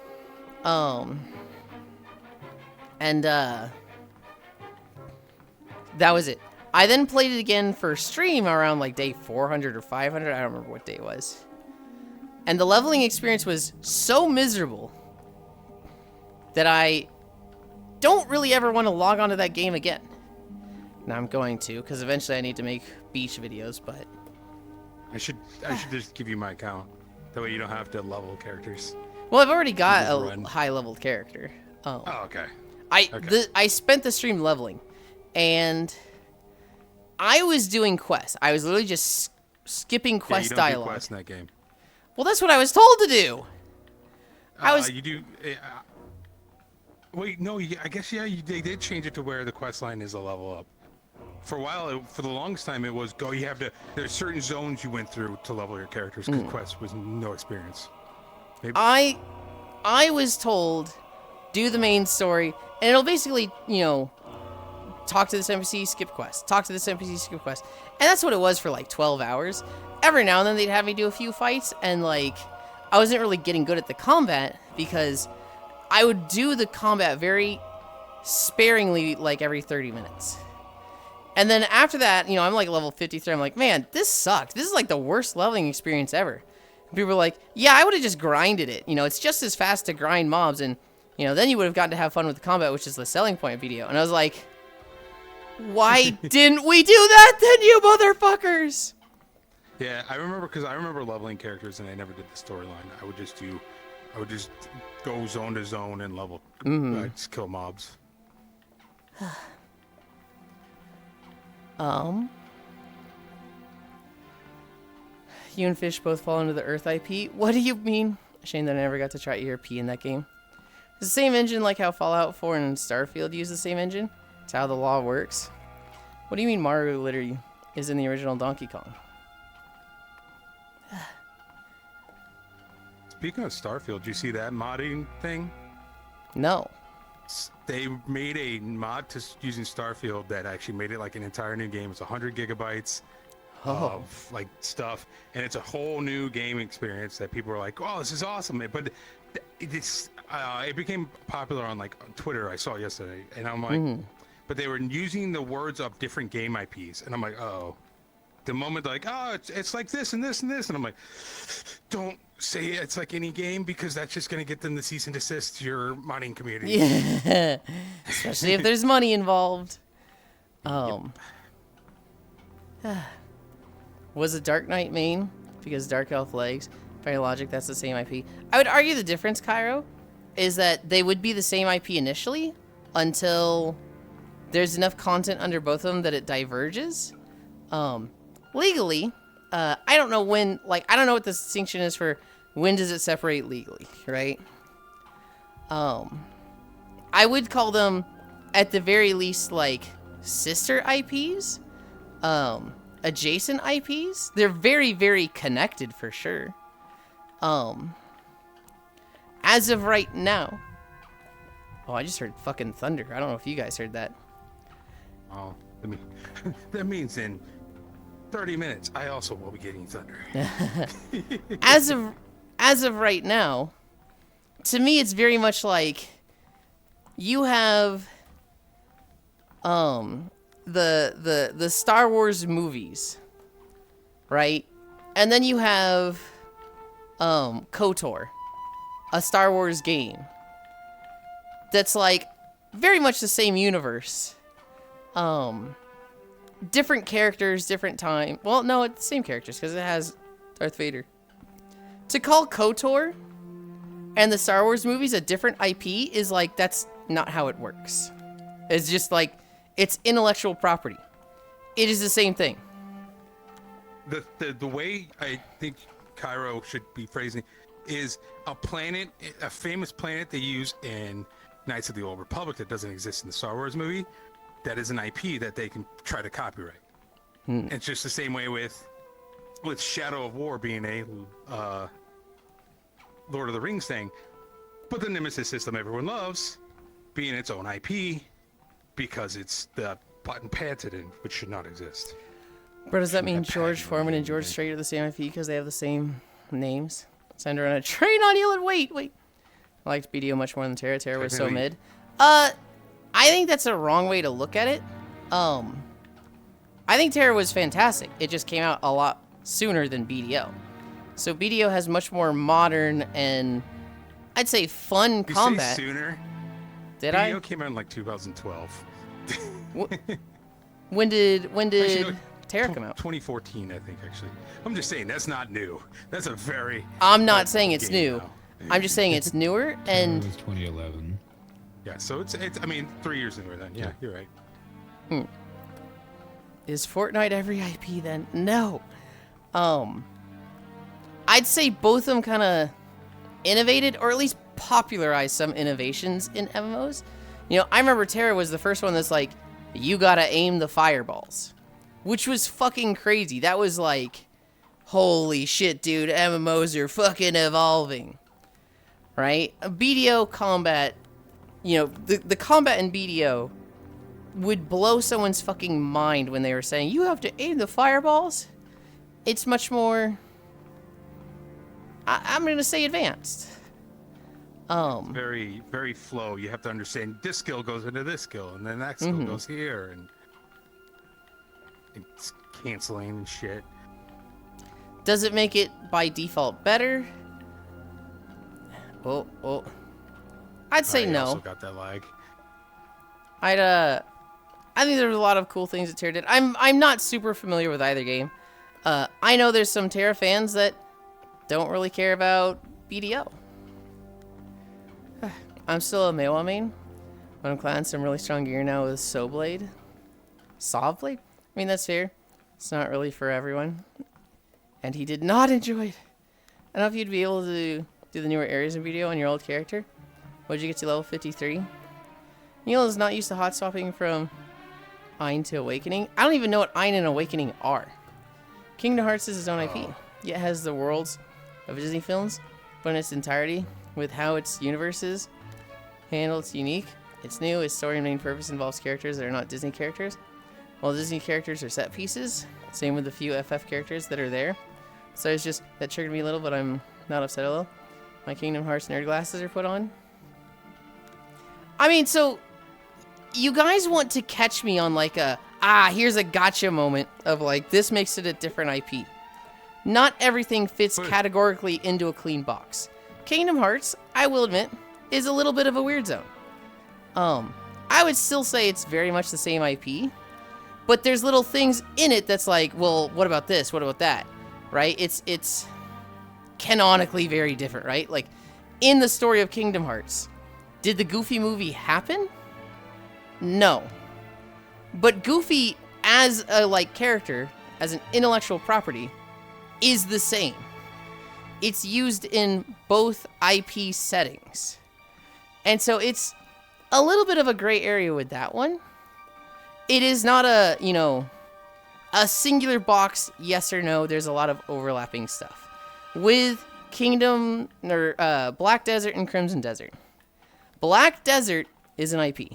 That was it. I then played it again for stream around like day 400 or 500. I don't remember what day it was. And the leveling experience was so miserable that I don't really ever want to log onto that game again. Now I'm going to, because eventually I need to make beach videos, but... I should just give you my account. That way you don't have to level characters. Well, I've already got just a run. high-leveled character. Oh, okay. I spent the stream leveling, and I was doing quests. I was literally just skipping quest you don't dialogue. do quests in that game. Well, that's what I was told to do. You do. Wait, no. I guess they did change it to where the quest line is a level up. For a while, for the longest time, it was go. You have to. There's certain zones you went through to level your characters because quest was no experience. Maybe. I was told, do the main story, and it'll basically, you know, talk to this NPC, skip quest. Talk to this NPC, skip quest. And that's what it was for like 12 hours. Every now and then they'd have me do a few fights, and like, I wasn't really getting good at the combat because I would do the combat very sparingly, like every 30 minutes. And then after that, you know, I'm like level 53. I'm like, man, this sucked. This is like the worst leveling experience ever. And people were like, yeah, I would have just grinded it. You know, it's just as fast to grind mobs, and, you know, then you would have gotten to have fun with the combat, which is the selling point video. And I was like, why didn't we do that then, you motherfuckers? Yeah, I remember leveling characters, and I never did the storyline. I would just go zone to zone and level, just kill mobs. You and Fish both fall into the Earth IP. What do you mean? Shame that I never got to try ERP in that game. It's the same engine like how Fallout 4 and Starfield use the same engine. It's how the law works. What do you mean Mario literally is in the original Donkey Kong? Speaking of Starfield, did you see that modding thing? No. They made a mod to using Starfield that actually made it like an entire new game. It's 100 gigabytes of like stuff, and it's a whole new game experience that people are like, "Oh, this is awesome!" But it became popular on like on Twitter. I saw it yesterday, and I'm like, but they were using the words of different game IPs, and I'm like, oh. The moment like, oh, it's like this and this and this, and I'm like, don't say it's like any game, because that's just gonna get them to cease and desist your modding community. Yeah, especially if there's money involved. Was it Dark Knight main? Because Dark Elf legs. By logic, that's the same IP. I would argue the difference, Cairo, is that they would be the same IP initially until there's enough content under both of them that it diverges. Legally, I don't know when, like, I don't know what the distinction is for when does it separate legally, right? I would call them, at the very least, like, sister IPs, adjacent IPs. They're very, very connected for sure. As of right now, oh, I just heard fucking thunder. I don't know if you guys heard that. Oh, that means in 30 minutes, I also will be getting thunder. As of right now, to me, it's very much like you have the Star Wars movies, right? And then you have KOTOR, a Star Wars game that's like very much the same universe. Different characters, different time. Well, no, it's the same characters because it has Darth Vader. To call KOTOR and the Star Wars movies a different IP is like, that's not how it works. It's just like, it's intellectual property. It is the same thing. The way I think Cairo should be phrasing is a famous planet they use in Knights of the Old Republic that doesn't exist in the Star Wars movie. That is an IP that they can try to copyright. It's just the same way with Shadow of War being a Lord of the Rings thing. But the Nemesis system everyone loves, being its own IP, because it's the button patented, which should not exist. Bro, does that mean Shouldn't have George patented Foreman and anything, George man. Strait are the same IP because they have the same names? Send her on a train on Yulind. Wait. I liked BDO much more than Terra. Terra was so Technically- mid. I think that's a wrong way to look at it. I think Terra was fantastic. It just came out a lot sooner than BDO. So BDO has much more modern and I'd say fun You combat. say sooner? Did Video I? came out in like 2012. When did Actually, no, Terra come out? 2014, I think, actually. I'm just saying, that's not new. That's a very... I'm not old saying it's game new. now. I'm just saying it's newer It and was 2011. Yeah, so it's I mean, 3 years newer then. Yeah, you're right. is Fortnite every IP then? No. I'd say both of them kind of innovated or at least popularized some innovations in MMOs. You know, I remember Terra was the first one that's like, you gotta aim the fireballs, which was fucking crazy. That was like, holy shit, dude, MMOs are fucking evolving, right? BDO combat, you know, the combat in BDO would blow someone's fucking mind when they were saying, you have to aim the fireballs. It's much more, I'm gonna say advanced. Very, very flow. You have to understand this skill goes into this skill, and then that skill goes here, and it's canceling and shit. Does it make it by default better? Oh. I'd say I no. also got that lag. I think there's a lot of cool things that Terra did. I'm not super familiar with either game. I know there's some Terra fans that don't really care about BDO. I'm still a Meiwa main. But I'm clad some really strong gear now with Sawblade. Sawblade? I mean, that's fair. It's not really for everyone. And he did not enjoy it. I don't know if you'd be able to do the newer areas in BDO on your old character. What did you get to level 53? Neil is not used to hot swapping from Ein to Awakening. I don't even know what Ein and Awakening are. Kingdom Hearts is its own IP. Yet has the worlds of Disney films, but in its entirety, with how its universe is handled, it's unique. It's new. Its story and main purpose involves characters that are not Disney characters. While Disney characters are set pieces, same with the few FF characters that are there. So it's just, that triggered me a little, but I'm not upset a little. My Kingdom Hearts nerd glasses are put on. I mean, so you guys want to catch me on like a, here's a gotcha moment of like, this makes it a different IP. Not everything fits categorically into a clean box. Kingdom Hearts, I will admit, is a little bit of a weird zone. I would still say it's very much the same IP, but there's little things in it that's like, well, what about this? What about that? Right? It's canonically very different, right? Like, in the story of Kingdom Hearts, did the Goofy movie happen? No. But Goofy, as a, like, character, as an intellectual property, is the same. It's used in both IP settings. And so it's a little bit of a gray area with that one. It is not a, you know, a singular box, yes or no. There's a lot of overlapping stuff. With Kingdom, or Black Desert and Crimson Desert. Black Desert is an IP.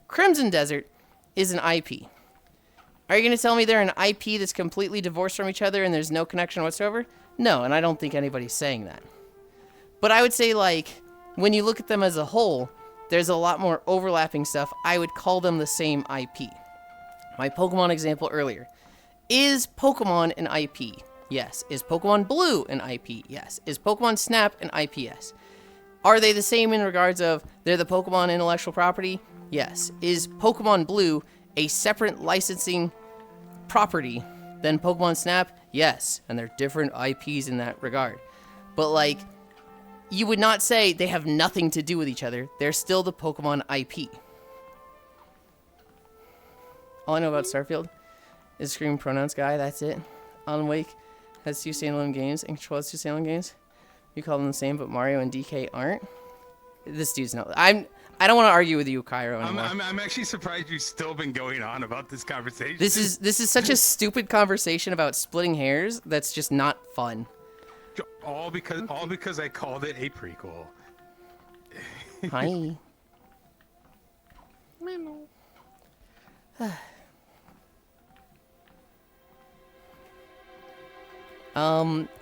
Crimson Desert is an IP. Are you going to tell me they're an IP that's completely divorced from each other and there's no connection whatsoever? No, and I don't think anybody's saying that. But I would say, like, when you look at them as a whole, there's a lot more overlapping stuff. I would call them the same IP. My Pokemon example earlier. Is Pokemon an IP? Yes. Is Pokemon Blue an IP? Yes. Is Pokemon Snap an IP? Yes. Are they the same in regards of they're the Pokemon intellectual property? Yes. Is Pokemon Blue a separate licensing property than Pokemon Snap? Yes. And they're different IPs in that regard. But, like, you would not say they have nothing to do with each other. They're still the Pokemon IP. All I know about Starfield is Scream Pronouns Guy. That's it. Alan Wake has 2 standalone games and Control has 2 standalone games. You call them the same, but Mario and DK aren't. This dude's not. I don't want to argue with you, Cairo, anymore. I'm actually surprised you've still been going on about this conversation. This is such a stupid conversation about splitting hairs that's just not fun. all because I called it a prequel. Hi.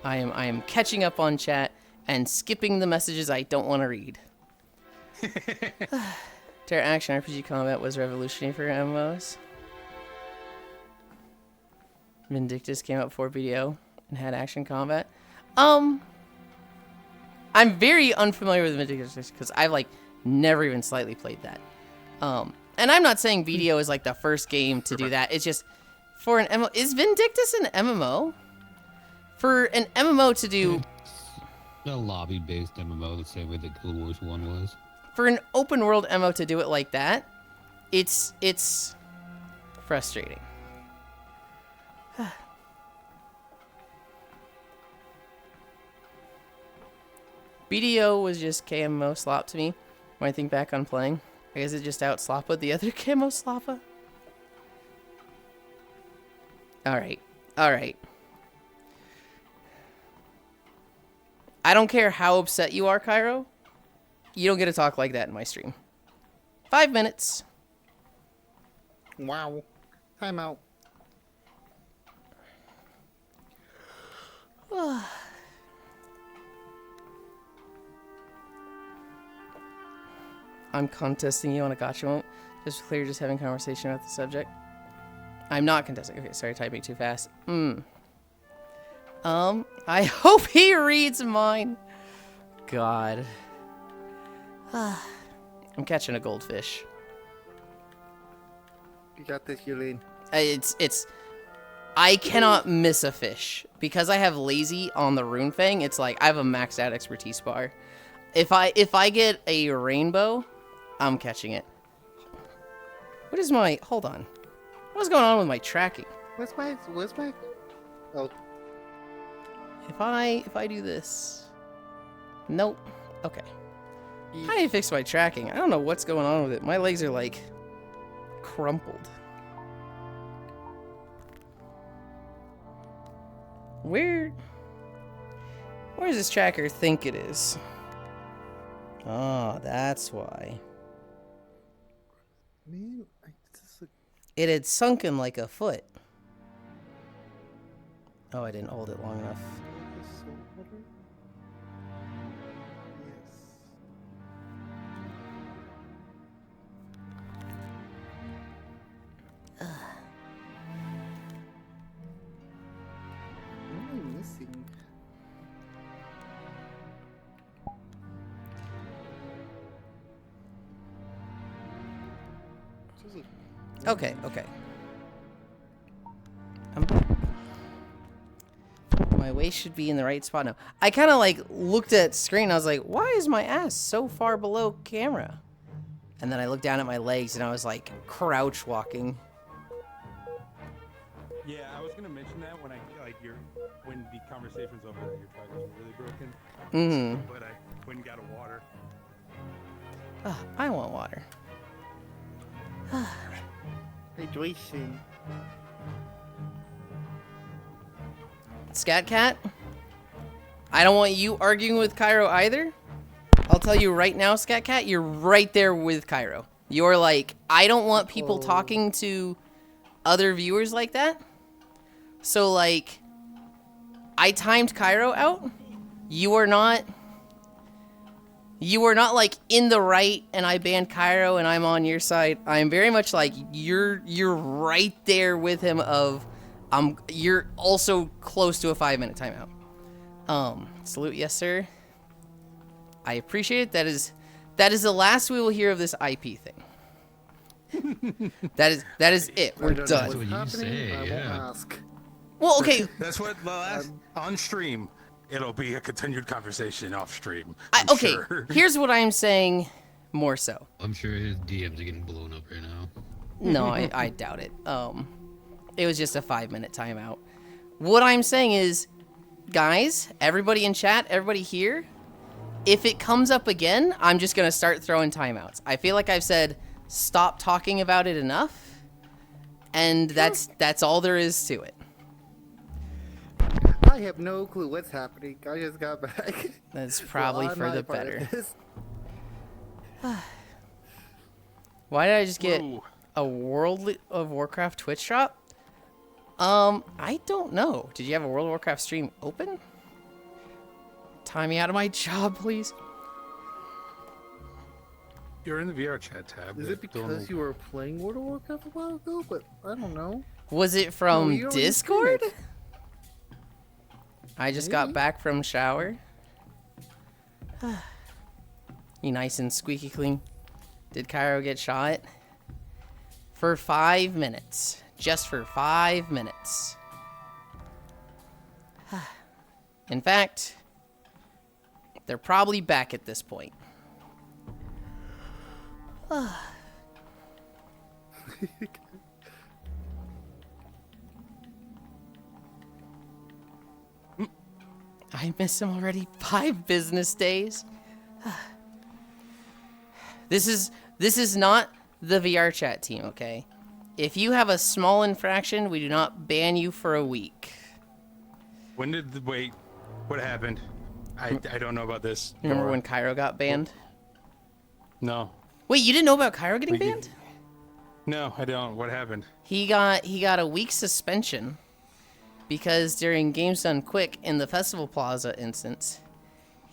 I am catching up on chat and skipping the messages I don't want to read. Terra Action RPG combat was revolutionary for MMOs. Vindictus came out before BDO and had action combat. I'm very unfamiliar with Vindictus because I've like never even slightly played that. And I'm not saying BDO is like the first game to do that. It's just for an MMO. Is Vindictus an MMO? For an MMO to do... It's a lobby-based MMO, the same way that Guild Wars 1 was. For an open world MMO to do it like that, it's frustrating. BDO was just KMO slop to me when I think back on playing. I guess it just out sloppa the other KMO sloppa. Alright. Alright. I don't care how upset you are, Cairo. You don't get to talk like that in my stream. 5 minutes. Wow. Time out. I'm contesting you on a gotcha moment. Just for clear, just having conversation about the subject. I'm not contesting. Okay, sorry, typing too fast. I hope he reads mine. God. I'm catching a goldfish. You got this, Yulind. I cannot miss a fish. Because I have lazy on the rune fang, it's like I have a maxed out expertise bar. If I get a rainbow, I'm catching it. What is my... Hold on. What's going on with my tracking? What's my... Oh. If I do this... Nope. Okay. How do you fix my tracking? I don't know what's going on with it. My legs are like... crumpled. Where does this tracker think it is? Oh, that's why. Man, It had sunken like a foot. Oh, I didn't hold it long enough. What am I missing? Okay. I'm back. My waist should be in the right spot now. I kind of like looked at screen. I was like, why is my ass so far below camera? And then I looked down at my legs and I was like crouch walking. Yeah, I was gonna mention that when when the conversation's over that your trackers are really broken. Mm-hmm. But I went and got a water. I want water. Hydration. Scat Cat, I don't want you arguing with Cairo either. I'll tell you right now, Scat Cat, you're right there with Cairo. You're like, I don't want people talking to other viewers like that. So like, I timed Cairo out. You are not like in the right and I banned Cairo and I'm on your side. I'm very much like you're right there with him of you're also close to a 5-minute timeout. Salute, yes sir. I appreciate it. That is the last we will hear of this IP thing. that is it. We're done. That's what you say, I won't yeah. ask. Well, okay. That's what the last on stream. It'll be a continued conversation off stream. Okay. Sure. Here's what I'm saying. More so. I'm sure his DMs are getting blown up right now. No, I doubt it. It was just a 5-minute timeout. What I'm saying is, guys, everybody in chat, everybody here, if it comes up again, I'm just gonna start throwing timeouts. I feel like I've said stop talking about it enough, and that's all there is to it. I have no clue what's happening. I just got back. That's probably So I'm for not the a part of better. this. Why did I just get Whoa. a World of Warcraft Twitch drop? I don't know. Did you have a World of Warcraft stream open? Time me out of my job, please. You're in the VR chat tab. Is it because you were playing World of Warcraft a while ago? But I don't know. Was it from you already Discord? streamed I just got Maybe. back from shower. You nice and squeaky clean. Did Cairo get shot? For 5 minutes. Just for 5 minutes. In fact, they're probably back at this point. I miss him already. 5 business days. This is not the VR chat team, okay? If you have a small infraction, we do not ban you for a week. When did the wait? What happened? I don't know about this. Remember when Cairo got banned? No. Wait, you didn't know about Cairo getting We did- banned? No, I don't. What happened? He got a week suspension because during Games Done Quick in the Festival Plaza instance,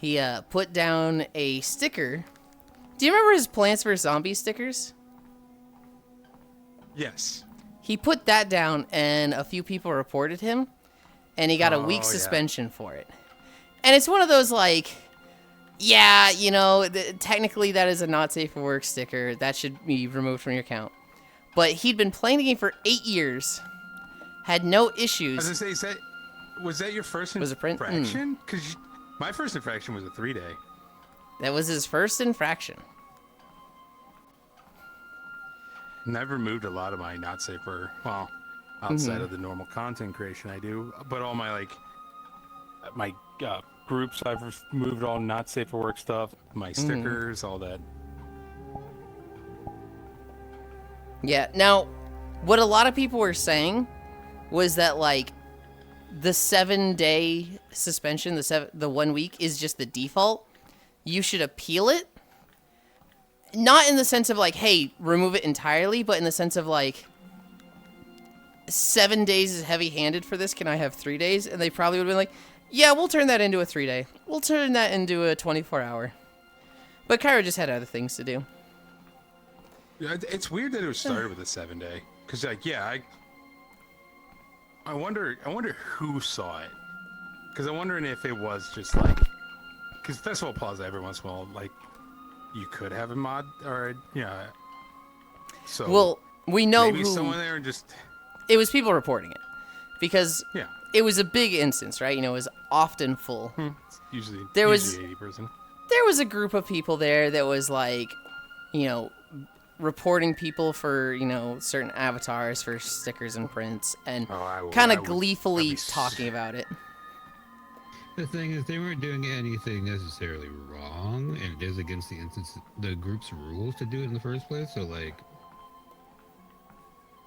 he put down a sticker. Do you remember his Plants vs Zombies stickers? Yes. He put that down, and a few people reported him, and he got a Oh, week yeah. suspension for it. And it's one of those like, yeah, you know, technically that is a not safe for work sticker. That should be removed from your account. But he'd been playing the game for 8 years, had no I was issues. gonna say, was that your first Was it print? infraction? Because my first infraction was a 3-day. That was his first infraction. And I've removed a lot of my not safe for, well, outside of the normal content creation I do, but all my my groups I've removed all not safe for work stuff, my stickers, all that. Yeah. Now, what a lot of people were saying was that like the 7-day suspension, the 1 week is just the default. You should appeal it. Not in the sense of like, hey, remove it entirely, but in the sense of like 7 days is heavy-handed for this. Can I have 3 days? And they probably would have been like, yeah, we'll turn that into a 3-day. We'll turn that into a 24-hour. But Cairo just had other things to do. Yeah, it's weird that it was started with a 7-day, because like, yeah, I wonder who saw it, because I'm wondering if it was just like, because Festival Plaza every once in a while, like, you could have a mod or yeah. So Well, we know maybe who... someone there just It was people reporting it. Because yeah. it was a big instance, right? You know, it was often full. It's usually There was- 80%. There was a group of people there that was like, you know, reporting people for, you know, certain avatars for stickers and prints, and kind of gleefully talking about it. The thing is, they weren't doing anything necessarily wrong, and it is against the group's rules to do it in the first place. So, like,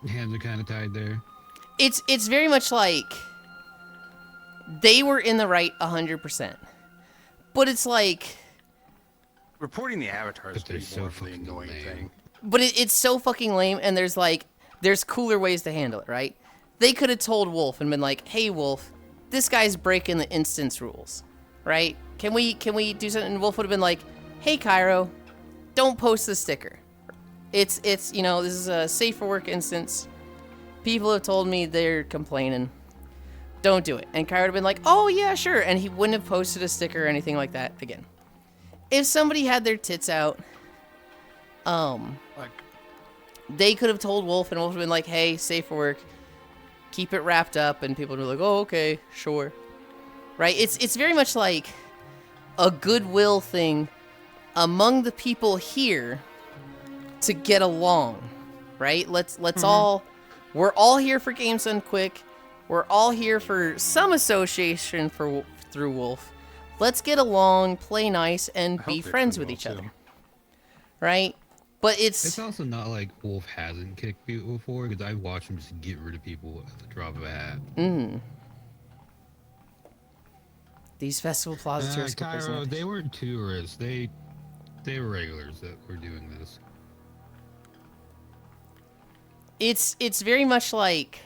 hands are kind of tied there. It's very much like they were in the right 100%, but it's like, Reporting the avatars But they're is so more of the fucking annoying lame. thing. but it's so fucking lame, and there's cooler ways to handle it, right? They could have told Wolf and been like, hey Wolf, this guy's breaking the instance rules, right? Can we do something? And Wolf would have been like, hey Cairo, don't post the sticker. It's you know, this is a safe for work instance. People have told me they're complaining. Don't do it. And Cairo would have been like, oh yeah, sure. And he wouldn't have posted a sticker or anything like that again. If somebody had their tits out, Like, they could have told Wolf, and Wolf would have been like, hey, safe for work, keep it wrapped up, and people would be like, oh, okay, sure. Right? It's very much like a goodwill thing among the people here to get along, right? Let's all, we're all here for Games Done Quick. We're all here for some association through Wolf. Let's get along, play nice, and I be hope they're friends doing with each well, other. too. Right? But It's also not like Wolf hasn't kicked people before, because I've watched him just get rid of people at the drop of a hat. These Festival Plaza tourists go Cairo, crazy. they weren't tourists. They They were regulars that were doing this. It's very much like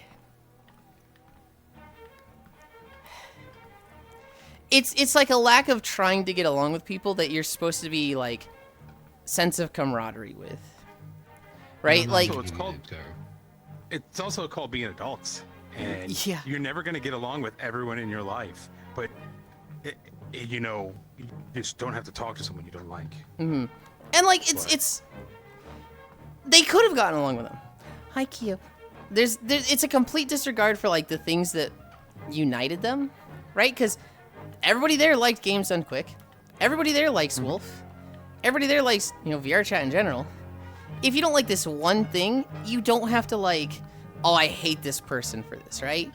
it's like a lack of trying to get along with people that you're supposed to be like sense of camaraderie with, right? I'm not Like So it's taking called- it, so- It's also called being adults, and Yeah. you're never going to get along with everyone in your life. But you know, you just don't have to talk to someone you don't like. and like What? it's they could have gotten along with them. Hi, Kyo. There's it's a complete disregard for like the things that united them, right? Because everybody there liked games done quick. Everybody there likes Wolf. Everybody there likes, you know, VR chat in general. If you don't like this one thing, you don't have to like, oh, I hate this person for this, right?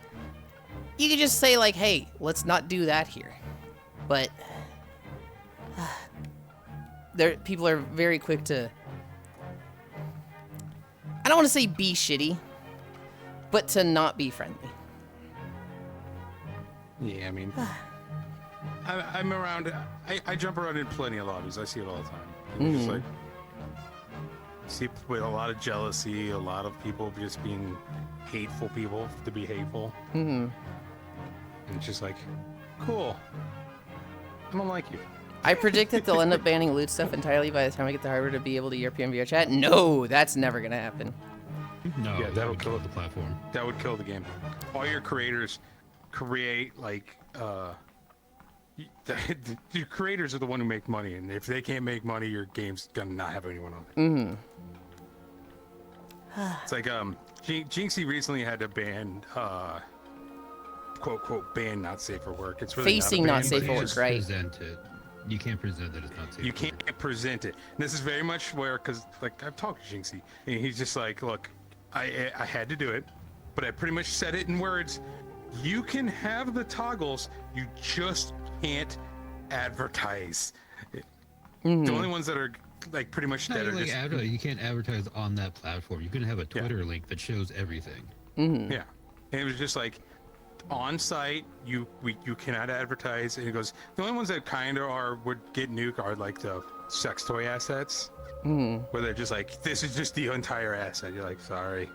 You could just say like, hey, let's not do that here. But people are very quick to, I don't want to say be shitty, but to not be friendly. Yeah, I mean, I'm around. I jump around in plenty of lobbies. I see it all the time. And it's just like see with a lot of jealousy, a lot of people just being hateful people to be hateful. And it's just like, cool. I don't like you. I predict that they'll end up banning loot stuff entirely by the time I get the hardware to be able to European VR chat. No, that's never gonna happen. No, Yeah, that that'll would kill kill it. the platform. That would kill the game. All your creators create like your creators are the one who make money, and if they can't make money, your game's gonna not have anyone on it. It's like Jinxie recently had to ban quote quote ban not safe for work. It's really Facing not, a not ban, safe but for you work, just- right? Present it. You can't present that it's not safe. You for work. can't present it. And this is very much where, because like I've talked to Jinxie, and he's just like, look, I had to do it, but I pretty much said it in words. You can have the toggles, you just can't advertise. The only ones that are like pretty much Not that are even like just advertise. You can't advertise on that platform. You can have a Twitter link that shows everything. yeah. And it was just like on site, you cannot advertise. And he goes, the only ones that kind of would get nuked are like the sex toy assets, where they're just like, this is just the entire asset. You're like, sorry.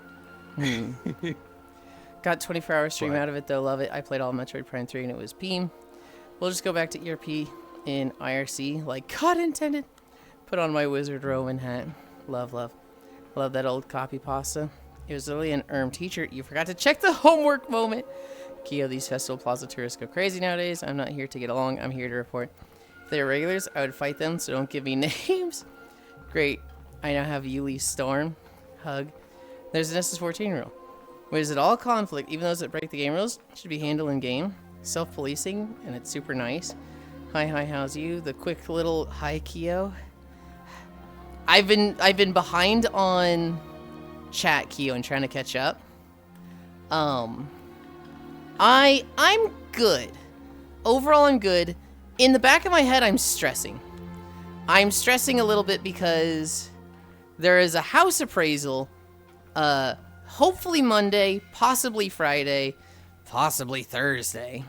Got 24-hour stream What? out of it though, love it. I played all Metroid Prime 3 and it was Peem. We'll just go back to ERP in IRC, like God intended. Put on my Wizard Rowan hat. Love, love. Love that old copy pasta. It was really an teacher. You forgot to check the homework moment. Kyo, these festival plaza tourists go crazy nowadays. I'm not here to get along. I'm here to report. If they're regulars, I would fight them, so don't give me names. Great. I now have Yuli Storm. Hug. There's an SS14 rule. Where is it all conflict, even those that break the game rules, should be handled in game. Self-policing, and it's super nice. Hi, how's you? The quick little hi, Kyo. I've been behind on chat, Kyo, and trying to catch up. I'm good. Overall, I'm good. In the back of my head, I'm stressing. I'm stressing a little bit because there is a house appraisal, hopefully Monday, possibly Friday, possibly Thursday,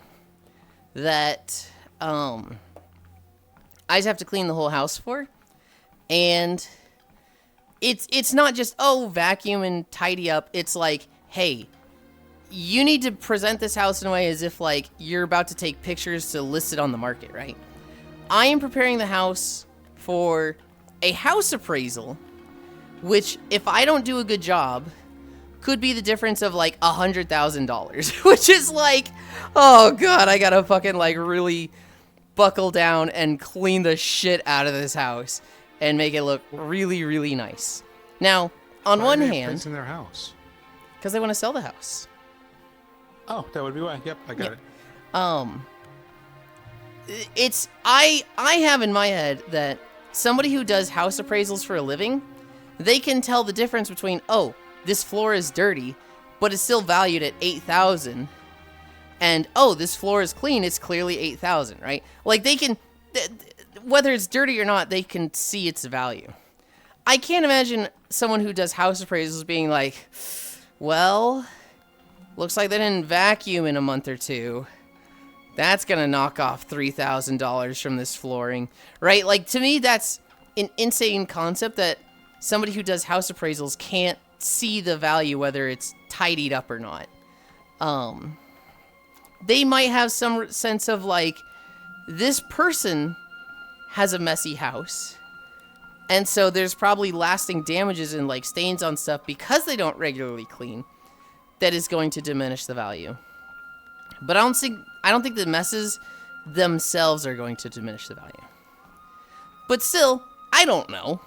that, I just have to clean the whole house for. And it's not just, oh, vacuum and tidy up. It's like, hey, you need to present this house in a way as if, like, you're about to take pictures to list it on the market, right? I am preparing the house for a house appraisal, which, if I don't do a good job, could be the difference of, like, $100,000, which is like, oh, God, I gotta fucking, like, really buckle down and clean the shit out of this house and make it look really, really nice. Now, on Why one are they hand, appraising their house. because they want to sell the house. Oh, that would be why. Yep, I got Yeah. it. It's I have in my head that somebody who does house appraisals for a living, they can tell the difference between, oh, this floor is dirty, but it's still valued at 8,000, and oh, this floor is clean, it's clearly 8,000, right? Like they can, whether it's dirty or not, they can see its value. I can't imagine someone who does house appraisals being like, well, looks like they didn't vacuum in a month or two. That's gonna knock off $3,000 from this flooring, right? Like, to me, that's an insane concept that somebody who does house appraisals can't see the value whether it's tidied up or not. They might have some sense of like, this person has a messy house. And so there's probably lasting damages and like stains on stuff because they don't regularly clean that is going to diminish the value. But I don't think the messes themselves are going to diminish the value. But still, I don't know.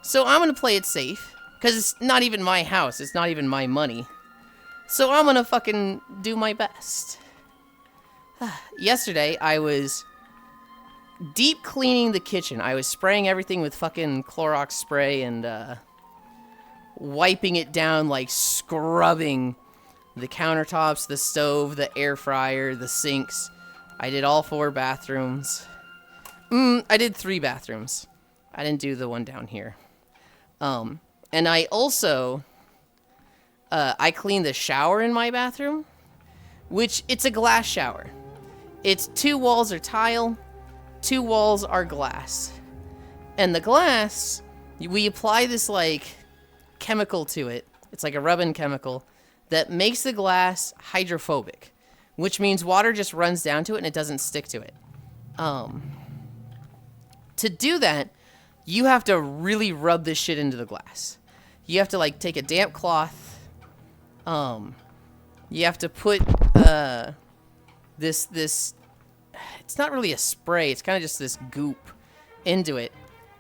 So I'm going to play it safe because it's not even my house. It's not even my money. So I'm going to fucking do my best. Yesterday, I was deep cleaning the kitchen. I was spraying everything with fucking Clorox spray and wiping it down, like scrubbing the countertops, the stove, the air fryer, the sinks. I did all 4 bathrooms. I did 3 bathrooms. I didn't do the one down here. And I also, I cleaned the shower in my bathroom, which it's a glass shower. It's 2 walls are tile, 2 walls are glass. And the glass, we apply this like chemical to it. It's like a rub-in chemical that makes the glass hydrophobic, which means water just runs down to it and it doesn't stick to it. To do that, you have to really rub this shit into the glass. You have to like take a damp cloth. You have to put this it's not really a spray, it's kind of just this goop into it,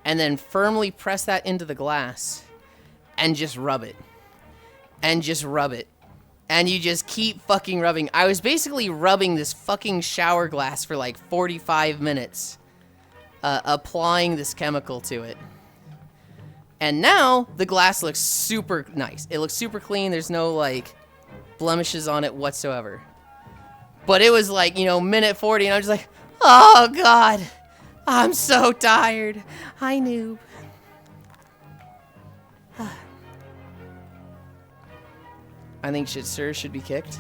and then firmly press that into the glass and just rub it. And just rub it. And you just keep fucking rubbing. I was basically rubbing this fucking shower glass for like 45 minutes. Applying this chemical to it. And now, the glass looks super nice. It looks super clean. There's no, like, blemishes on it whatsoever. But it was like, you know, minute 40, and I was just like, oh, God. I'm so tired. Hi, noob. I think Sir should be kicked.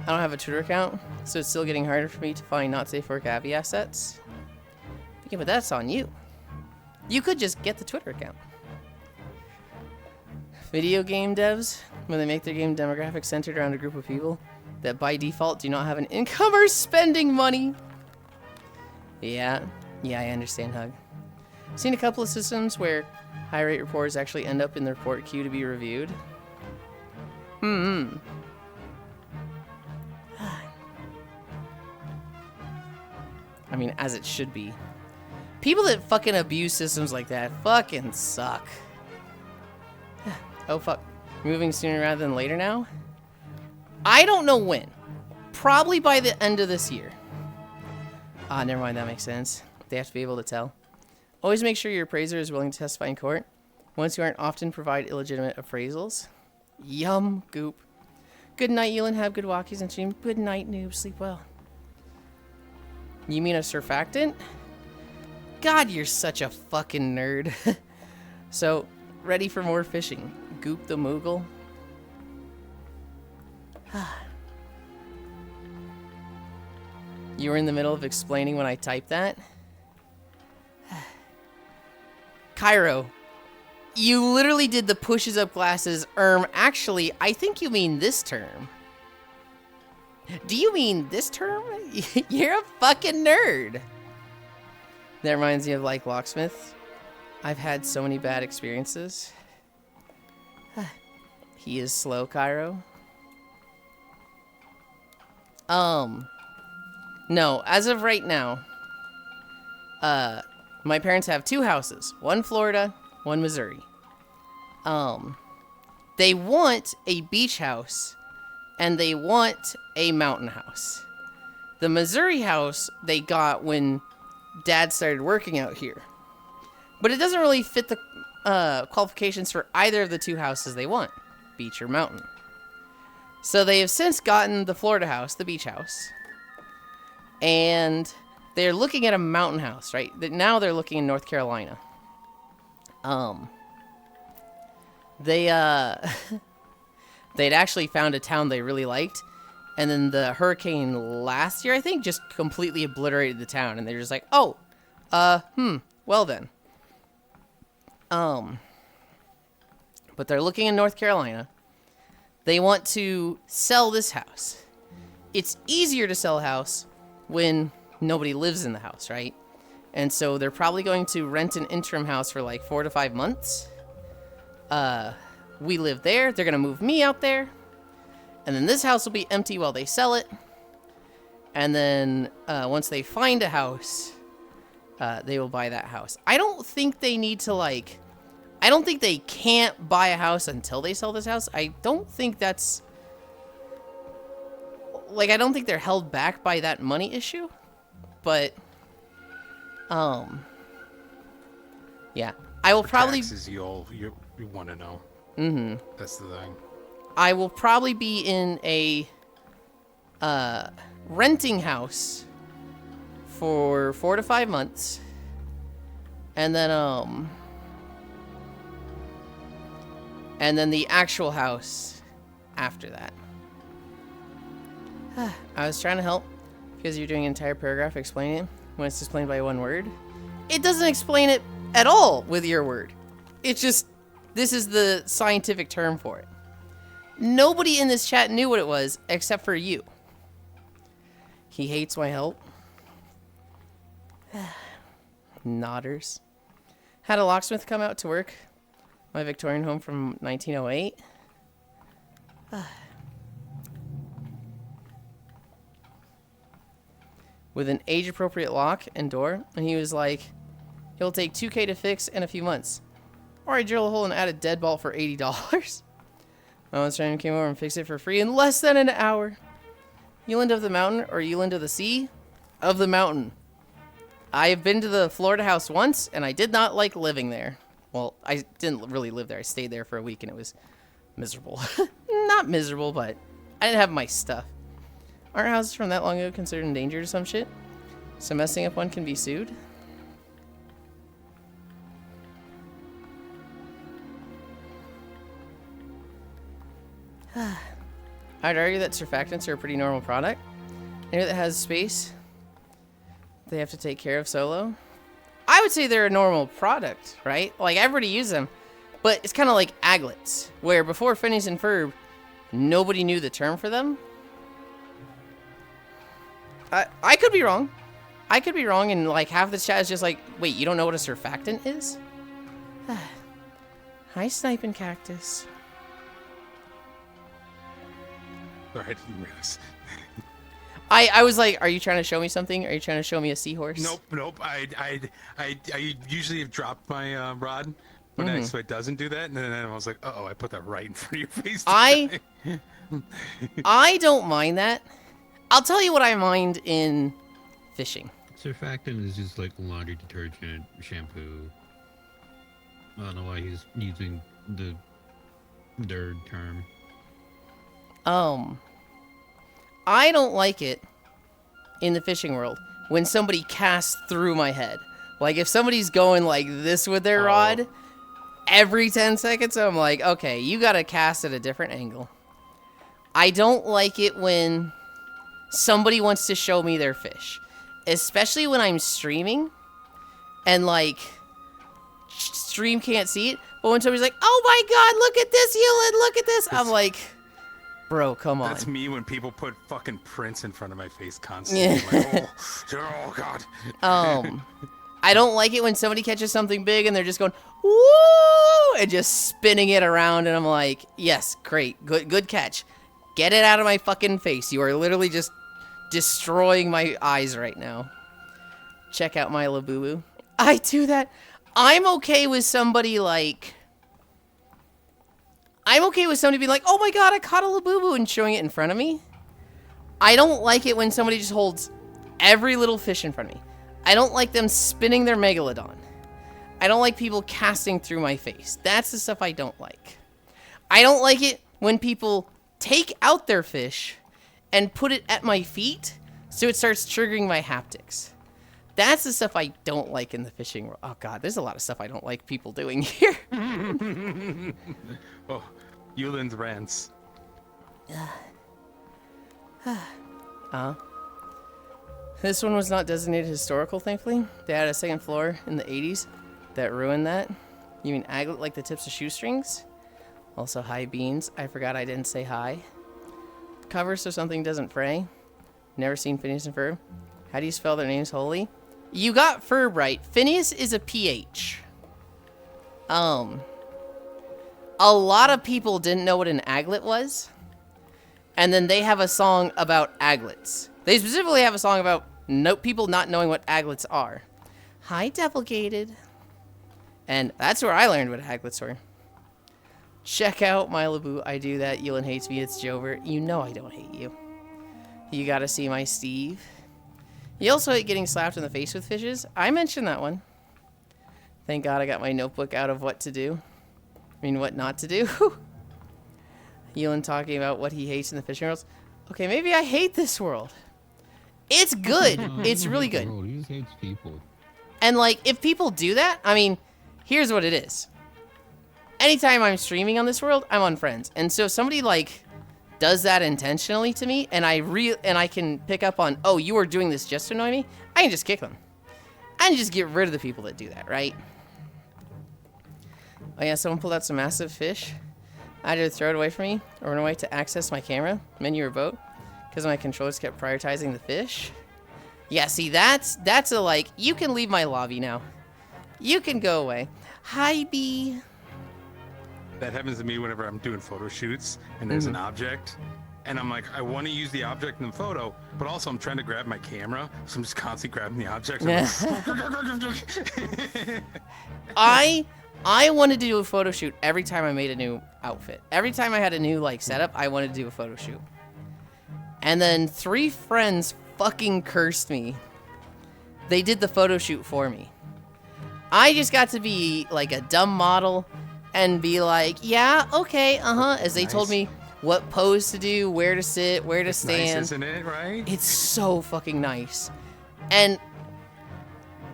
I don't have a Twitter account, so it's still getting harder for me to find not safe for Abby assets. Yeah, but that's on you. You could just get the Twitter account. Video game devs, when they make their game demographic centered around a group of people that by default do not have an income or spending money. Yeah, I understand, Hug. Seen a couple of systems where high rate reports actually end up in the report queue to be reviewed. I mean, as it should be. People that fucking abuse systems like that fucking suck. Oh, fuck. Moving sooner rather than later now? I don't know when. Probably by the end of this year. Ah, never mind. That makes sense. They have to be able to tell. Always make sure your appraiser is willing to testify in court. Ones who aren't often provide illegitimate appraisals. Yum, goop. Good night, Yulind. Have good walkies and stream. Good night, noob. Sleep well. You mean a surfactant? God, you're such a fucking nerd. So, ready for more fishing. Goop the Moogle. You were in the middle of explaining when I typed that? Cairo, you literally did the pushes up glasses. Actually, I think you mean this term. Do you mean this term? You're a fucking nerd. That reminds me of like Locksmith. I've had so many bad experiences. He is slow, Cairo. No, as of right now, my parents have 2 houses. One Florida, one Missouri. They want a beach house, and they want a mountain house. The Missouri house they got when Dad started working out here. But it doesn't really fit the qualifications for either of the 2 houses they want, beach or mountain. So they have since gotten the Florida house, the beach house. And they're looking at a mountain house, right? Now they're looking in North Carolina. They'd actually found a town they really liked. And then the hurricane last year, I think, just completely obliterated the town. And they're just like, oh, well then. But they're looking in North Carolina. They want to sell this house. It's easier to sell a house when nobody lives in the house, right? And so they're probably going to rent an interim house for like 4 to 5 months. We live there. They're going to move me out there. And then this house will be empty while they sell it. And then once they find a house, they will buy that house. I don't think they need to like... I don't think they can't buy a house until they sell this house. I don't think that's... Like, I don't think they're held back by that money issue. But... Yeah. I will probably... Taxes you want to know. Mm-hmm. That's the thing. I will probably be in a... renting house for 4 to 5 months. And then, and then the actual house after that. I was trying to help because you're doing an entire paragraph explaining it when it's explained by one word. It doesn't explain it at all with your word. It's just, this is the scientific term for it. Nobody in this chat knew what it was except for you. He hates my help. Nodders. Had a locksmith come out to work. My Victorian home from 1908. With an age-appropriate lock and door. And he was like, he'll take $2K to fix in a few months. Or I drill a hole and add a deadbolt for $80. My one's friend came over and fixed it for free in less than an hour. Yulind of the mountain or Yulind of the sea? Of the mountain. I have been to the Florida house once, and I did not like living there. Well, I didn't really live there. I stayed there for a week, and it was miserable. Not miserable, but I didn't have my stuff. Aren't houses from that long ago considered endangered or some shit? So messing up one can be sued? I'd argue that surfactants are a pretty normal product. Anything that has space, they have to take care of solo. I would say they're a normal product, right? Like, everybody uses them. But it's kind of like aglets, where before Phineas and Ferb, nobody knew the term for them. I could be wrong. I could be wrong, and like half the chat is just like, wait, you don't know what a surfactant is? Hi, Sniping Cactus. Sorry, I didn't realize. I was like, are you trying to show me something? Are you trying to show me a seahorse? Nope. I usually have dropped my rod, but so it doesn't do that, and then I was like, uh oh, I put that right in front of your face. I don't mind that. I'll tell you what I mind in fishing. Surfactant is just like laundry detergent, shampoo. I don't know why he's using the third term. I don't like it in the fishing world when somebody casts through my head. Like, if somebody's going like this with their rod, every 10 seconds, I'm like, okay, you gotta cast at a different angle. I don't like it when somebody wants to show me their fish. Especially when I'm streaming and, like, stream can't see it. But when somebody's like, oh my god, look at this, Yulind, look at this. I'm like, bro, come on. That's me when people put fucking prints in front of my face constantly. Yeah. Like, oh god. I don't like it when somebody catches something big and they're just going, woo, and just spinning it around. And I'm like, yes, great, good catch. Get it out of my fucking face. You are literally just destroying my eyes right now. Check out my Labubu. I do that. I'm okay with somebody like... I'm okay with somebody being like, oh my god, I caught a Labubu, and showing it in front of me. I don't like it when somebody just holds every little fish in front of me. I don't like them spinning their Megalodon. I don't like people casting through my face. That's the stuff I don't like. I don't like it when people take out their fish and put it at my feet so it starts triggering my haptics. That's the stuff I don't like in the fishing world. Oh god, there's a lot of stuff I don't like people doing here. Oh, Yulind's rants. This one was not designated historical, thankfully. They had a second floor in the 80s that ruined that. You mean aglet like the tips of shoestrings? Also, hi, Beans. I forgot I didn't say hi. Cover so something doesn't fray. Never seen Phineas and Ferb. How do you spell their names wholly? You got Ferb right. Phineas is a PH. A lot of people didn't know what an aglet was. And then they have a song about aglets. They specifically have a song about people not knowing what aglets are. Hi, Devilgated. And that's where I learned what aglets were. Check out Malibu. I do that. Yulind hates me. It's Jover. You know I don't hate you. You gotta see my Steve. You also hate getting slapped in the face with fishes. I mentioned that one. Thank God I got my notebook out of what to do. I mean, what not to do. Yulind talking about what he hates in the fishing worlds. Okay, maybe I hate this world. It's good. It's really good. He just hates people. And, like, if people do that, I mean, here's what it is. Anytime I'm streaming on this world, I'm on friends. And so if somebody, like, does that intentionally to me, and I can pick up on, oh, you are doing this just to annoy me, I can just kick them. I can just get rid of the people that do that, right? Oh, yeah, someone pulled out some massive fish. I had to throw it away from me or run away to access my camera, menu, or boat because my controllers kept prioritizing the fish. Yeah, see, that's a, like, you can leave my lobby now. You can go away. Hi, B. That happens to me whenever I'm doing photo shoots and there's an object. And I'm like, I want to use the object in the photo, but also I'm trying to grab my camera. So I'm just constantly grabbing the object. I wanted to do a photo shoot every time I made a new outfit. Every time I had a new, like, setup, I wanted to do a photo shoot. And then 3 friends fucking cursed me. They did the photo shoot for me. I just got to be, like, a dumb model and be like, yeah, okay, as they told me what pose to do, where to sit, where to stand. Nice, isn't it, right? It's so fucking nice. And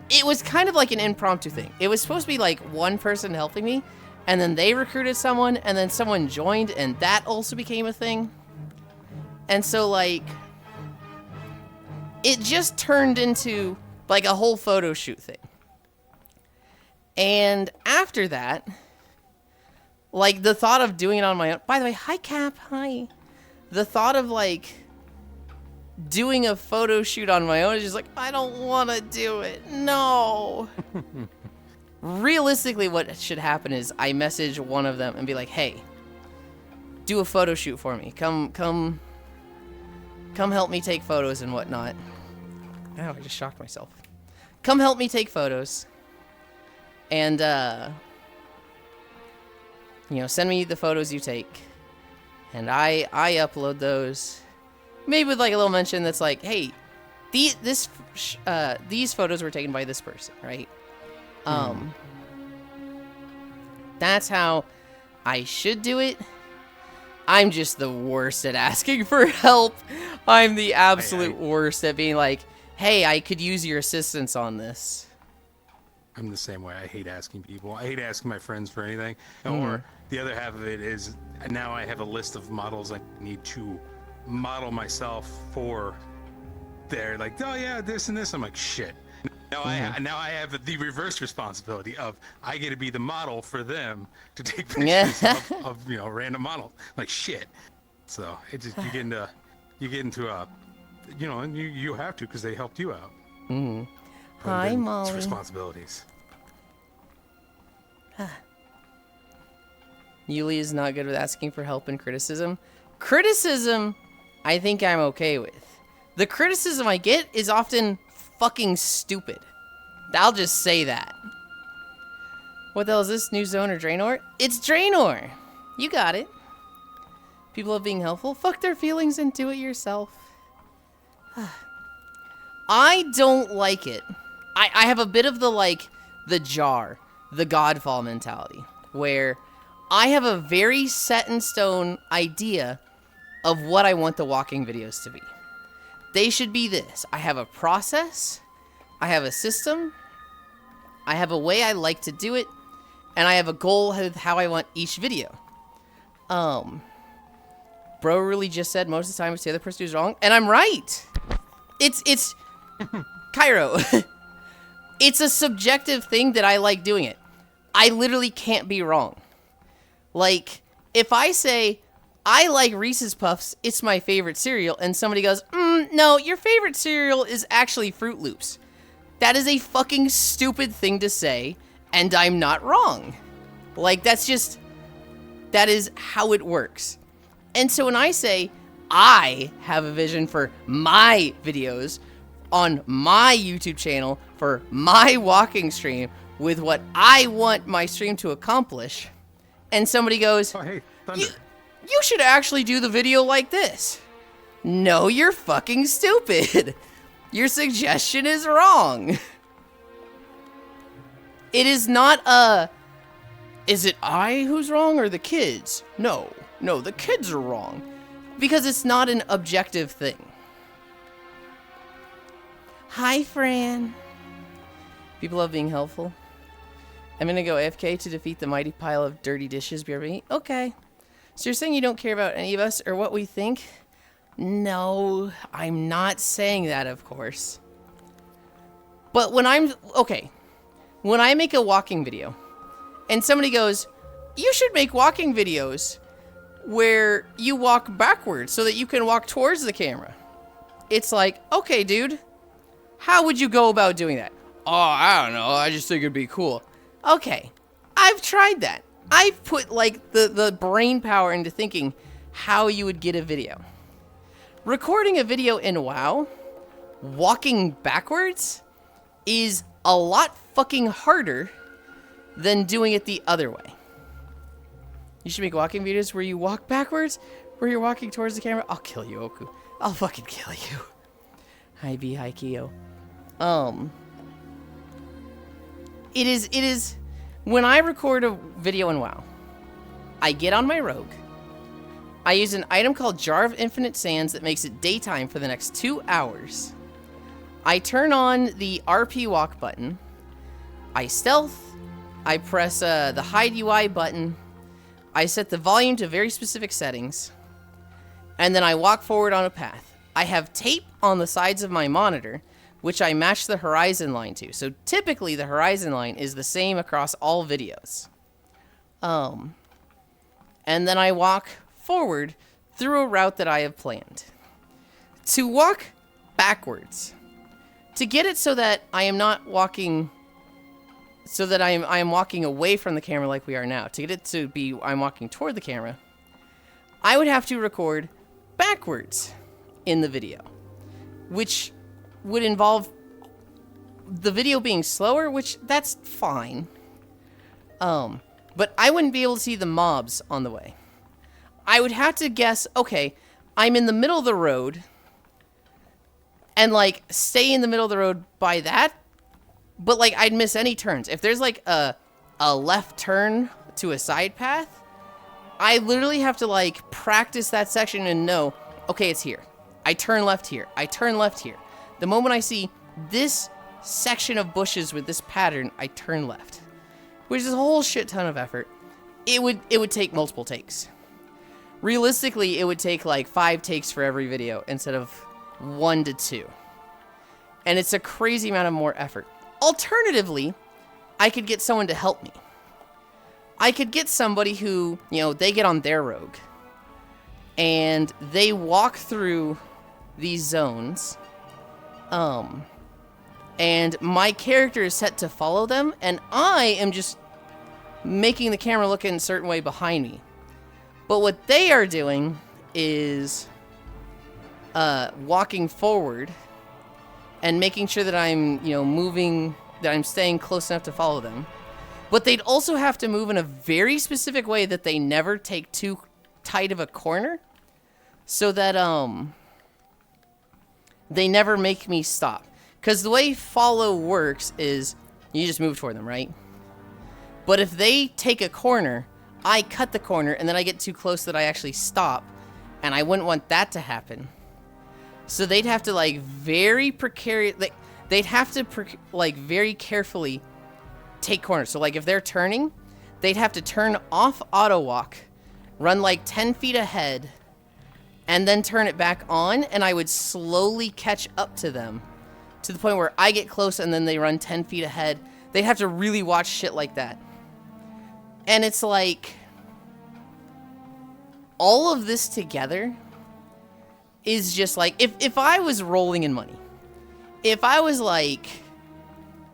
it was kind of like an impromptu thing. It was supposed to be like one person helping me, and then they recruited someone, and then someone joined, and that also became a thing. And so, like, it just turned into like a whole photo shoot thing. And after that, like, the thought of doing it on my own. By the way, hi, Cap. Hi. The thought of, like, doing a photo shoot on my own is just like, I don't want to do it. No. Realistically, what should happen is I message one of them and be like, hey, do a photo shoot for me. Come help me take photos and whatnot. Oh, I just shocked myself. Come help me take photos. And, you know, send me the photos you take. And I upload those. Maybe with, like, a little mention that's like, hey, these photos were taken by this person, right? That's how I should do it. I'm just the worst at asking for help. I'm the absolute worst at being like, hey, I could use your assistance on this. I'm the same way. I hate asking people. I hate asking my friends for anything. Or the other half of it is now I have a list of models I need to model myself for. They're like, oh yeah, this and this. I'm like, shit. Now I have the reverse responsibility of I get to be the model for them to take pictures of you know, random models. Like, shit. So it just you get into a, you know, and you have to because they helped you out. Hi, Molly. It's responsibilities. Yuli is not good with asking for help and criticism. Criticism, I think I'm okay with. The criticism I get is often fucking stupid. I'll just say that. What the hell is this? New Zone or Draenor? It's Draenor! You got it. People are being helpful. Fuck their feelings and do it yourself. I don't like it. I have a bit of the, like, the jar, the Godfall mentality, where I have a very set in stone idea of what I want the walking videos to be. They should be this. I have a process, I have a system, I have a way I like to do it, and I have a goal with how I want each video. Bro really just said most of the time it's the other person who's wrong, and I'm right. It's Cairo. It's a subjective thing that I like doing it. I literally can't be wrong. Like, if I say, I like Reese's Puffs, it's my favorite cereal, and somebody goes, no, your favorite cereal is actually Fruit Loops. That is a fucking stupid thing to say, and I'm not wrong. Like, that is how it works. And so when I say, I have a vision for my videos on my YouTube channel for my walking stream with what I want my stream to accomplish, and somebody goes, Oh, hey, Thunder. you should actually do the video like this. No, you're fucking stupid. Your suggestion is wrong. It is not is it I who's wrong or the kids? No, the kids are wrong. Because it's not an objective thing. Hi, Fran. People love being helpful. I'm gonna go AFK to defeat the mighty pile of dirty dishes. BRB. Okay. So you're saying you don't care about any of us or what we think? No, I'm not saying that, of course. But when when I make a walking video, and somebody goes, you should make walking videos where you walk backwards so that you can walk towards the camera. It's like, okay, dude, how would you go about doing that? Oh, I don't know, I just think it'd be cool. Okay, I've tried that. I've put, like, the brain power into thinking how you would get a video. Recording a video in WoW, walking backwards, is a lot fucking harder than doing it the other way. You should make walking videos where you walk backwards, where you're walking towards the camera. I'll kill you, Oku. I'll fucking kill you. Hi, B, hi, Kyo. It is, when I record a video in WoW, I get on my rogue, I use an item called Jar of Infinite Sands that makes it daytime for the next 2 hours. I turn on the RP walk button, I stealth, I press the hide UI button, I set the volume to very specific settings, and then I walk forward on a path. I have tape on the sides of my monitor, which I match the horizon line to. So typically the horizon line is the same across all videos. And then I walk forward through a route that I have planned. To walk backwards, to get it so that I am not walking, so that I am walking away from the camera like we are now. To get it to be I'm walking toward the camera, I would have to record backwards in the video, which would involve the video being slower, which that's fine. But I wouldn't be able to see the mobs on the way. I would have to guess, okay, I'm in the middle of the road, and, like, stay in the middle of the road by that, but, like, I'd miss any turns. If there's, like, a left turn to a side path, I literally have to, like, practice that section and know, okay, it's here. I turn left here. I turn left here. The moment I see this section of bushes with this pattern, I turn left. Which is a whole shit ton of effort. It would take multiple takes. Realistically, it would take, like, 5 takes for every video instead of 1 to 2. And it's a crazy amount of more effort. Alternatively, I could get someone to help me. I could get somebody who, you know, they get on their rogue, and they walk through these zones, and my character is set to follow them, and I am just making the camera look in a certain way behind me. But what they are doing is walking forward and making sure that I'm, you know, moving, that I'm staying close enough to follow them. But they'd also have to move in a very specific way that they never take too tight of a corner, so that they never make me stop. Because the way follow works is you just move toward them, right? But if they take a corner, I cut the corner, and then I get too close that I actually stop, and I wouldn't want that to happen. So they'd have to, like, very precarious, they'd have to, like, very carefully take corners. So, like, if they're turning, they'd have to turn off auto walk, run, like, 10 feet ahead, and then turn it back on, and I would slowly catch up to them to the point where I get close, and then they run 10 feet ahead. They'd have to really watch shit like that. And it's like, all of this together is just like, if I was rolling in money, if I was like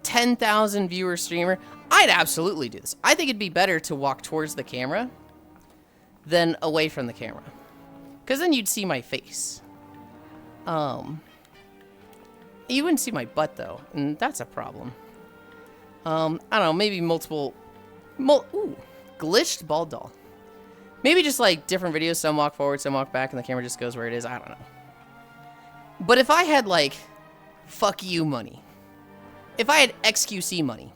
10,000 viewer streamer, I'd absolutely do this. I think it'd be better to walk towards the camera than away from the camera. Because then you'd see my face. You wouldn't see my butt, though, and that's a problem. I don't know, maybe multiple... Ooh, glitched bald doll. Maybe just, like, different videos, some walk forward, some walk back, and the camera just goes where it is, I don't know. But if I had, like, fuck you money, if I had XQC money,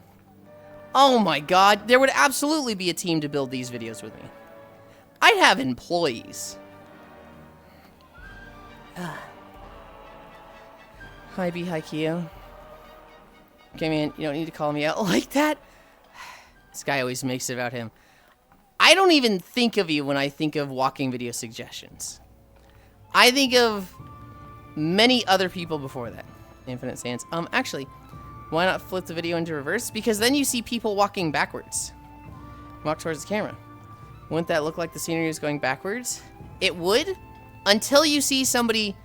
oh my god, there would absolutely be a team to build these videos with me. I'd have employees. Hi B, hi Keo. Okay, man, you don't need to call me out like that. This guy always makes it about him. I don't even think of you when I think of walking video suggestions. I think of many other people before that. Infinite Sands. Actually, why not flip the video into reverse? Because then you see people walking backwards. Walk towards the camera. Wouldn't that look like the scenery is going backwards? It would, until you see somebody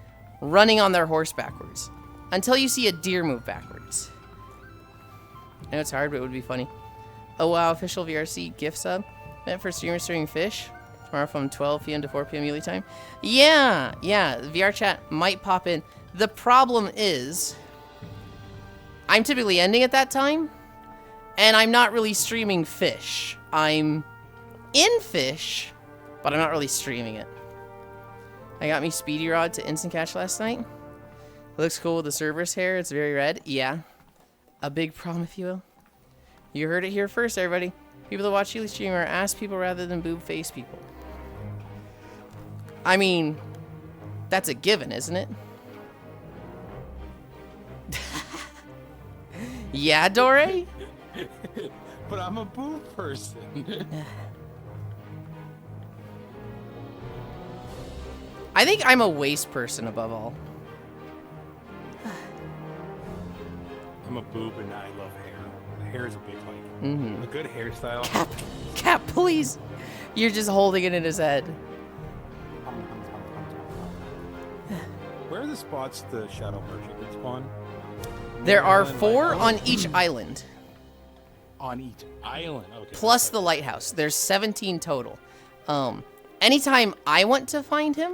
running on their horse backwards. Until you see a deer move backwards. I know it's hard, but it would be funny. Oh wow, official VRC gift sub. Meant for streamers streaming fish. Tomorrow from 12 p.m. to 4 p.m. Yuli time. Yeah, VR chat might pop in. The problem is, I'm typically ending at that time, and I'm not really streaming fish. I'm in fish, but I'm not really streaming it. I got me Speedy Rod to instant catch last night. It looks cool with the Cerberus hair. It's very red. Yeah. A big problem, if you will. You heard it here first, everybody. People that watch Yuli stream are ass people rather than boob face people. I mean, that's a given, isn't it? Yeah, Dore? But I'm a boob person. I think I'm a waist person above all. I'm a boob and I love hair. The hair is a big like. Mm-hmm. A good hairstyle. Cap, please. You're just holding it in his head. Where are the spots the Shadow Merchant can spawn? There are 4 on each island. On each island. Okay. Plus the lighthouse. There's 17 total. Anytime I want to find him,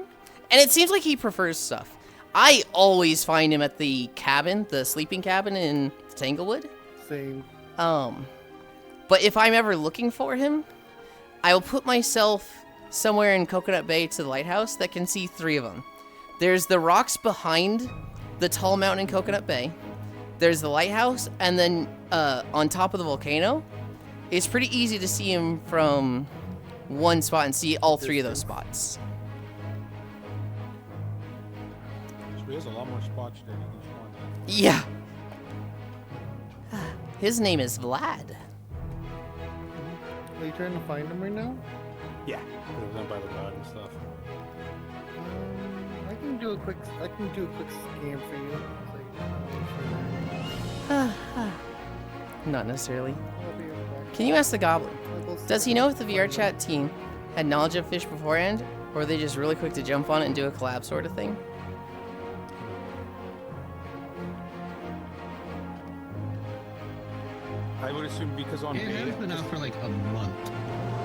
and it seems like he prefers stuff. I always find him at the cabin, the sleeping cabin in Tanglewood. Same. But if I'm ever looking for him, I will put myself somewhere in Coconut Bay to the lighthouse that can see 3 of them. There's the rocks behind the tall mountain in Coconut Bay. There's the lighthouse, and then on top of the volcano, it's pretty easy to see him from one spot and see all 3 of those spots. So he has a lot more spots than each one. Yeah. His name is Vlad. Are you trying to find him right now? Yeah. It was done by the god and stuff. I can do a quick scan for you. Not necessarily. I'll be right back. Can you ask the goblin? I'll go Does he know if the VR chat team had knowledge of fish beforehand, or were they just really quick to jump on it and do a collab sort of thing? I would assume because on It has beta. been out for like a month,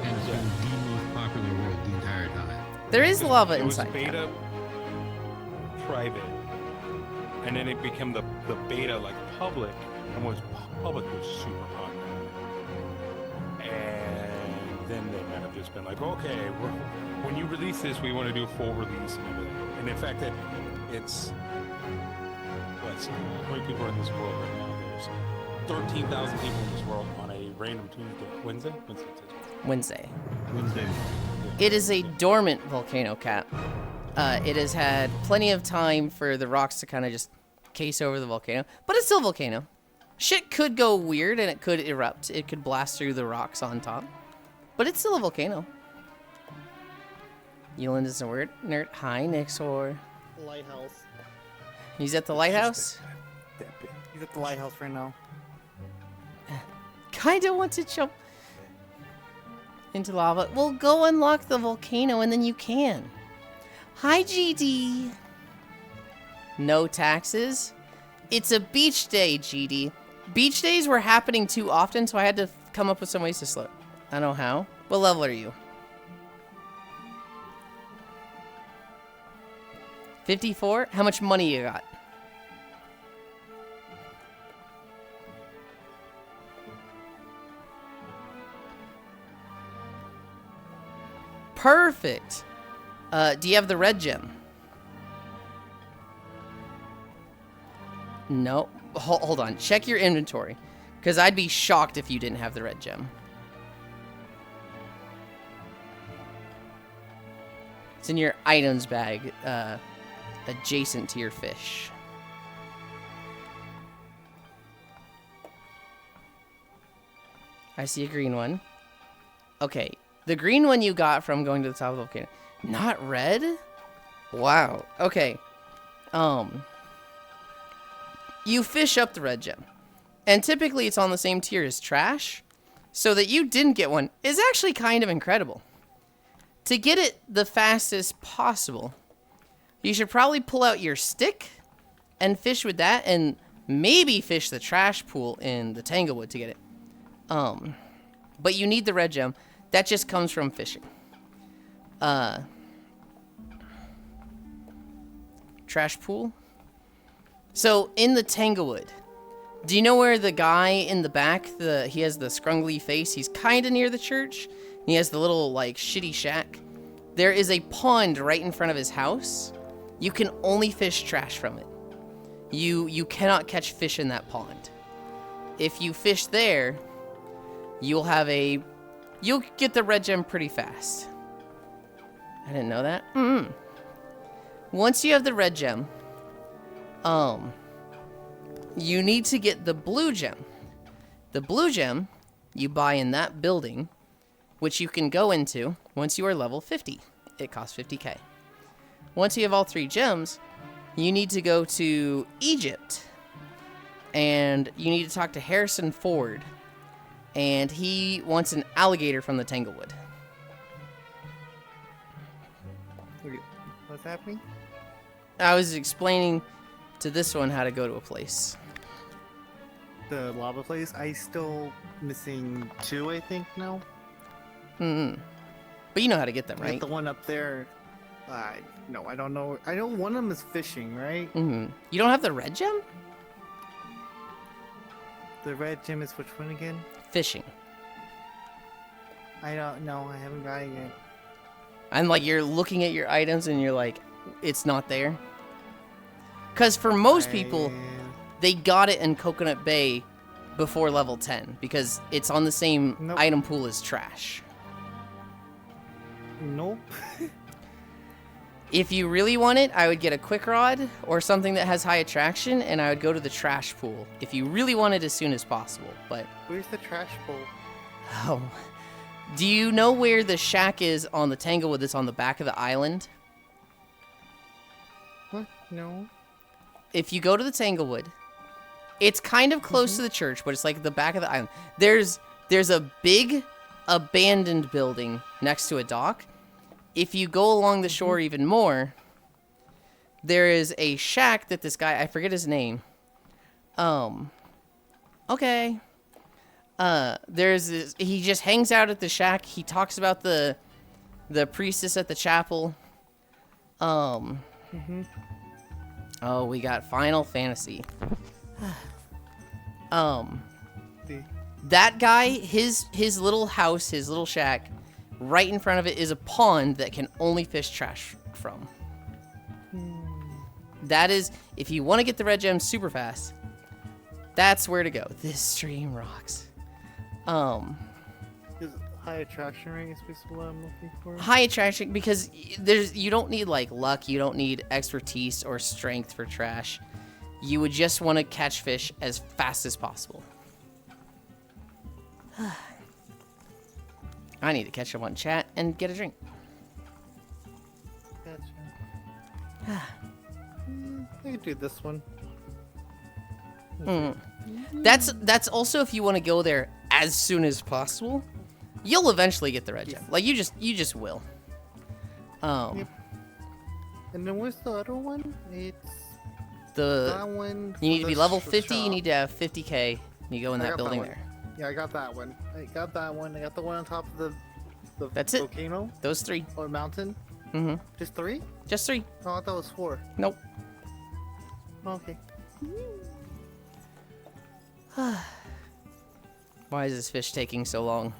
and it's been the most popular world the entire time. There is lava It was inside. beta private, and then it became the beta like public, and was public was super popular. And then they might have just been like, okay, when you release this, we want to do a full release and everything. And in fact, it's let's see, how many people are in this world right now? There's 13,000 people in this world on a random Tuesday, Wednesday. Wednesday. Wednesday. It is a dormant volcano cap. It has had plenty of time for the rocks to kind of just case over the volcano, but it's still a volcano. Shit could go weird and it could erupt. It could blast through the rocks on top, but it's still a volcano. Yulind is a word nerd. Hi, Nixor. Lighthouse. He's at the lighthouse. That big. He's at the lighthouse right now. Kinda want to jump. into lava. Well, go unlock the volcano and then you can. Hi, GD. No taxes? It's a beach day, GD. Beach days were happening too often, so I had to come up with some ways to slow it. I don't know how. What level are you? 54? How much money you got? Perfect. Do you have the red gem? No. Hold on. Check your inventory. Because I'd be shocked if you didn't have the red gem. It's in your items bag, adjacent to your fish. I see a green one. Okay. The green one you got from going to the top of the volcano. Not red? Wow. Okay. You fish up the red gem. And typically it's on the same tier as trash. So that you didn't get one is actually kind of incredible. To get it the fastest possible, you should probably pull out your stick and fish with that and maybe fish the trash pool in the Tanglewood to get it. But you need the red gem. That just comes from fishing. Trash pool. So in the Tanglewood, do you know where the guy in the back, he has the scrungly face? He's kind of near the church. And he has the little like shitty shack. There is a pond right in front of his house. You can only fish trash from it. You cannot catch fish in that pond. If you fish there, you'll get the red gem pretty fast. I didn't know that. Once you have the red gem, you need to get the blue gem. The blue gem you buy in that building, which you can go into once you are level 50. It costs 50k. Once you have all 3 gems, you need to go to Egypt. And you need to talk to Harrison Ford. And he wants an alligator from the Tanglewood. What's happening? I was explaining to this one how to go to a place. The lava place? I still missing 2, I think, now. But you know how to get them, Like right? the one up there. No, I don't know. I know one of them is fishing, right? You don't have the red gem? The red gem is which one again? Fishing. I don't know. I haven't got it yet. And like you're looking at your items and you're like, it's not there. Because for most people, they got it in Coconut Bay before level 10 because it's on the same item pool as trash. Nope. If you really want it, I would get a quick rod or something that has high attraction, and I would go to the trash pool if you really want it as soon as possible. But Where's the trash pool? oh, do you know where the shack is on the Tanglewood that's on the back of the island? What? No. If you go to the Tanglewood, it's kind of close to the church, but it's like the back of the island. There's a big abandoned building next to a dock. If you go along the shore even more, there is a shack that this guy, I forget his name. Okay. He just hangs out at the shack. He talks about the priestess at the chapel. Oh, we got Final Fantasy. That guy, his little house, his little shack, right in front of it is a pond that can only fish trash from. That is, if you want to get the red gem super fast, that's where to go. This stream rocks. Is high attraction rate is basically what I'm looking for? High attraction because you don't need like luck, you don't need expertise or strength for trash. You would just want to catch fish as fast as possible. I need to catch up on chat and get a drink. Gotcha. I could do this one. That's also if you want to go there as soon as possible. You'll eventually get the red gem. Yeah. Like, you just will. Yep. And then where's the other one? It's The that one. You need for to be the level sh- 50, you shop. need to have 50k. You go in I that got that building one. there. Yeah, I got that one. I got that one. I got the one on top of the That's it. volcano Those 3. or mountain. Mm-hmm. Just 3? Just 3. Oh, I thought it was 4. Nope. Okay. Why is this fish taking so long?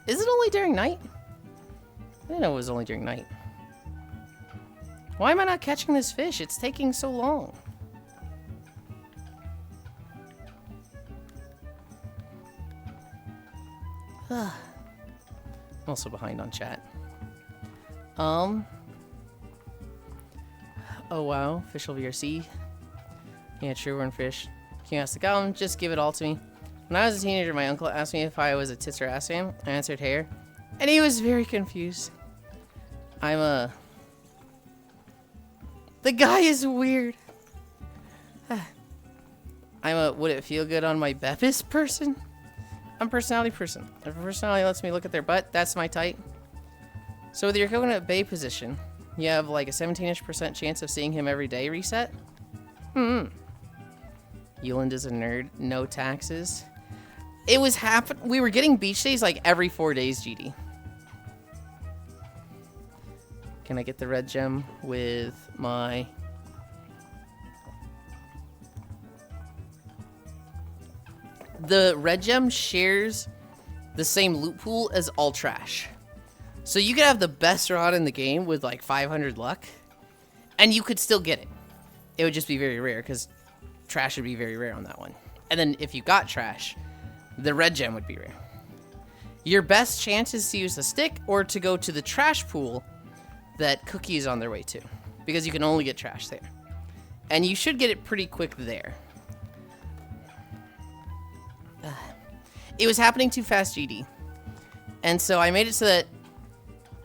Is it only during night? I didn't know it was only during night. Why am I not catching this fish? It's taking so long. I'm also behind on chat. Oh wow, official VRC. Yeah, true, we're in fish. Can you ask the goblin? Just give it all to me. When I was a teenager, my uncle asked me if I was a tits or ass fan. I answered hair, and he was very confused. The guy is weird. Would it feel good on my Beppis person? I'm a personality person. If a personality lets me look at their butt, that's my type. So with your Coconut Bay position, you have like a 17-ish% chance of seeing him every day reset? Yulind is a nerd. No taxes. It was we were getting beach days like every 4 days, GD. Can I get the red gem with my... The red gem shares the same loot pool as all trash. So you could have the best rod in the game with like 500 luck, and you could still get it. It would just be very rare, because trash would be very rare on that one. And then if you got trash, the red gem would be rare. Your best chance is to use the stick or to go to the trash pool that Cookie is on their way to, because you can only get trash there. And you should get it pretty quick there. It was happening too fast, GD. And so I made it so that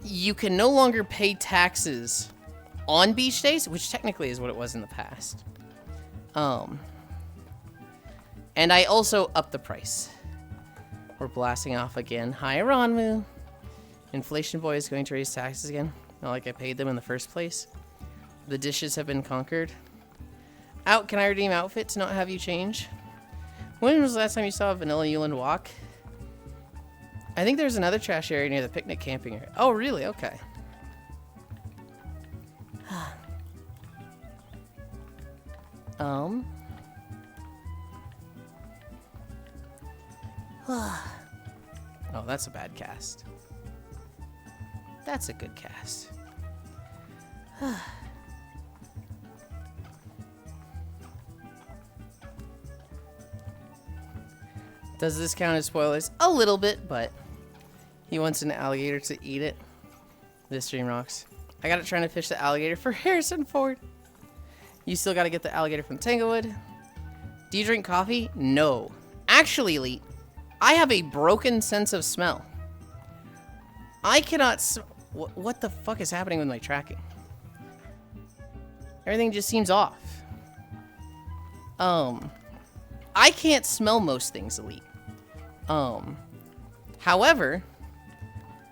you can no longer pay taxes on beach days, which technically is what it was in the past. And I also upped the price. We're blasting off again. Hi, Ronmu. Inflation Boy is going to raise taxes again. Not like I paid them in the first place. The dishes have been conquered. Out, can I redeem outfit to not have you change? When was the last time you saw a vanilla Yulind walk? I think there's another trash area near the picnic camping area. Oh, really? Okay. Oh, that's a bad cast. That's a good cast. Does this count as spoilers? A little bit, but he wants an alligator to eat it. This stream rocks. I got it trying to fish the alligator for Harrison Ford. You still got to get the alligator from Tanglewood. Do you drink coffee? No. Actually, Elite, I have a broken sense of smell. I cannot... What the fuck is happening with my tracking? Everything just seems off. I can't smell most things, Elite. However,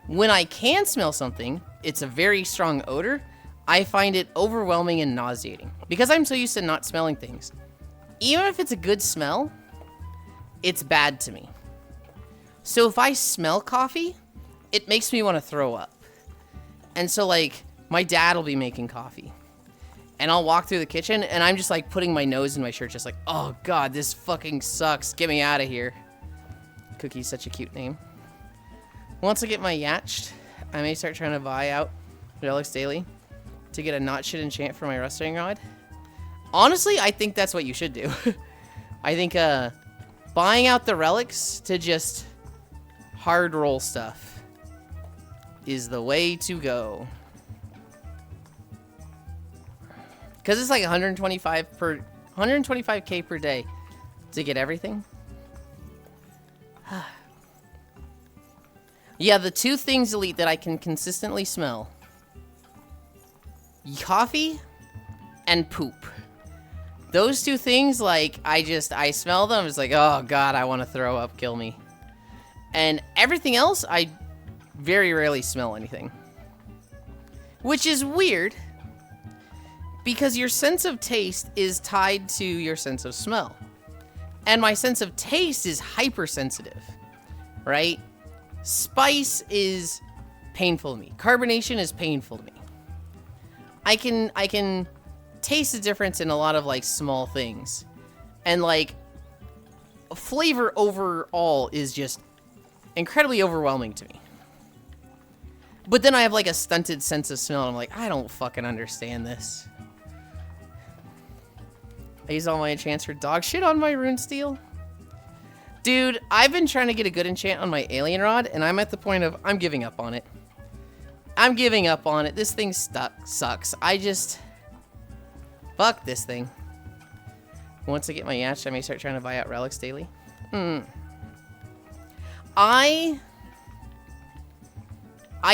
when I can smell something, it's a very strong odor, I find it overwhelming and nauseating. Because I'm so used to not smelling things. Even if it's a good smell, it's bad to me. So if I smell coffee, it makes me want to throw up. And so, like, my dad will be making coffee. And I'll walk through the kitchen, and I'm just, like, putting my nose in my shirt, just like, oh, God, this fucking sucks. Get me out of here. Cookie's such a cute name. Once I get my yatched, I may start trying to buy out relics daily to get a not shit enchant for my rusting rod. Honestly, I think that's what you should do. I think, buying out the relics to just hard roll stuff is the way to go. Because it's like 125k per day to get everything. Yeah, the two things, Elite, that I can consistently smell. Coffee and poop. Those two things, like, I smell them, it's like, oh god, I want to throw up, kill me. And everything else, I very rarely smell anything. Which is weird, because your sense of taste is tied to your sense of smell. And my sense of taste is hypersensitive, right? Spice is painful to me. Carbonation is painful to me. I can taste the difference in a lot of, like, small things. And, like, flavor overall is just incredibly overwhelming to me. But then I have, like, a stunted sense of smell, and I'm like, I don't fucking understand this. I use all my enchants for dog shit on my rune steel. Dude, I've been trying to get a good enchant on my alien rod, and I'm at the point of, I'm giving up on it. I'm giving up on it. This thing sucks. Fuck this thing. Once I get my yacht, I may start trying to buy out relics daily. I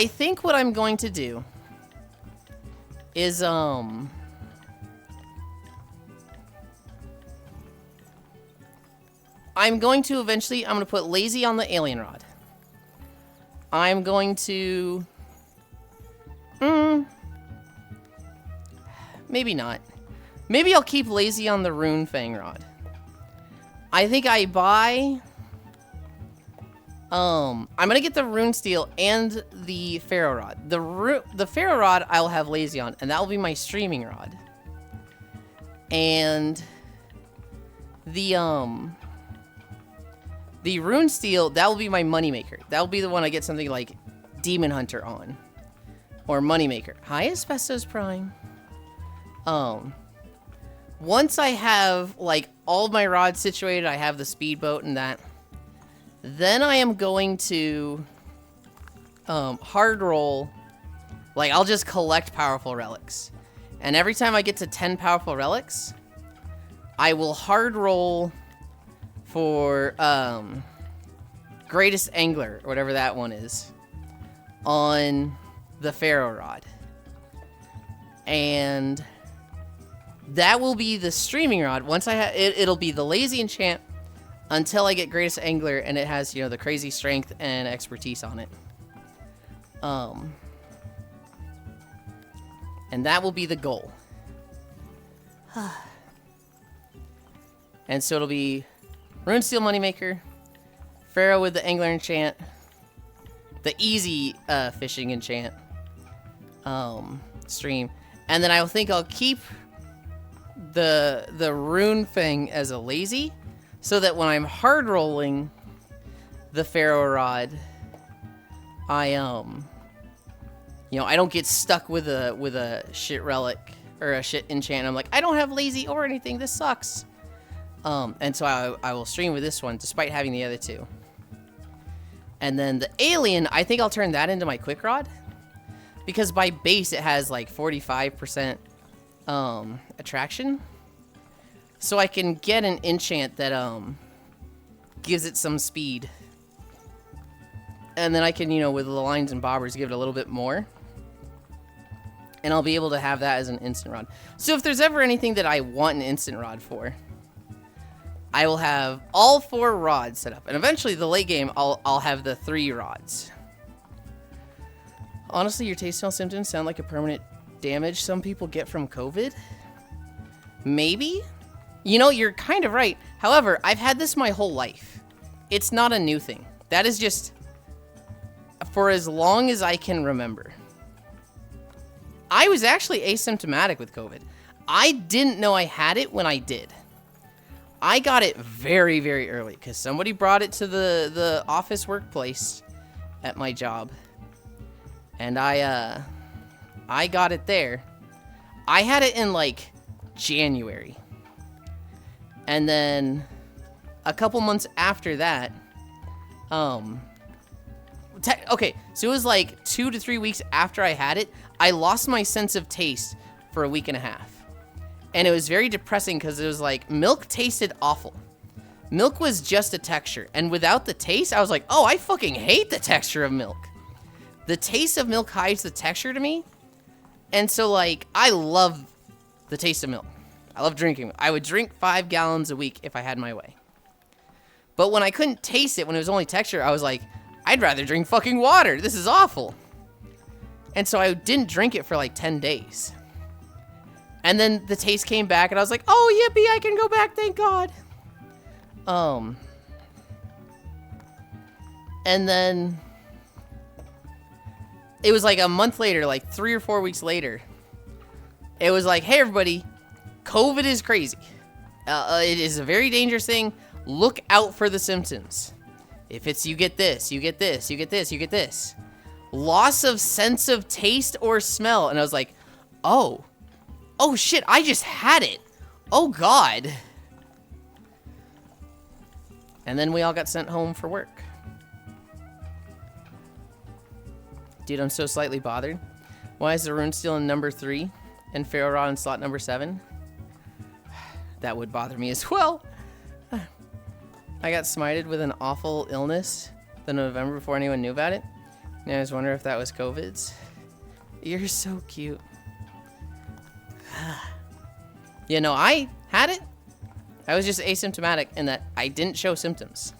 think what I'm going to do is, I'm going to eventually, I'm going to put lazy on the alien rod. I'm going to... maybe not. Maybe I'll keep lazy on the rune fang rod. I think I buy... I'm going to get the rune steel and the ferro rod. The ferro rod I'll have lazy on, and that will be my streaming rod. And... The rune steel, that will be my moneymaker. That will be the one I get something like Demon Hunter on. Or moneymaker. Hi, Asbestos Prime. Once I have, like, all of my rods situated, I have the speedboat and that, then I am going to, hard roll, like, I'll just collect powerful relics. And every time I get to 10 powerful relics, I will hard roll for, Greatest Angler, or whatever that one is, on the Pharaoh Rod. And that will be the streaming rod. Once I have it, it'll be the lazy enchant until I get Greatest Angler, and it has, you know, the crazy strength and expertise on it. And that will be the goal. And so it'll be Runesteel Moneymaker, Pharaoh with the Angler enchant, the easy fishing enchant, stream, and then I think I'll keep the rune thing as a lazy, so that when I'm hard rolling the Pharaoh rod, I you know, I don't get stuck with a shit relic or a shit enchant. I'm like, I don't have lazy or anything. This sucks. And so I will stream with this one despite having the other two. And then the alien, I think I'll turn that into my quick rod, because by base it has like 45% attraction. So I can get an enchant that gives it some speed. And then I can, you know, with the lines and bobbers, give it a little bit more. And I'll be able to have that as an instant rod. So if there's ever anything that I want an instant rod for, I will have all 4 rods set up. And eventually, the late game, I'll have the 3 rods. Honestly, your taste smell symptoms sound like a permanent damage some people get from COVID. Maybe? You know, you're kind of right. However, I've had this my whole life. It's not a new thing. That is just for as long as I can remember. I was actually asymptomatic with COVID. I didn't know I had it when I did. I got it very, very early because somebody brought it to the office workplace at my job. And I got it there. I had it in like January. And then a couple months after that, okay, so it was like 2 to 3 weeks after I had it, I lost my sense of taste for a week and a half. And it was very depressing because it was like, milk tasted awful. Milk was just a texture. And without the taste, I was like, oh, I fucking hate the texture of milk. The taste of milk hides the texture to me. And so, like, I love the taste of milk. I love drinking. I would drink 5 gallons a week if I had my way. But when I couldn't taste it, when it was only texture, I was like, I'd rather drink fucking water. This is awful. And so I didn't drink it for like 10 days. And then the taste came back and I was like, oh, yippee, I can go back, thank God. And then it was like a month later, like 3 or 4 weeks later. It was like, hey, everybody, COVID is crazy. It is a very dangerous thing. Look out for the symptoms. If it's you get this, you get this, you get this, you get this. Loss of sense of taste or smell. And I was like, oh shit, I just had it. Oh God. And then we all got sent home for work. Dude, I'm so slightly bothered. Why is the rune still in number 3 and Pharaoh Rod in slot number 7? That would bother me as well. I got smited with an awful illness the November before anyone knew about it. And I was wondering if that was COVID's. You're so cute. You know, I had it. I was just asymptomatic in that I didn't show symptoms.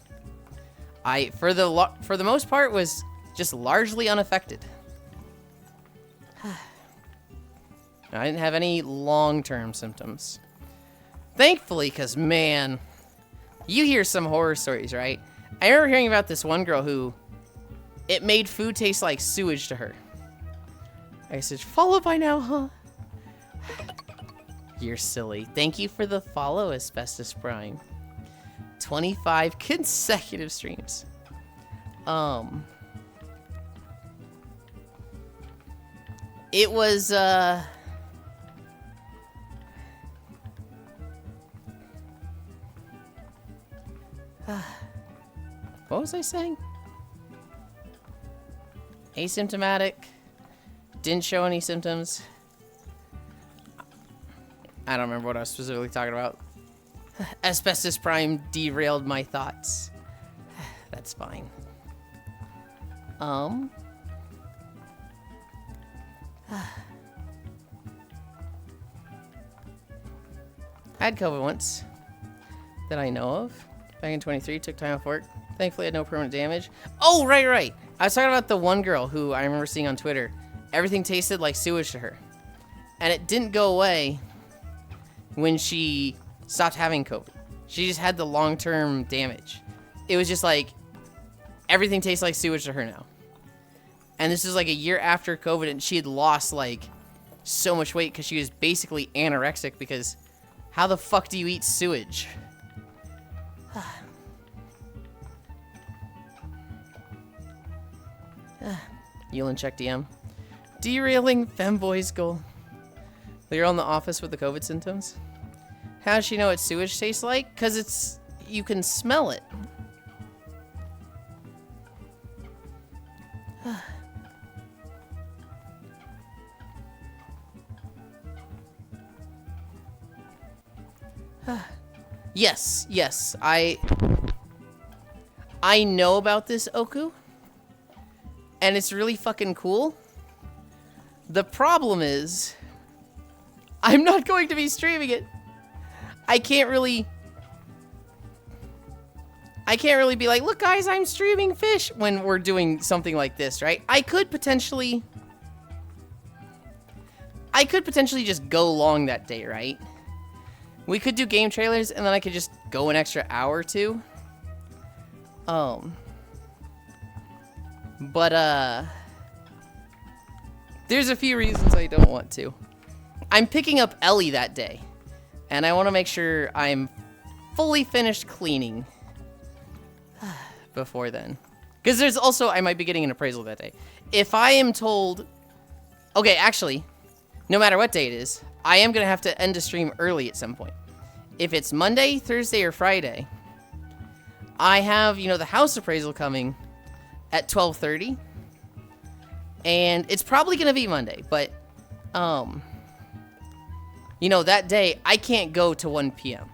I, for the most part, was just largely unaffected. I didn't have any long-term symptoms. Thankfully, because, man, you hear some horror stories, right? I remember hearing about this one girl who, it made food taste like sewage to her. I said, follow by now, huh? You're silly. Thank you for the follow, Asbestos Prime. 25 consecutive streams. It was, what was I saying? Asymptomatic. Didn't show any symptoms. I don't remember what I was specifically talking about. Asbestos Prime derailed my thoughts. That's fine. I had COVID once that I know of. Back in 23, took time off work. Thankfully, I had no permanent damage. Oh, right. I was talking about the one girl who I remember seeing on Twitter. Everything tasted like sewage to her. And it didn't go away when she stopped having COVID. She just had the long-term damage. It was just like, everything tastes like sewage to her now. And this is like a year after COVID, and she had lost like so much weight because she was basically anorexic because how the fuck do you eat sewage? Yulind, check DM. Derailing femboy's goal. You're on the office with the COVID symptoms. How does she know what sewage tastes like? Because it's, you can smell it. Yes, I know about this, Oku. And it's really fucking cool. The problem is, I'm not going to be streaming it. I can't really be like, look guys, I'm streaming fish when we're doing something like this, right? I could potentially just go long that day, right? We could do game trailers and then I could just go an extra hour or two. But there's a few reasons I don't want to. I'm picking up Ellie that day, and I want to make sure I'm fully finished cleaning before then. Because there's also, I might be getting an appraisal that day. If I am told, okay, actually, no matter what day it is, I am going to have to end a stream early at some point. If it's Monday, Thursday, or Friday, I have, you know, the house appraisal coming at 12:30. And it's probably going to be Monday, but, you know, that day, I can't go to 1 p.m.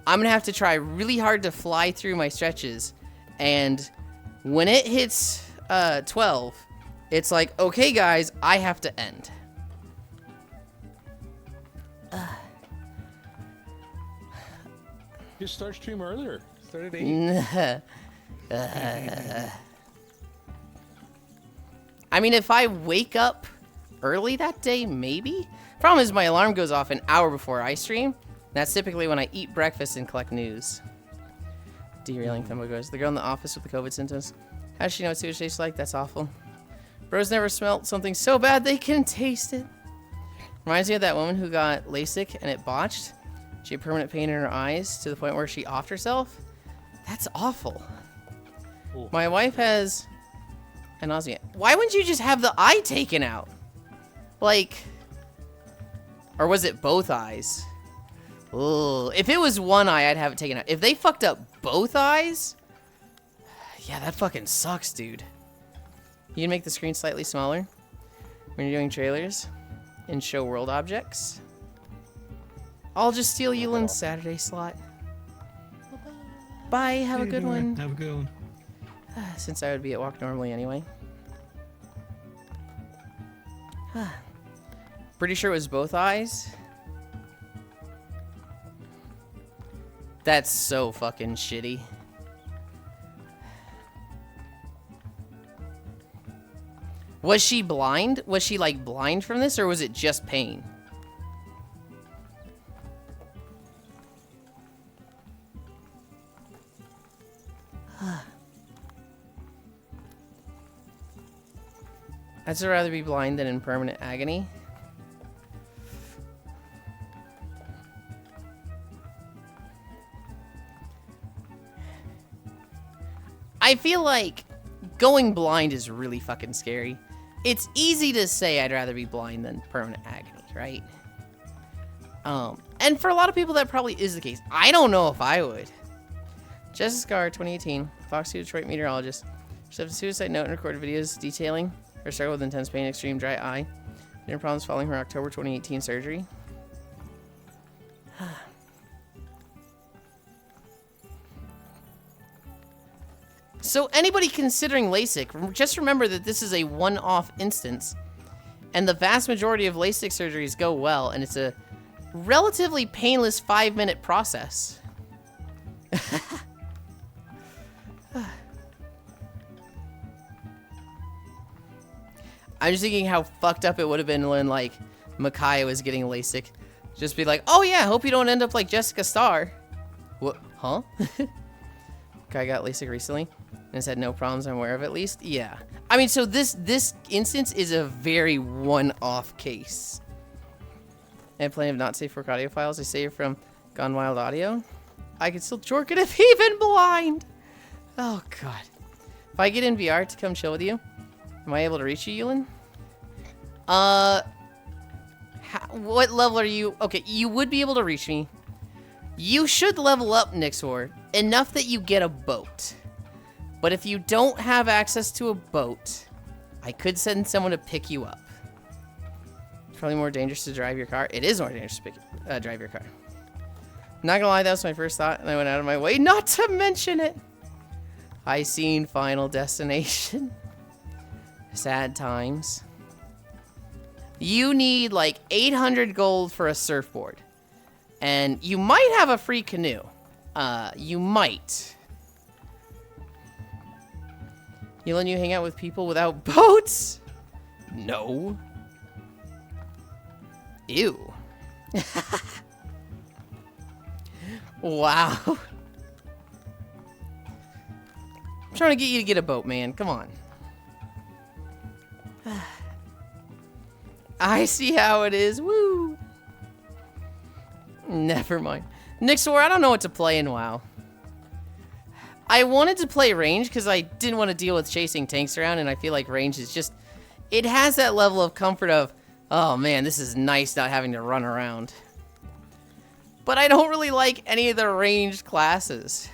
I'm going to have to try really hard to fly through my stretches. And when it hits 12, it's like, okay, guys, I have to end. Just start stream earlier. Start at 8. I mean, if I wake up early that day, maybe. Problem is, my alarm goes off an hour before I stream. That's typically when I eat breakfast and collect news. Derailing Thumbo goes. The girl in the office with the COVID symptoms. How does she know what sewage tastes like? That's awful. Bros never smelt something so bad they can taste it. Reminds me of that woman who got LASIK and it botched. She had permanent pain in her eyes to the point where she offed herself. That's awful. Ooh. My wife has anosmia. Why wouldn't you just have the eye taken out? Like, or was it both eyes? Ugh. If it was one eye, I'd have it taken out. If they fucked up both eyes, yeah, that fucking sucks, dude. You can make the screen slightly smaller when you're doing trailers and show world objects. I'll just steal Yulind's Saturday slot. Bye, have a good one. Have a good one. Since I would be at walk normally anyway. Pretty sure it was both eyes. That's so fucking shitty. Was she blind? Was she like blind from this, or was it just pain? I'd still rather be blind than in permanent agony. I feel like going blind is really fucking scary. It's easy to say I'd rather be blind than permanent agony, right? And for a lot of people that probably is the case. I don't know if I would. Jessica Scar, 2018, Fox 2 Detroit meteorologist. She left a suicide note and recorded videos detailing her struggle with intense pain, extreme dry eye, and her problems following her October 2018 surgery. So anybody considering LASIK, just remember that this is a one-off instance, and the vast majority of LASIK surgeries go well, and it's a relatively painless 5-minute process. I'm just thinking how fucked up it would have been when, like, Micaiah was getting LASIK. Just be like, oh yeah, hope you don't end up like Jessica Starr. What? Huh? Micaiah got LASIK recently and has had no problems I'm aware of, at least. Yeah. I mean, so this instance is a very one-off case. I have plenty of not safe for audio files I saved from Gone Wild Audio. I could still jork it if even blind. Oh, God. If I get in VR to come chill with you, am I able to reach you, Yulind? What level are you? Okay, you would be able to reach me. You should level up, Nixor, enough that you get a boat. But if you don't have access to a boat, I could send someone to pick you up. It's probably more dangerous to drive your car. It is more dangerous to drive your car. Not gonna lie, that was my first thought, and I went out of my way not to mention it. I seen Final Destination. Sad times. You need like 800 gold for a surfboard. And you might have a free canoe. You might. You let you hang out with people without boats? No. Ew. Wow. I'm trying to get you to get a boat, man. Come on. I see how it is. Woo. Never mind. Nixor, I don't know what to play in WoW. I wanted to play range because I didn't want to deal with chasing tanks around, and I feel like range is just... It has that level of comfort of, oh man, this is nice not having to run around. But I don't really like any of the ranged classes.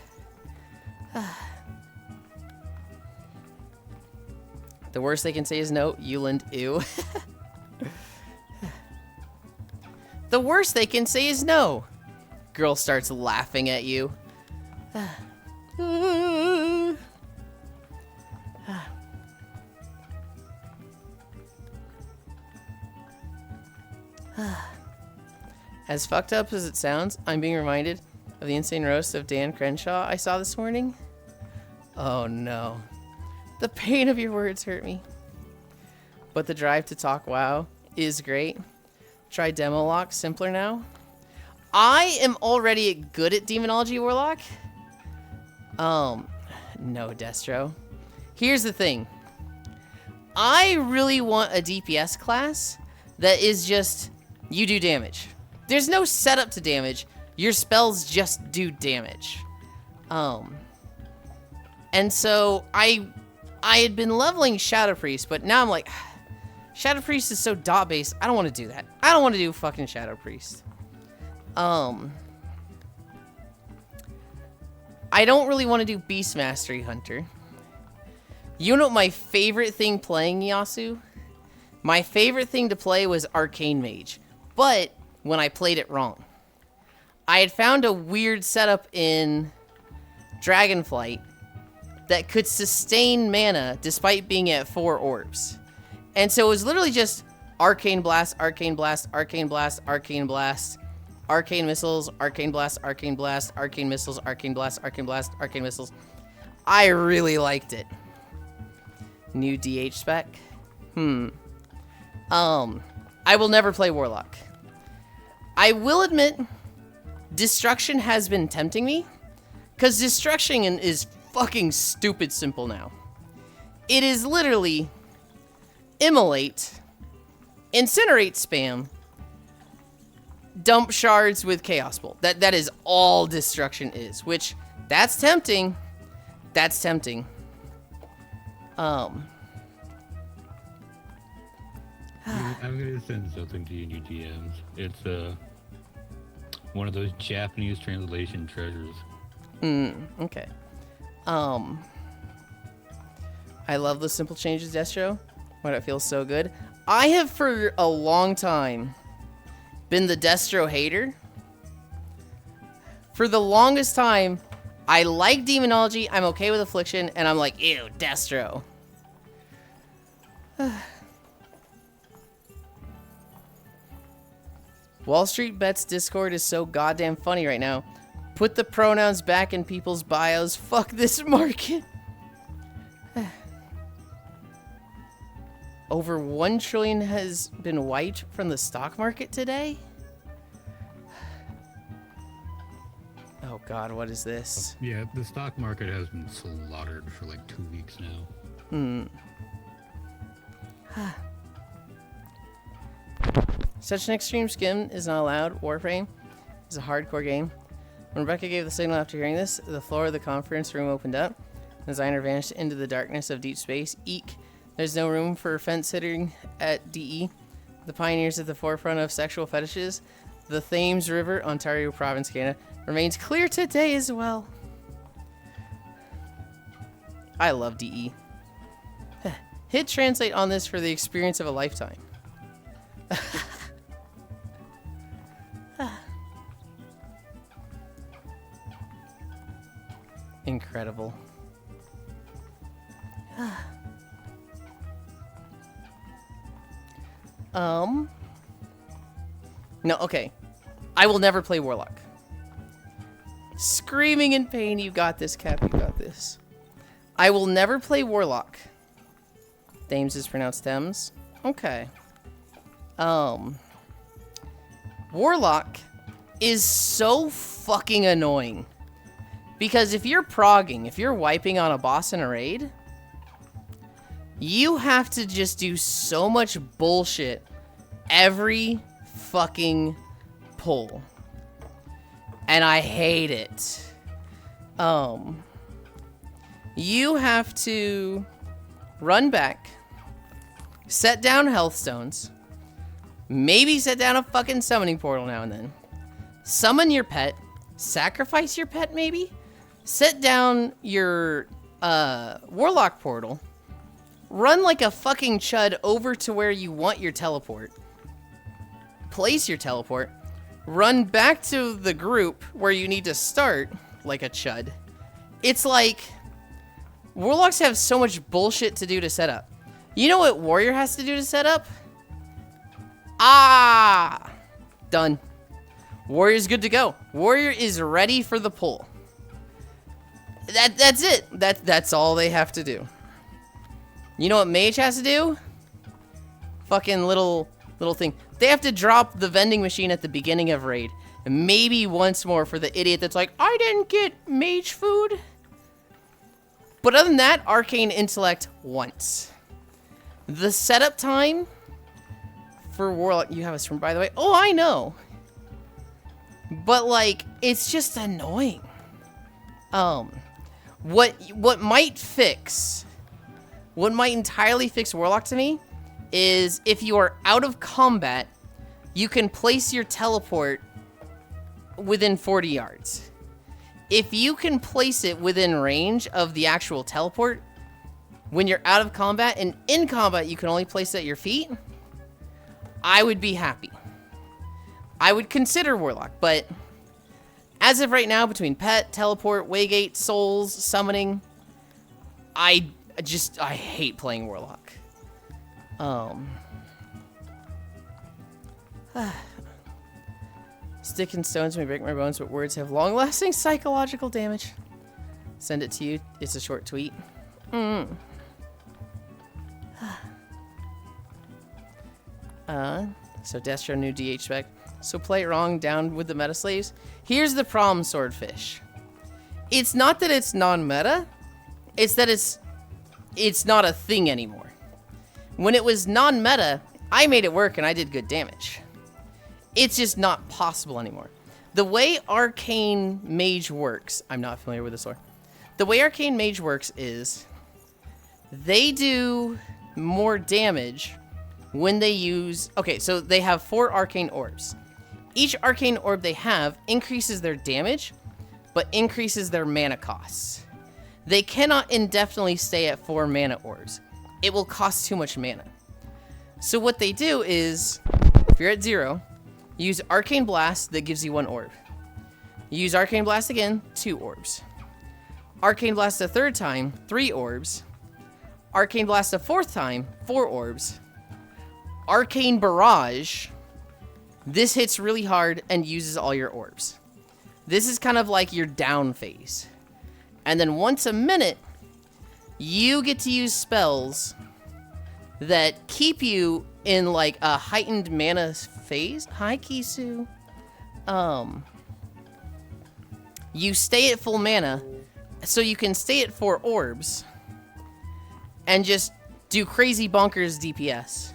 The worst they can say is no. Yulind, ew. The worst they can say is no. Girl starts laughing at you. As fucked up as it sounds, I'm being reminded of the insane roast of Dan Crenshaw I saw this morning? Oh no. The pain of your words hurt me. But the drive to talk WoW is great. Try Demo Lock, simpler now. I am already good at Demonology Warlock. No, Destro. Here's the thing. I really want a DPS class that is just, you do damage. There's no setup to damage. Your spells just do damage. And so I had been leveling Shadow Priest, but now I'm like, Shadow Priest is so dot based. I don't want to do that. I don't want to do fucking Shadow Priest. I don't really want to do Beast Mastery Hunter. You know what my favorite thing playing, Yasu? My favorite thing to play was Arcane Mage. But when I played it wrong. I had found a weird setup in Dragonflight that could sustain mana despite being at 4 orbs. And so it was literally just Arcane Blast, Arcane Blast, Arcane Blast, Arcane Blast, Arcane Missiles, Arcane Blast, Arcane Blast, Arcane Missiles, Arcane Blast, Arcane Blast, Arcane Missiles. I really liked it. New DH spec? I will never play Warlock. I will admit, Destruction has been tempting me, because Destruction is fucking stupid simple now. It is literally Immolate, Incinerate spam, dump shards with Chaos Bolt. That is all Destruction is, which, that's tempting. That's tempting. I'm gonna send something to you in your DMs. It's one of those Japanese translation treasures. Okay. I love the simple changes, Destro. Why it feels so good. I have for a long time been the Destro hater. For the longest time, I like Demonology, I'm okay with Affliction, and I'm like, ew, Destro. Wall Street Bets Discord is so goddamn funny right now. Put the pronouns back in people's bios. Fuck this market. Over 1 trillion has been wiped from the stock market today? Oh god, what is this? Yeah, the stock market has been slaughtered for like 2 weeks now. Such an extreme skim is not allowed. Warframe is a hardcore game. When Rebecca gave the signal after hearing this, the floor of the conference room opened up. The designer vanished into the darkness of deep space. Eek. There's no room for fence-sitting at DE. The pioneers at the forefront of sexual fetishes. The Thames River, Ontario Province, Canada, remains clear today as well. I love DE. Hit translate on this for the experience of a lifetime. Incredible. No, okay. I will never play Warlock. Screaming in pain, you got this, Cap, you got this. I will never play Warlock. Thames is pronounced Thames. Okay. Warlock is so fucking annoying. Because if you're progging, if you're wiping on a boss in a raid, you have to just do so much bullshit every fucking pull. And I hate it. You have to run back, set down health stones, maybe set down a fucking summoning portal now and then, summon your pet, sacrifice your pet maybe, set down your warlock portal, run like a fucking chud over to where you want your teleport, place your teleport, run back to the group where you need to start like a chud. It's like, Warlocks have so much bullshit to do to set up. You know what Warrior has to do to set up? Done. Warrior's good to go. Warrior is ready for the pull. That's it. That's all they have to do. You know what mage has to do? Fucking little thing. They have to drop the vending machine at the beginning of raid. And maybe once more for the idiot that's like, I didn't get mage food. But other than that, arcane intellect once. The setup time for warlock, you have a sprint by the way. Oh, I know. But like, it's just annoying. What might entirely fix warlock to me is if you are out of combat, you can place your teleport within 40 yards. If you can place it within range of the actual teleport, when you're out of combat, and in combat you can only place it at your feet, I would be happy. I would consider warlock, but as of right now, between pet, teleport, waygate, souls, summoning, I hate playing warlock. Stick and stones may break my bones, but words have long-lasting psychological damage. Send it to you. It's a short tweet. So Destro new DH spec. So play it wrong, down with the meta slaves. Here's the problem, Swordfish. It's not that it's non-meta. It's that it's not a thing anymore. When it was non-meta, I made it work and I did good damage. It's just not possible anymore. The way Arcane Mage works, I'm not familiar with this lore. The way Arcane Mage works is they do more damage when they use... Okay, so they have 4 Arcane Orbs. Each Arcane Orb they have increases their damage, but increases their mana costs. They cannot indefinitely stay at 4 mana orbs. It will cost too much mana. So what they do is, if you're at 0, use Arcane Blast that gives you 1 orb. Use Arcane Blast again, 2 orbs. Arcane Blast a 3rd time, 3 orbs. Arcane Blast a 4th time, 4 orbs. Arcane Barrage, this hits really hard and uses all your orbs. This is kind of like your down phase. And then once a minute, you get to use spells that keep you in like a heightened mana phase. Hi, Kisu. You stay at full mana, so you can stay at 4 orbs and just do crazy bonkers DPS.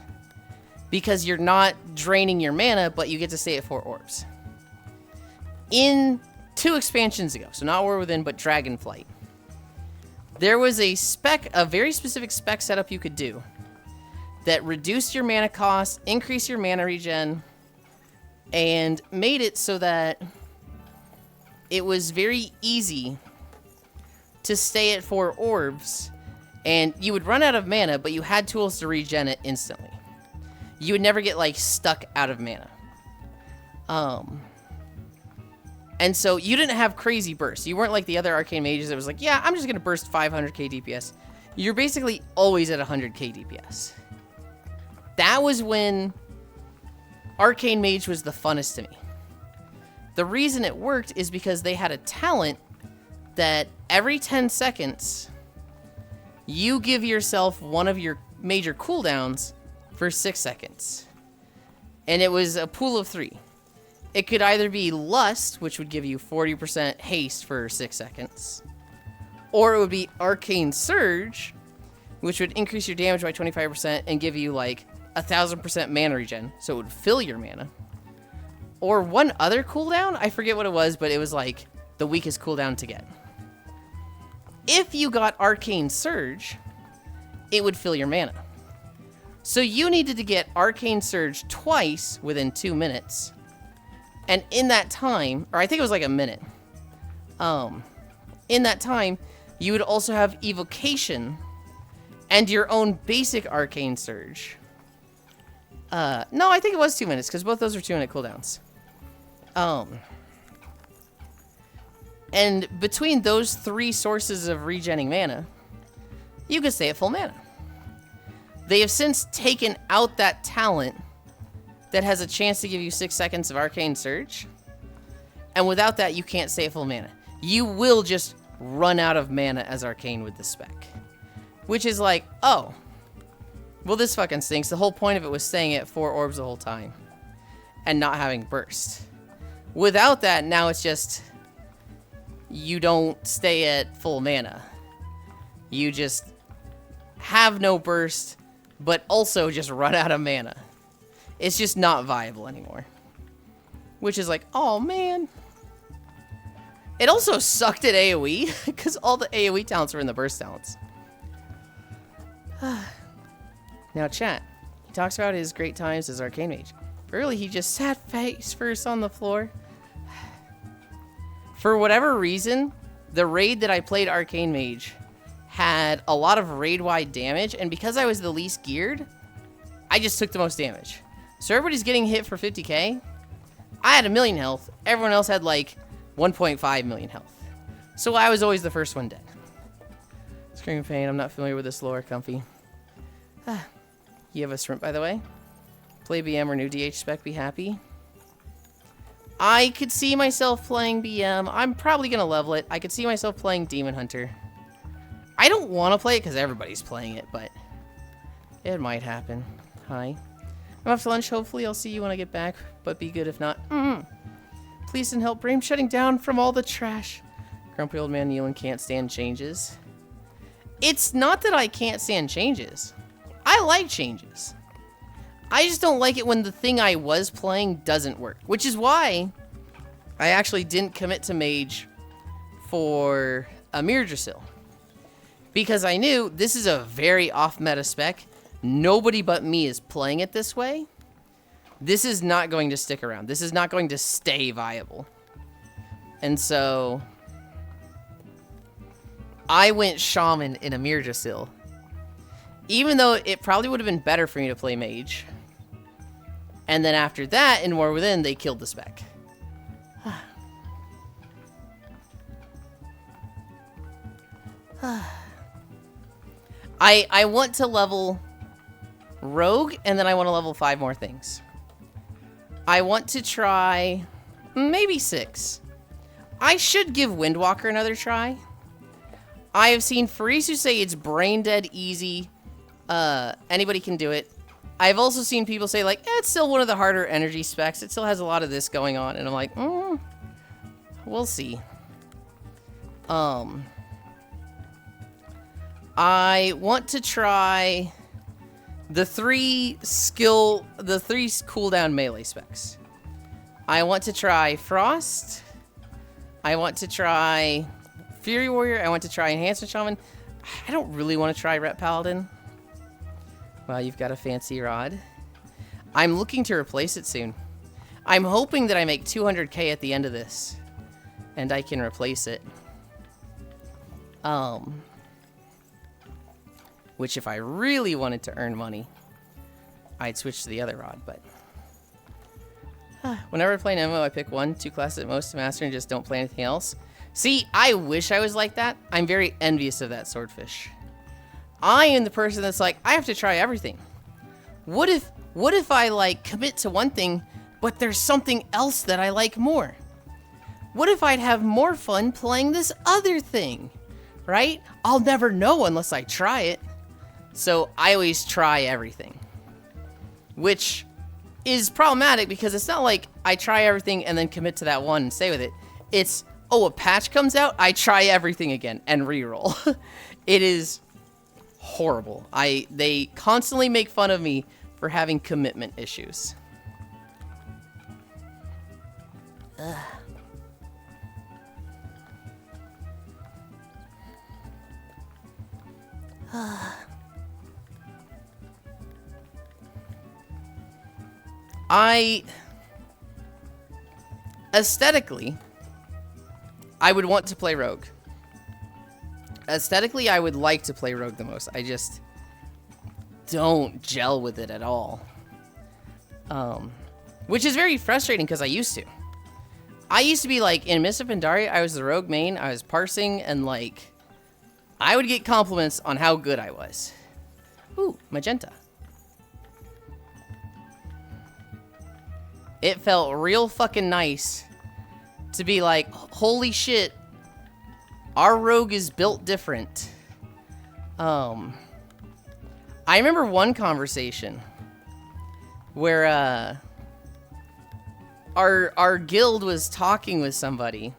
Because you're not draining your mana, but you get to stay at 4 orbs. In 2 expansions ago, so not War Within, but Dragonflight, there was a very specific spec setup you could do that reduced your mana cost, increased your mana regen, and made it so that it was very easy to stay at 4 orbs, and you would run out of mana, but you had tools to regen it instantly. You would never get, like, stuck out of mana. And so you didn't have crazy bursts. You weren't like the other arcane mages that was like, yeah, I'm just going to burst 500k DPS. You're basically always at 100k DPS. That was when Arcane Mage was the funnest to me. The reason it worked is because they had a talent that every 10 seconds, you give yourself one of your major cooldowns for 6 seconds. And it was a pool of 3. It could either be Lust, which would give you 40% haste for 6 seconds, or it would be Arcane Surge, which would increase your damage by 25% and give you like 1000% mana regen, so it would fill your mana. Or one other cooldown, I forget what it was, but it was like the weakest cooldown to get. If you got Arcane Surge, it would fill your mana. So you needed to get Arcane Surge twice within 2 minutes. And in that time, or I think it was like a minute, in that time, you would also have Evocation and your own basic Arcane Surge. No, I think it was 2 minutes, because both those were 2-minute cooldowns. And between those 3 sources of regenning mana, you could stay at full mana. They have since taken out that talent that has a chance to give you 6 seconds of Arcane Surge. And without that, you can't stay at full mana. You will just run out of mana as Arcane with this spec. Which is like, oh. Well, this fucking stinks. The whole point of it was staying at 4 orbs the whole time. And not having burst. Without that, now it's just... You don't stay at full mana. You just have no burst, but also just run out of mana. It's just not viable anymore. Which is like, oh man. It also sucked at AoE, because all the AoE talents were in the burst talents. Now chat. He talks about his great times as Arcane Mage. Early he just sat face first on the floor. For whatever reason, the raid that I played Arcane Mage had a lot of raid-wide damage, and because I was the least geared, I just took the most damage. So everybody's getting hit for 50k. I had 1 million health. Everyone else had like 1.5 million health. So I was always the first one dead. Screaming Pain, I'm not familiar with this lore, Comfy. You have a shrimp, by the way. Play BM or new DH spec, be happy. I could see myself playing BM. I'm probably going to level it. I could see myself playing Demon Hunter. I don't want to play it because everybody's playing it, but it might happen. Hi. I'm off to lunch. Hopefully I'll see you when I get back, but be good if not. Please send help. Brain shutting down from all the trash. Grumpy old man Yulind can't stand changes. It's not that I can't stand changes. I like changes. I just don't like it when the thing I was playing doesn't work, which is why I actually didn't commit to Mage for a Mirdrasil. Because I knew this is a very off-meta spec. Nobody but me is playing it this way. This is not going to stick around. This is not going to stay viable. And so I went Shaman in a Mirdrasil. Even though it probably would have been better for me to play Mage. And then after that, in War Within, they killed the spec. I want to level Rogue, and then I want to level 5 more things. I want to try maybe 6. I should give Windwalker another try. I have seen Farisu say it's brain dead easy. Anybody can do it. I've also seen people say, like, it's still one of the harder energy specs. It still has a lot of this going on. And I'm like, we'll see. I want to try the 3 cooldown melee specs. I want to try Frost. I want to try Fury Warrior. I want to try Enhancement Shaman. I don't really want to try Ret Paladin. Wow, you've got a fancy rod. I'm looking to replace it soon. I'm hoping that I make 200k at the end of this. And I can replace it. Which if I really wanted to earn money, I'd switch to the other rod, but... Whenever I play an MMO, I pick 1, 2 classes at most to master and just don't play anything else. See, I wish I was like that. I'm very envious of that swordfish. I am the person that's like, I have to try everything. What if I, like, commit to one thing, but there's something else that I like more? What if I'd have more fun playing this other thing? Right? I'll never know unless I try it. So I always try everything. Which is problematic because it's not like I try everything and then commit to that one and stay with it. It's, oh, a patch comes out, I try everything again and reroll. It is horrible. They constantly make fun of me for having commitment issues. Ugh. Aesthetically, I would want to play Rogue. Aesthetically, I would like to play Rogue the most. I just don't gel with it at all. Which is very frustrating because I used to. I used to be like, in Mists of Pandaria, I was the Rogue main, I was parsing, and like, I would get compliments on how good I was. Ooh, magenta. It felt real fucking nice to be like, holy shit, our rogue is built different. I remember one conversation where our guild was talking with somebody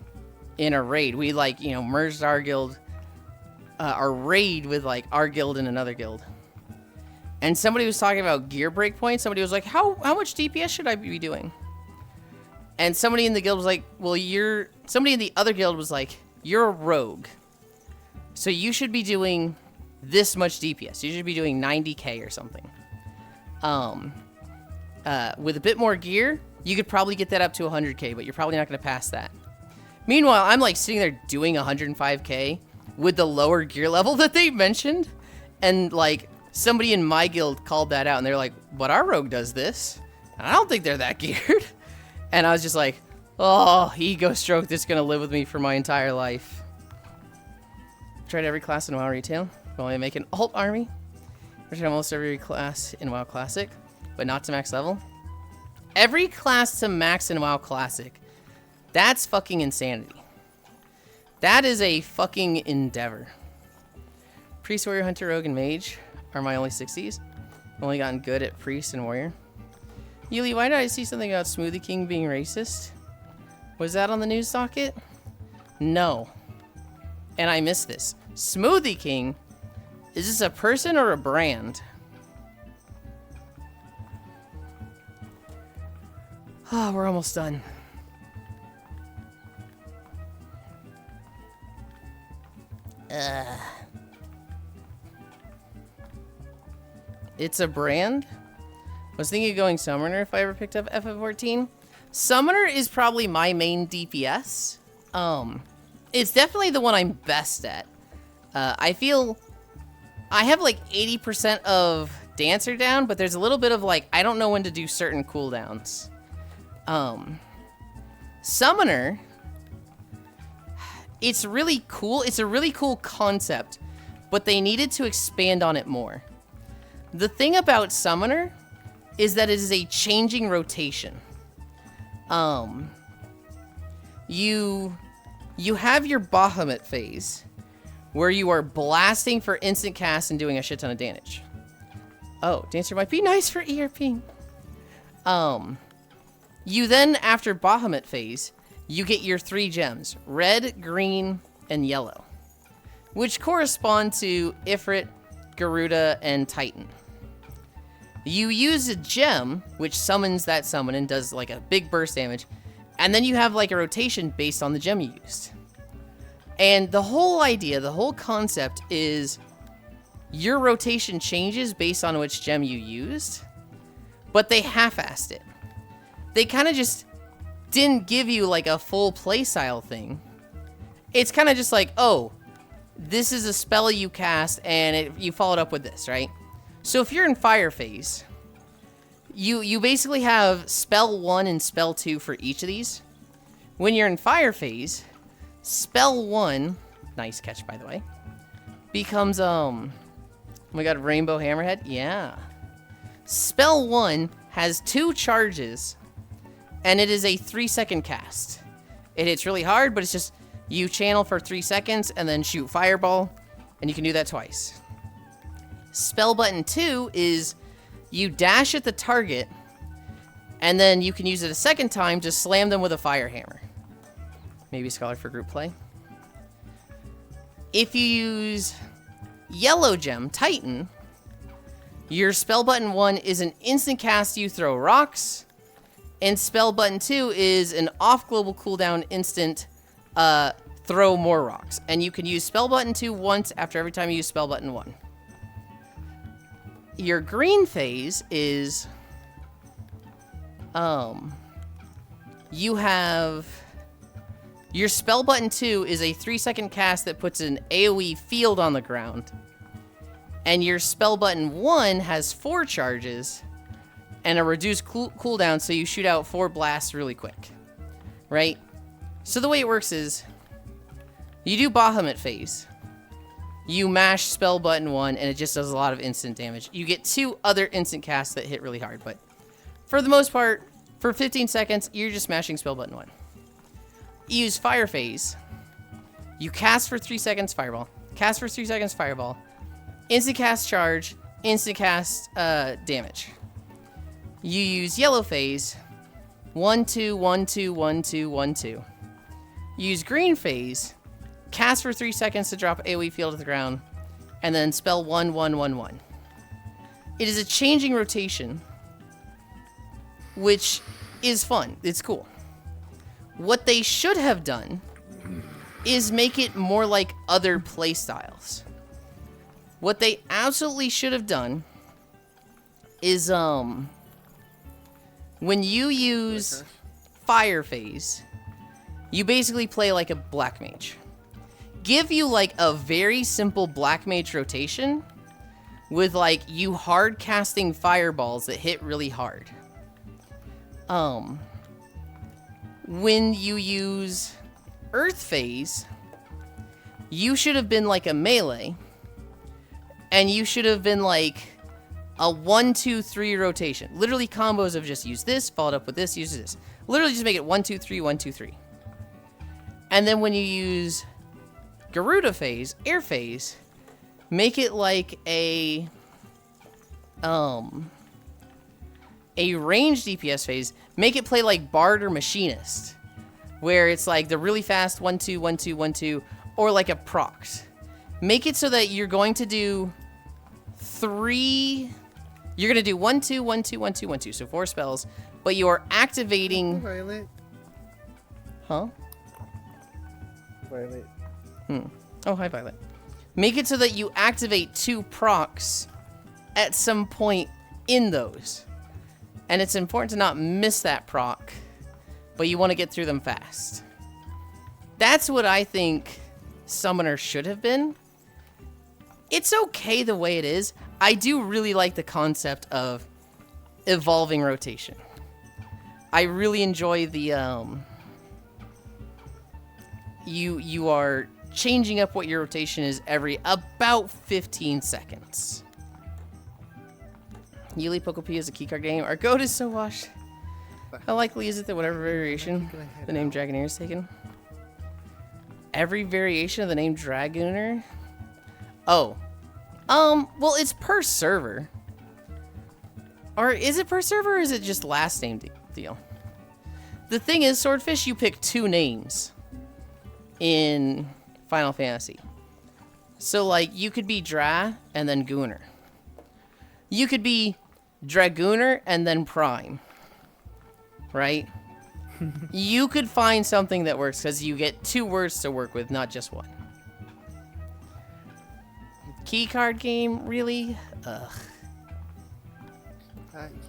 in a raid. We like, you know, merged our guild, our raid with like our guild and another guild. And somebody was talking about gear breakpoints. Somebody was like, how much DPS should I be doing? And somebody in the guild was like, well, somebody in the other guild was like, you're a rogue, so you should be doing this much DPS. You should be doing 90k or something. With a bit more gear, you could probably get that up to 100k, but you're probably not going to pass that. Meanwhile, I'm like sitting there doing 105k with the lower gear level that they mentioned, and like somebody in my guild called that out, and they're like, but our rogue does this. And I don't think they're that geared. And I was just like, oh, ego stroke that's going to live with me for my entire life. Tried every class in WoW Retail. Only make an alt army. I tried almost every class in WoW Classic, but not to max level. Every class to max in WoW Classic. That's fucking insanity. That is a fucking endeavor. Priest, Warrior, Hunter, Rogue, and Mage are my only 60s. I've only gotten good at Priest and Warrior. Yuli, why did I see something about Smoothie King being racist? Was that on the news docket? No. And I missed this. Smoothie King? Is this a person or a brand? Oh, we're almost done. It's a brand? Was thinking of going Summoner if I ever picked up FF14. Summoner is probably my main DPS. It's definitely the one I'm best at. I feel I have like 80% of Dancer down, but there's a little bit of like, I don't know when to do certain cooldowns. Summoner, it's really cool. It's a really cool concept, but they needed to expand on it more. The thing about Summoner is that it is a changing rotation. You have your Bahamut phase, where you are blasting for instant cast and doing a shit ton of damage. Oh, Dancer might be nice for ERP. You then, after Bahamut phase, you get your 3 gems, red, green, and yellow, which correspond to Ifrit, Garuda, and Titan. You use a gem, which summons that summon and does like a big burst damage, and then you have like a rotation based on the gem you used. And the whole idea, the whole concept is your rotation changes based on which gem you used, but they half-assed it. They kind of just didn't give you like a full playstyle thing. It's kind of just like, oh, this is a spell you cast and you followed up with this, right? So if you're in Fire phase, you basically have spell 1 and spell 2 for each of these. When you're in Fire phase, spell 1, nice catch by the way, becomes oh my god, Rainbow Hammerhead, yeah. Spell 1 has 2 charges, and it is a 3-second cast. It hits really hard, but it's just you channel for 3 seconds and then shoot Fireball, and you can do that twice. Spell button 2 is you dash at the target, and then you can use it a second time to slam them with a fire hammer. Maybe Scholar for group play. If you use Yellow Gem, Titan, your spell button 1 is an instant cast, you throw rocks, and spell button 2 is an off global cooldown instant throw more rocks. And you can use spell button 2 once after every time you use spell button 1. Your green phase is, you have, your spell button 2 is a 3-second cast that puts an AoE field on the ground. And your spell button 1 has 4 charges and a reduced cooldown, so you shoot out 4 blasts really quick, right? So the way it works is, you do Bahamut phase. You mash spell button 1, and it just does a lot of instant damage. You get 2 other instant casts that hit really hard, but for the most part, for 15 seconds, you're just smashing spell button 1. You use Fire Phase. You cast for 3 seconds Fireball. Cast for 3 seconds Fireball. Instant cast Charge. Instant cast damage. You use Yellow Phase. 1, 2, 1, 2, 1, 2, 1, 2. Use Green Phase. Cast for 3 seconds to drop AoE field to the ground. And then spell 1, 1, 1, 1. It is a changing rotation, which is fun. It's cool. What they should have done is make it more like other playstyles. What they absolutely should have done is, when you use Fire Phase, you basically play like a Black Mage. Give you like a very simple Black Mage rotation with like you hard casting fireballs that hit really hard. When you use Earth Phase, you should have been like a melee, and you should have been like a 1, 2, 3 rotation. Literally combos of just use this, followed up with this, use this. Literally just make it 1, 2, 3, 1, 2, 3. And then when you use Garuda Phase, Air Phase, make it like a ranged DPS phase. Make it play like Bard or Machinist, where it's like the really fast 1, 2, 1, 2, 1, 2, or like a procs. Make it so that you're going to do 3. You're going to do 1, 2, 1, 2, 1, 2, 1, 2. So 4 spells, but you're activating. Violet. Huh? Violet. Oh, hi, Violet. Make it so that you activate 2 procs at some point in those. And it's important to not miss that proc, but you want to get through them fast. That's what I think Summoner should have been. It's okay the way it is. I do really like the concept of evolving rotation. I really enjoy the, you are changing up what your rotation is every about 15 seconds. Yuli Pocopi is a keycard game. Our goat is so washed. How likely is it that whatever variation the name Dragonair is taken? Every variation of the name Dragooner? Oh. Well, it's per server. Or is it per server, or is it just last name deal? The thing is, Swordfish, you pick 2 names in Final Fantasy. So, like, you could be Dra and then Gooner. You could be Dragooner and then Prime. Right? You could find something that works because you get 2 words to work with, not just 1. Keycard game? Really? Ugh.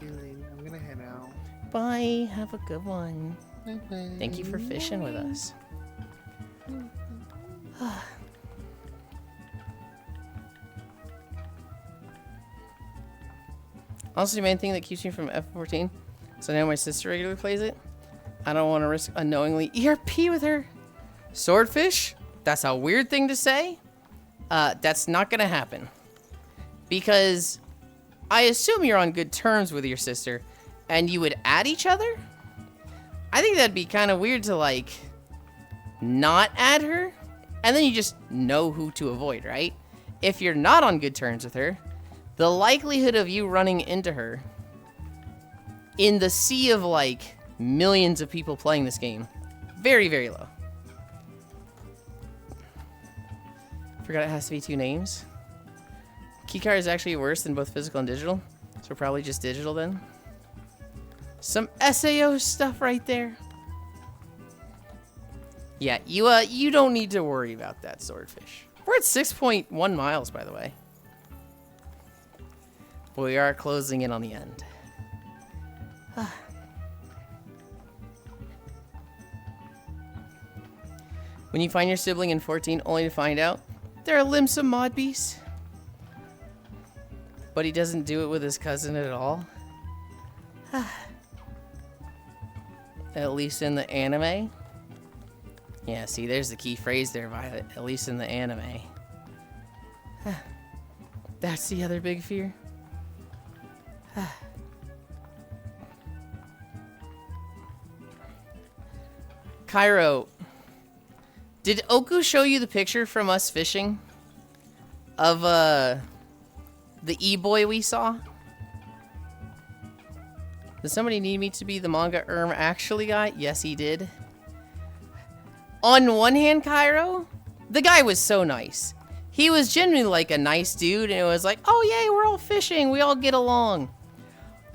Yulind, I'm gonna head out. Bye. Have a good one. Bye-bye. Thank you for fishing with us. Also, the main thing that keeps me from F14, so now my sister regularly plays it. I don't want to risk unknowingly ERP with her. Swordfish? That's a weird thing to say. That's not gonna happen. Because I assume you're on good terms with your sister, and you would add each other? I think that'd be kind of weird to, like, not add her, and then you just know who to avoid, right? If you're not on good terms with her, the likelihood of you running into her in the sea of, like, millions of people playing this game, very, very low. Forgot it has to be 2 names. Keycard is actually worse than both physical and digital, so probably just digital then. Some SAO stuff right there. Yeah, you don't need to worry about that, Swordfish. We're at 6.1 miles, by the way. But we are closing in on the end. When you find your sibling in 14, only to find out they're a Limsa mod beast. But he doesn't do it with his cousin at all. At least in the anime. Yeah, see, there's the key phrase there, Violet. At least in the anime. That's the other big fear. Cairo, Did Oku show you the picture from us fishing? Of, the e-boy we saw? Does somebody need me to be the manga actually guy? Yes, he did. On one hand, Cairo, the guy was so nice. He was genuinely like a nice dude, and it was like, oh yay, we're all fishing, we all get along.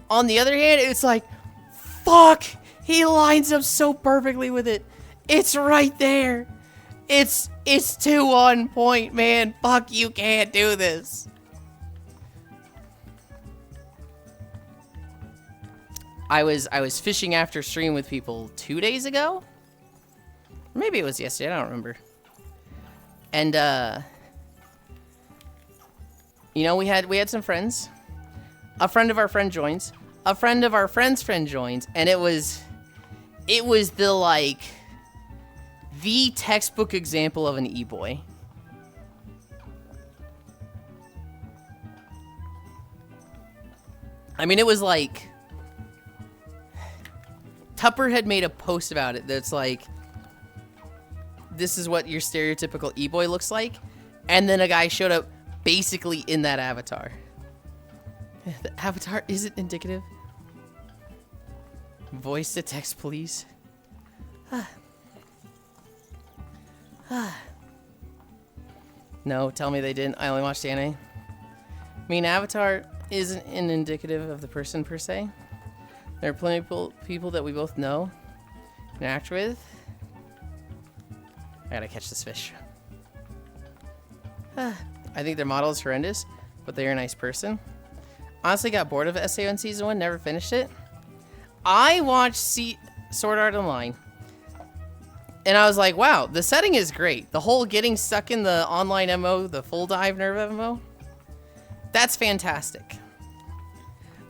On the other hand, it's like, fuck, he lines up so perfectly with it. It's right there. It's too on point, man. Fuck, you can't do this. I was fishing after stream with people 2 days ago. Maybe it was yesterday, I don't remember. And you know, we had some friends. A friend of our friend joins. A friend of our friend's friend joins, and it was the like the textbook example of an e-boy. I mean, it was like Tupper had made a post about it that's like, this is what your stereotypical e-boy looks like, and then a guy showed up basically in that avatar. The avatar isn't indicative. Voice to text, please. No, tell me they didn't. I only watched anime. I mean, avatar isn't an indicative of the person per se. There are plenty of people that we both know and act with. I gotta catch this fish. I think their model is horrendous, but they're a nice person. Honestly, got bored of SAO in Season 1, never finished it. I watched Sword Art Online, and I was like, wow, the setting is great. The whole getting stuck in the online MO, the full dive nerve MO, that's fantastic.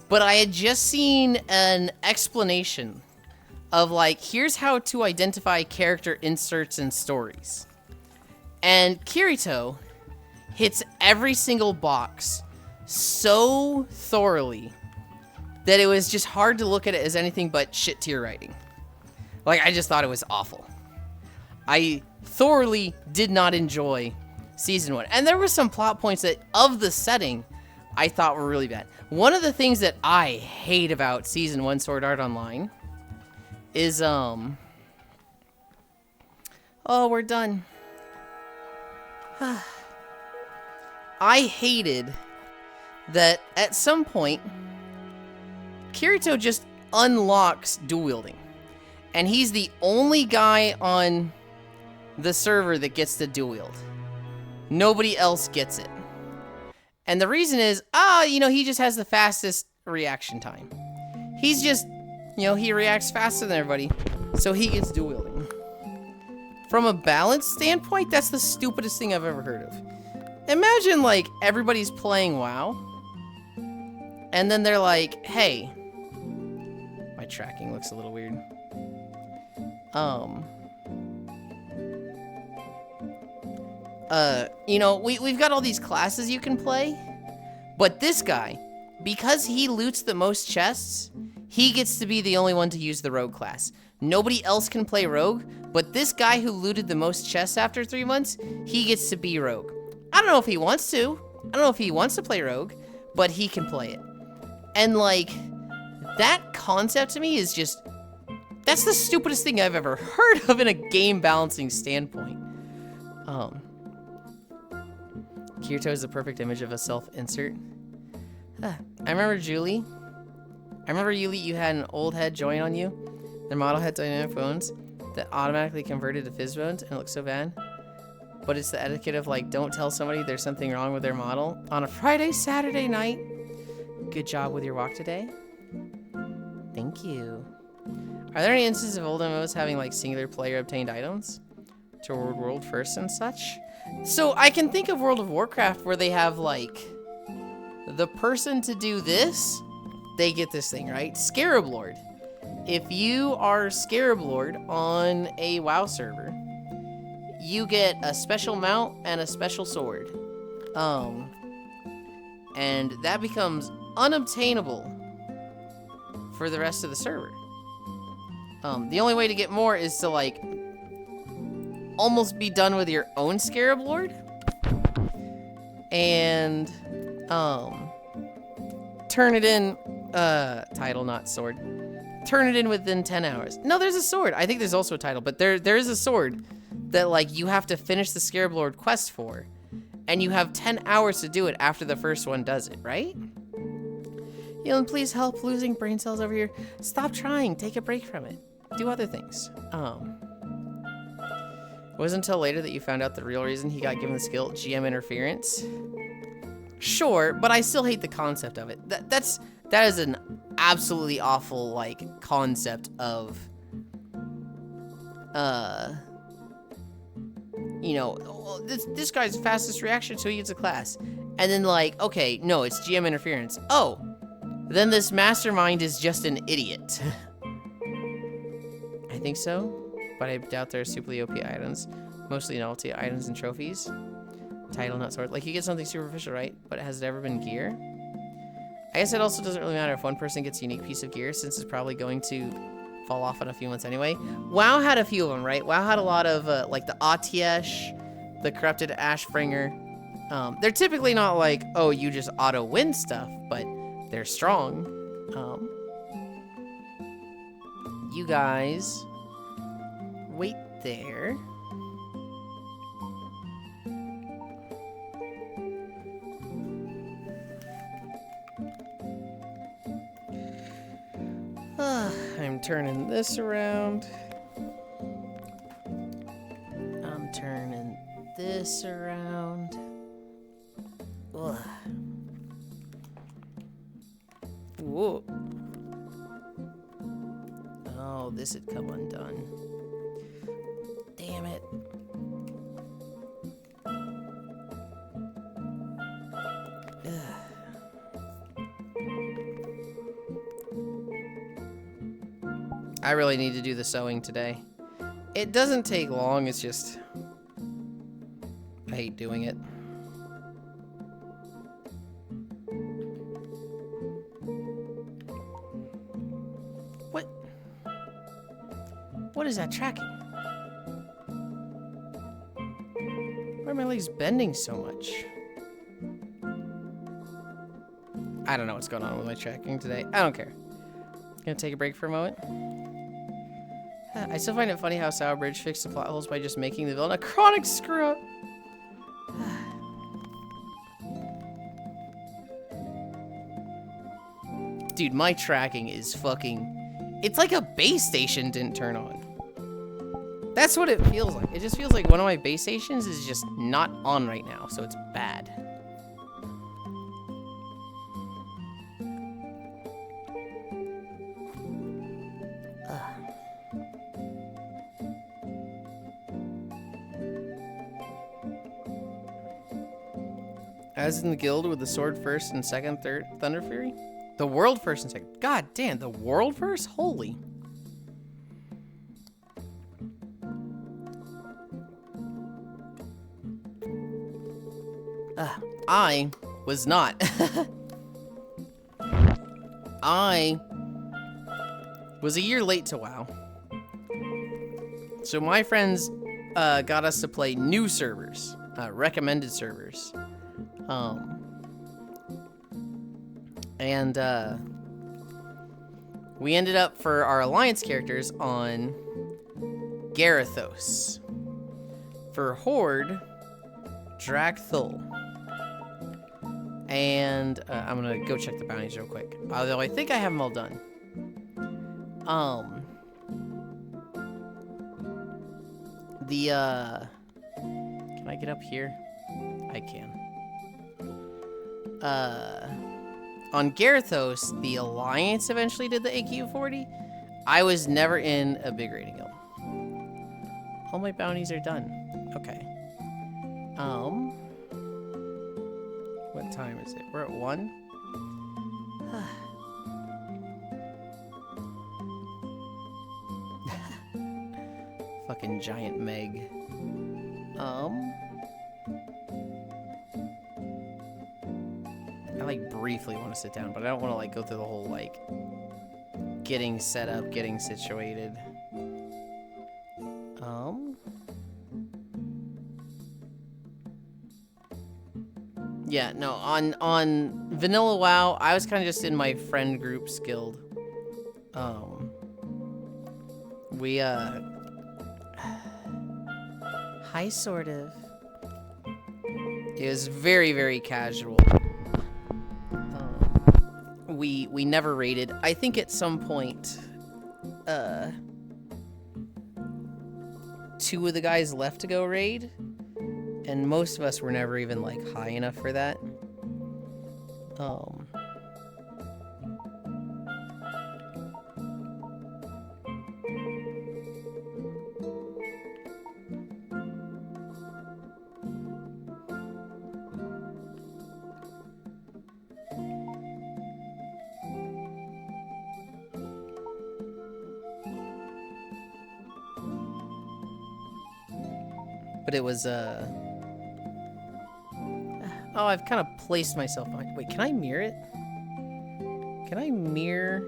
But I had just seen an explanation of like, here's how to identify character inserts in stories. And Kirito hits every single box so thoroughly that it was just hard to look at it as anything but shit tier writing. Like, I just thought it was awful. I thoroughly did not enjoy Season 1. And there were some plot points that, of the setting, I thought were really bad. One of the things that I hate about Season 1 Sword Art Online is, oh, we're done. I hated that at some point, Kirito just unlocks dual wielding. And he's the only guy on the server that gets to dual wield. Nobody else gets it. And the reason is, you know, he just has the fastest reaction time. He's just, you know, he reacts faster than everybody, so he gets dual wielding. From a balance standpoint, that's the stupidest thing I've ever heard of. Imagine, like, everybody's playing WoW, and then they're like, hey, my tracking looks a little weird. You know, we've got all these classes you can play, but this guy, because he loots the most chests, he gets to be the only one to use the rogue class. Nobody else can play rogue, but this guy who looted the most chests after 3 months, he gets to be rogue. I don't know if he wants to. I don't know if he wants to play rogue, but he can play it. And like, that concept to me is just, that's the stupidest thing I've ever heard of in a game balancing standpoint. Kirito is the perfect image of a self-insert. I remember Julie. I remember Yulind, you had an old head join on you. Their model had dynamic bones that automatically converted to fizz bones, and it looks so bad. But it's the etiquette of like, don't tell somebody there's something wrong with their model on a Friday, Saturday night. Good job with your walk today. Thank you. Are there any instances of old MMOs having like singular player obtained items to world first and such? So I can think of World of Warcraft where they have like the person to do this, they get this thing, right? Scarab Lord. If you are Scarab Lord on a WoW server, you get a special mount and a special sword. And that becomes unobtainable for the rest of the server. The only way to get more is to like almost be done with your own Scarab Lord. And, turn it in, title, not sword. Turn it in within 10 hours. No, there's a sword. I think there's also a title, but there is a sword that, like, you have to finish the Scarab Lord quest for. And you have 10 hours to do it after the first one does it, right? Yulind, please help. Losing brain cells over here. Stop trying. Take a break from it. Do other things. It wasn't until later that you found out the real reason he got given the skill, GM interference. Sure, but I still hate the concept of it. That is an absolutely awful, like, concept of, you know, oh, this guy's fastest reaction, so he gets a class. And then, like, okay, no, it's GM interference. Oh, then this mastermind is just an idiot. I think so, but I doubt there are super OP items. Mostly novelty items and trophies. Title, not sword. Like, you get something superficial, right? But has it ever been gear? I guess it also doesn't really matter if one person gets a unique piece of gear, since it's probably going to fall off in a few months anyway. WoW had a few of them, right? WoW had a lot of, like, the Atiesh, the Corrupted Ashbringer. They're typically not like, oh, you just auto-win stuff, but they're strong. You guys wait there. I'm turning this around. I'm turning this around. Ugh. Whoa. Oh, this had come undone. Damn it. I really need to do the sewing today. It doesn't take long, it's just... I hate doing it. What? What is that tracking? Why are my legs bending so much? I don't know what's going on with my tracking today. I don't care. Gonna take a break for a moment. I still find it funny how Sour Bridge fixed the plot holes by just making the villain a chronic screw-up. Dude, my tracking is fucking... It's like a base station didn't turn on. That's what it feels like. It just feels like one of my base stations is just not on right now, so it's bad. As in the guild with the sword first and second, third, Thunder Fury? The world first and second. God damn, the world first? Holy. I was not. I was a year late to WoW. So my friends got us to play new servers, recommended servers. We ended up for our alliance characters on Garithos. For Horde, Drakthul. And I'm gonna go check the bounties real quick. Although I think I have them all done. Can I get up here? I can. On Garithos, the Alliance eventually did the AQ40. I was never in a big raiding guild. All my bounties are done. Okay. What time is it? We're at 1? Fucking giant Meg. I like briefly want to sit down, but I don't want to like go through the whole like getting set up, getting situated. Yeah, no, on Vanilla WoW, I was kind of just in my friend group's guild. We, hi, sort of. It was very, very casual. We never raided. I think at some point, 2 of the guys left to go raid, and most of us were never even, like, high enough for that. But it was, oh, I've kind of placed myself behind. Wait, can I mirror it? Can I mirror?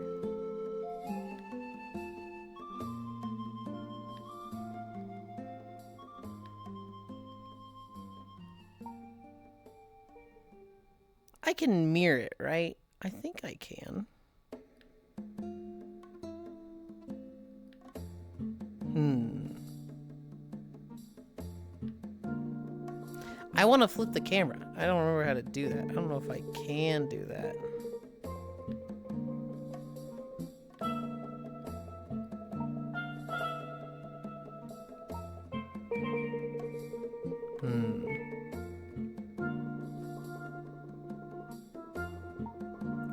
I can mirror it, right? I think I can. I want to flip the camera. I don't remember how to do that. I don't know if I can do that.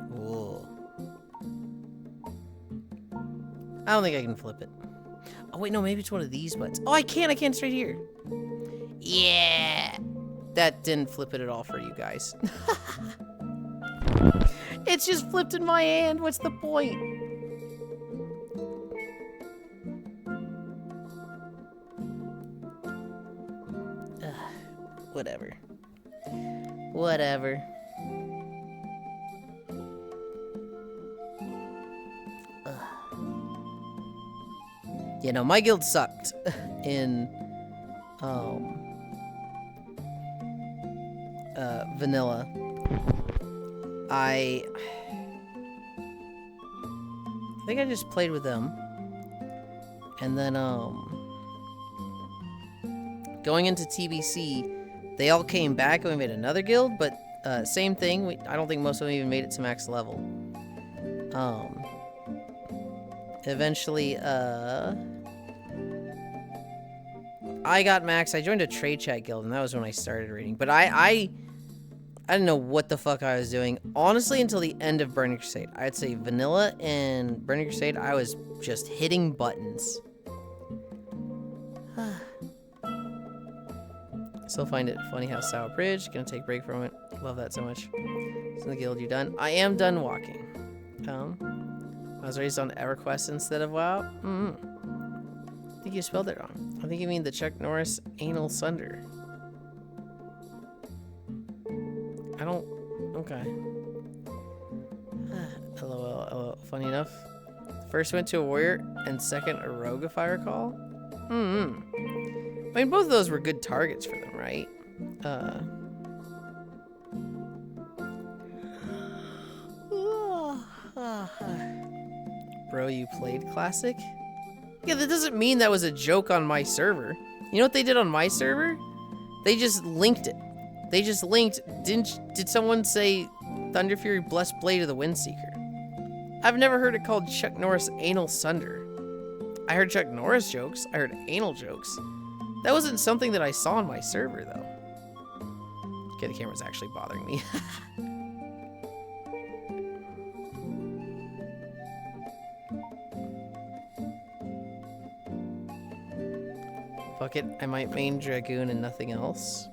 Whoa. I don't think I can flip it. Oh, wait, no, maybe it's one of these buttons. Oh, I can. It's right here. Yeah. That didn't flip it at all for you guys. It's just flipped in my hand. What's the point? Whatever. Whatever. You know, my guild sucked in vanilla. I think I just played with them. And then going into TBC, they all came back and we made another guild, but same thing. I don't think most of them even made it to max level. Eventually, I got max. I joined a trade chat guild, and that was when I started raiding. But I didn't know what the fuck I was doing. Honestly, until the end of Burning Crusade. I'd say Vanilla and Burning Crusade, I was just hitting buttons. Still find it funny how Sour Bridge, gonna take a break from it. Love that so much. So the guild, you done? I am done walking. I was raised on EverQuest instead of WoW. I think you spelled it wrong. I think you mean the Chuck Norris anal sunder. I don't... Okay. LOL. Funny enough. First went to a warrior, and second a rogue, if I recall. I mean, both of those were good targets for them, right? Bro, you played Classic? Yeah, that doesn't mean that was a joke on my server. You know what they did on my server? They just linked it. They just linked, did someone say Thunder Fury Blessed Blade of the Windseeker? I've never heard it called Chuck Norris Anal Sunder. I heard Chuck Norris jokes. I heard anal jokes. That wasn't something that I saw on my server, though. Okay, the camera's actually bothering me. Fuck it, I might main Dragoon and nothing else.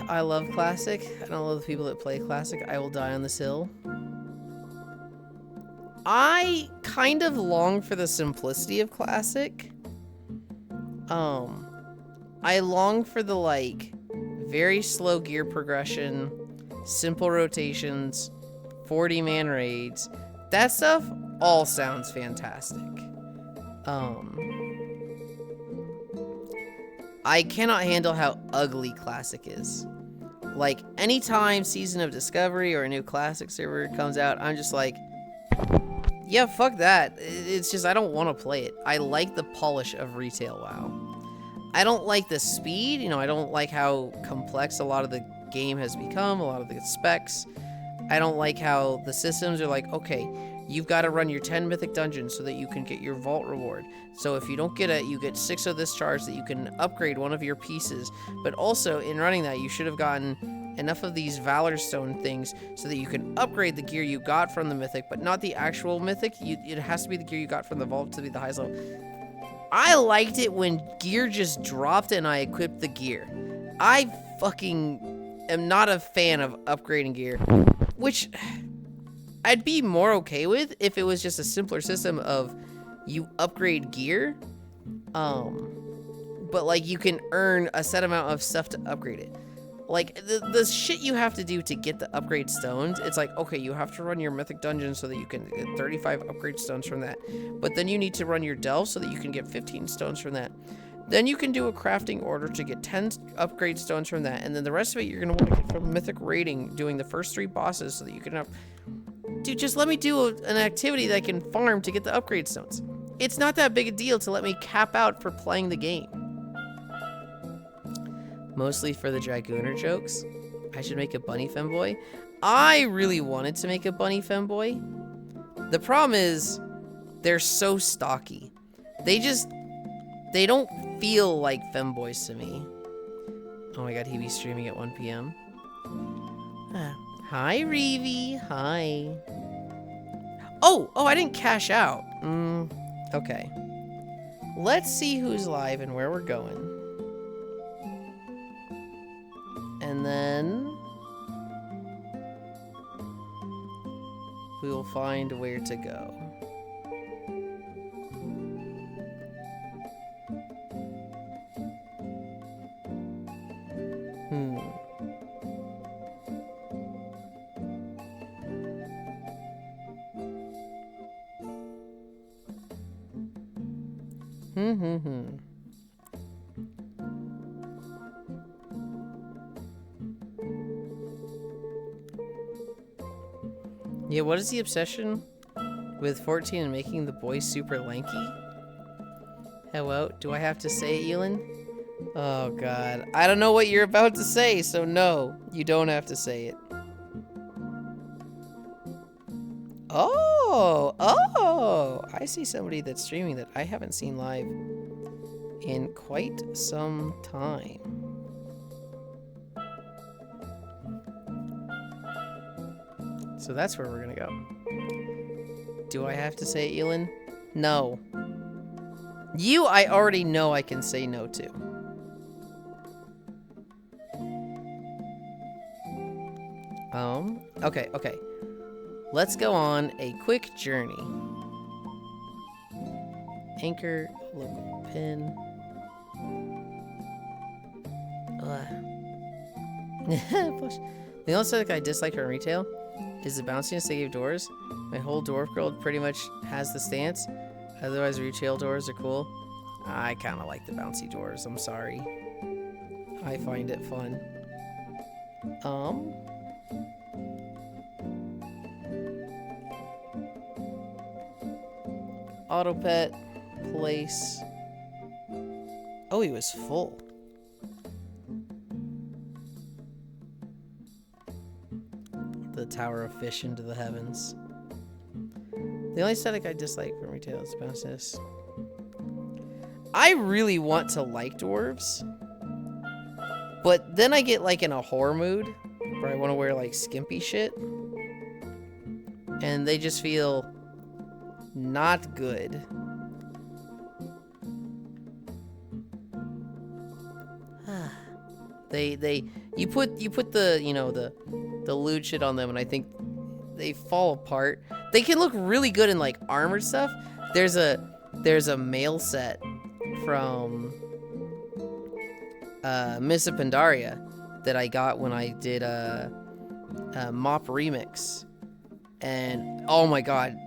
I love Classic. I don't love the people that play Classic. I will die on this hill. I kind of long for the simplicity of Classic. I long for the, like, very slow gear progression, simple rotations, 40-man raids. That stuff all sounds fantastic. I cannot handle how ugly Classic is. Like, anytime Season of Discovery or a new Classic server comes out, I'm just like, yeah, fuck that. It's just, I don't want to play it. I like the polish of retail WoW. I don't like the speed, you know, I don't like how complex a lot of the game has become, a lot of the specs. I don't like how the systems are like, okay, you've got to run your 10 mythic dungeons so that you can get your vault reward. So if you don't get it, you get 6 of this charge that you can upgrade one of your pieces. But also, in running that, you should have gotten enough of these Valor Stone things so that you can upgrade the gear you got from the mythic, but not the actual mythic. It has to be the gear you got from the vault to be the highest level. I liked it when gear just dropped and I equipped the gear. I fucking am not a fan of upgrading gear, which I'd be more okay with if it was just a simpler system of you upgrade gear, but like you can earn a set amount of stuff to upgrade it. Like, the shit you have to do to get the upgrade stones, it's like, okay, you have to run your mythic dungeon so that you can get 35 upgrade stones from that. But then you need to run your delve so that you can get 15 stones from that. Then you can do a crafting order to get 10 upgrade stones from that. And then the rest of it you're going to want to get from mythic raiding, doing the first 3 bosses so that you can have... Dude, just let me do an activity that I can farm to get the upgrade stones. It's not that big a deal to let me cap out for playing the game. Mostly for the Dragooner jokes. I should make a bunny femboy. I really wanted to make a bunny femboy. The problem is, they're so stocky. They don't feel like femboys to me. Oh my god, he be streaming at 1 p.m. Hi, Reevie. Hi. Oh, I didn't cash out. Okay. Let's see who's live and where we're going. And then we will find where to go. Yeah, what is the obsession with 14 and making the boys super lanky? Hello, do I have to say it, Yulind? Oh god, I don't know what you're about to say, so no, you don't have to say it. Oh, I see somebody that's streaming that I haven't seen live in quite some time. So that's where we're gonna go. Do I have to say it, Yulind? No. You, I already know I can say no to. Okay. Let's go on a quick journey. Anchor, local pin. The only thing I dislike from retail is the bounciness they give doors. My whole dwarf guild pretty much has the stance. Otherwise, retail doors are cool. I kind of like the bouncy doors. I'm sorry. I find it fun. Auto pet. Place. Oh, he was full. The Tower of Fish into the heavens. The only aesthetic I dislike from retail is bounciness. I really want to like dwarves, but then I get like in a horror mood where I want to wear like skimpy shit, and they just feel not good. You put the, you know, the lewd shit on them, and I think they fall apart. They can look really good in like armored stuff. There's a male set from Miss Pandaria that I got when I did a Mop Remix. And oh my god,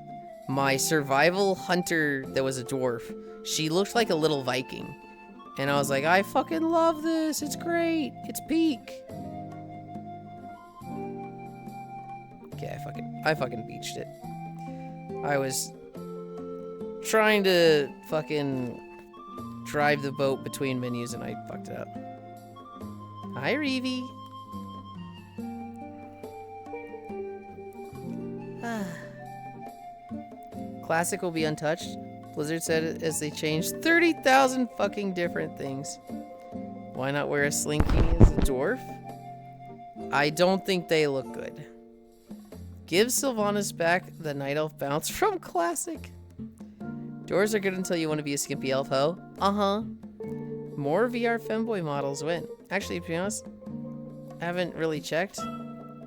my survival hunter that was a dwarf, she looked like a little Viking. And I was like, I fucking love this. It's great. It's peak. Okay, I fucking beached it. I was trying to fucking drive the boat between menus and I fucked it up. Hi, Reevie. Classic will be untouched. Blizzard said as they changed 30,000 fucking different things. Why not wear a slinky as a dwarf? I don't think they look good. Give Sylvanas back the Night Elf bounce from Classic. Dwarves are good until you want to be a skimpy elf ho. Uh-huh. More VR femboy models win. Actually, to be honest, I haven't really checked.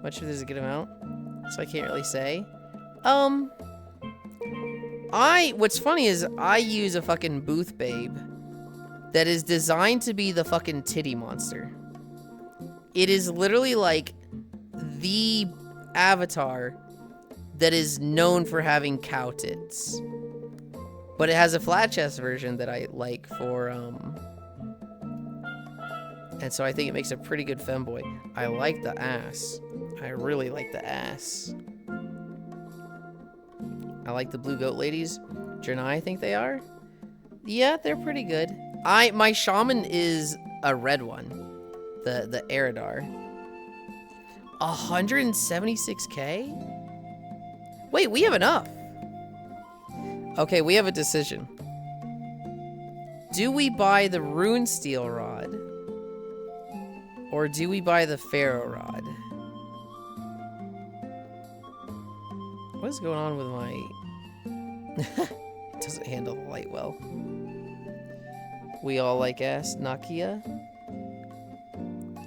Much of there's a good amount, so I can't really say. What's funny is I use a fucking booth babe that is designed to be the fucking titty monster. It is literally like the avatar that is known for having cow tits. But it has a flat chest version that I like for, and so I think it makes a pretty good femboy. I like the ass. I really like the ass. I like the blue goat ladies. Janai, I think they are. Yeah, they're pretty good. My shaman is a red one. The Eridar. 176k? Wait, we have enough. Okay, we have a decision. Do we buy the Rune Steel Rod? Or do we buy the Pharaoh Rod? What is going on with my... It doesn't handle the light well. We all like ass. Nakia?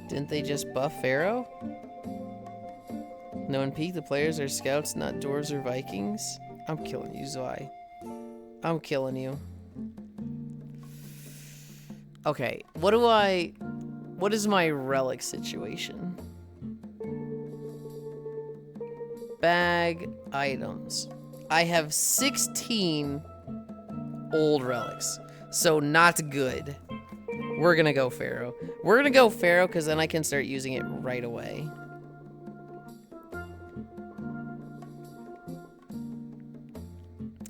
Didn't they just buff Pharaoh? No one peek. The players are scouts, not dwarves or Vikings. I'm killing you, Zwei. I'm killing you. Okay, what is my relic situation? Bag items. I have 16 old relics, so not good. We're gonna go Pharaoh. We're gonna go Pharaoh because then I can start using it right away.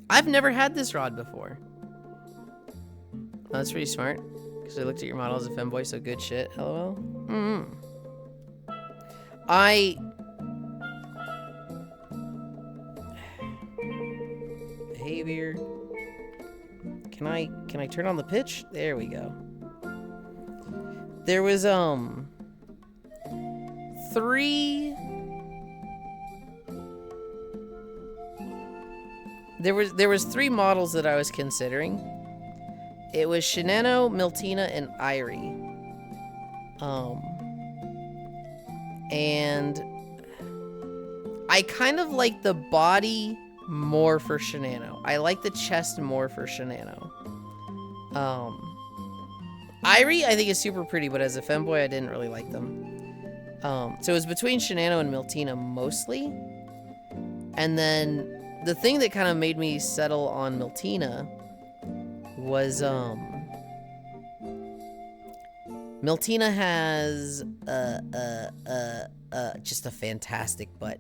I've never had this rod before. Oh, that's pretty smart. Because I looked at your model as a femboy, so good shit. LOL. Behavior. Can I turn on the pitch? There we go. There was three. There was three models that I was considering. It was Shinano, Miltina, and Irie. And I kind of like the body more for Shinano. I like the chest more for Shinano. Irie, I think, is super pretty, but as a femboy, I didn't really like them. So it was between Shinano and Miltina mostly. And then the thing that kind of made me settle on Miltina was, Miltina has, just a fantastic butt.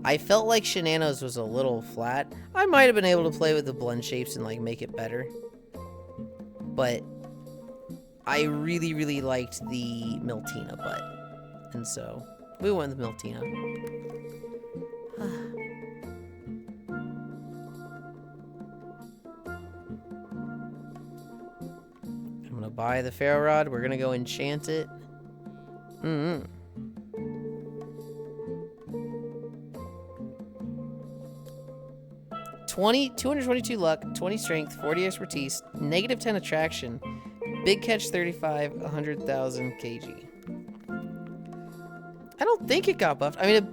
I felt like Shinano's was a little flat. I might have been able to play with the blend shapes and, like, make it better. But I really, really liked the Miltina butt. And so, we went with Miltina. I'm gonna buy the Pharaoh Rod. We're gonna go enchant it. 222 luck, 20 strength, 40 expertise, negative 10 attraction, big catch 35, 100,000 kg. I don't think it got buffed. I mean, it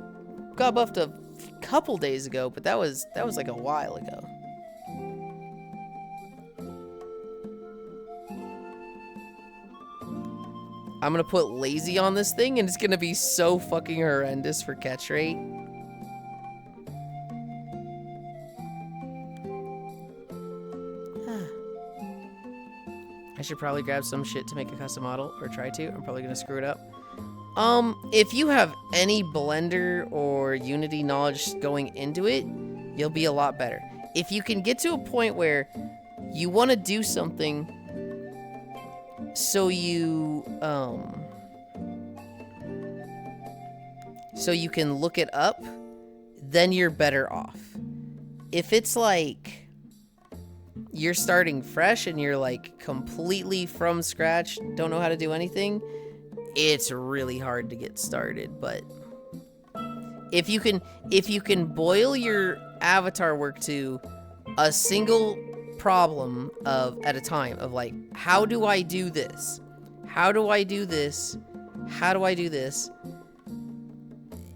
got buffed a couple days ago, but that was like a while ago. I'm gonna put lazy on this thing, and it's gonna be so fucking horrendous for catch rate. I should probably grab some shit to make a custom model, or try to. I'm probably gonna screw it up. If you have any Blender or Unity knowledge going into it, you'll be a lot better. If you can get to a point where you want to do something so you can look it up, then you're better off. If it's like you're starting fresh and you're like completely from scratch, don't know how to do anything, it's really hard to get started. But if you can boil your avatar work to a single problem at a time of like, how do I do this? How do I do this? How do I do this?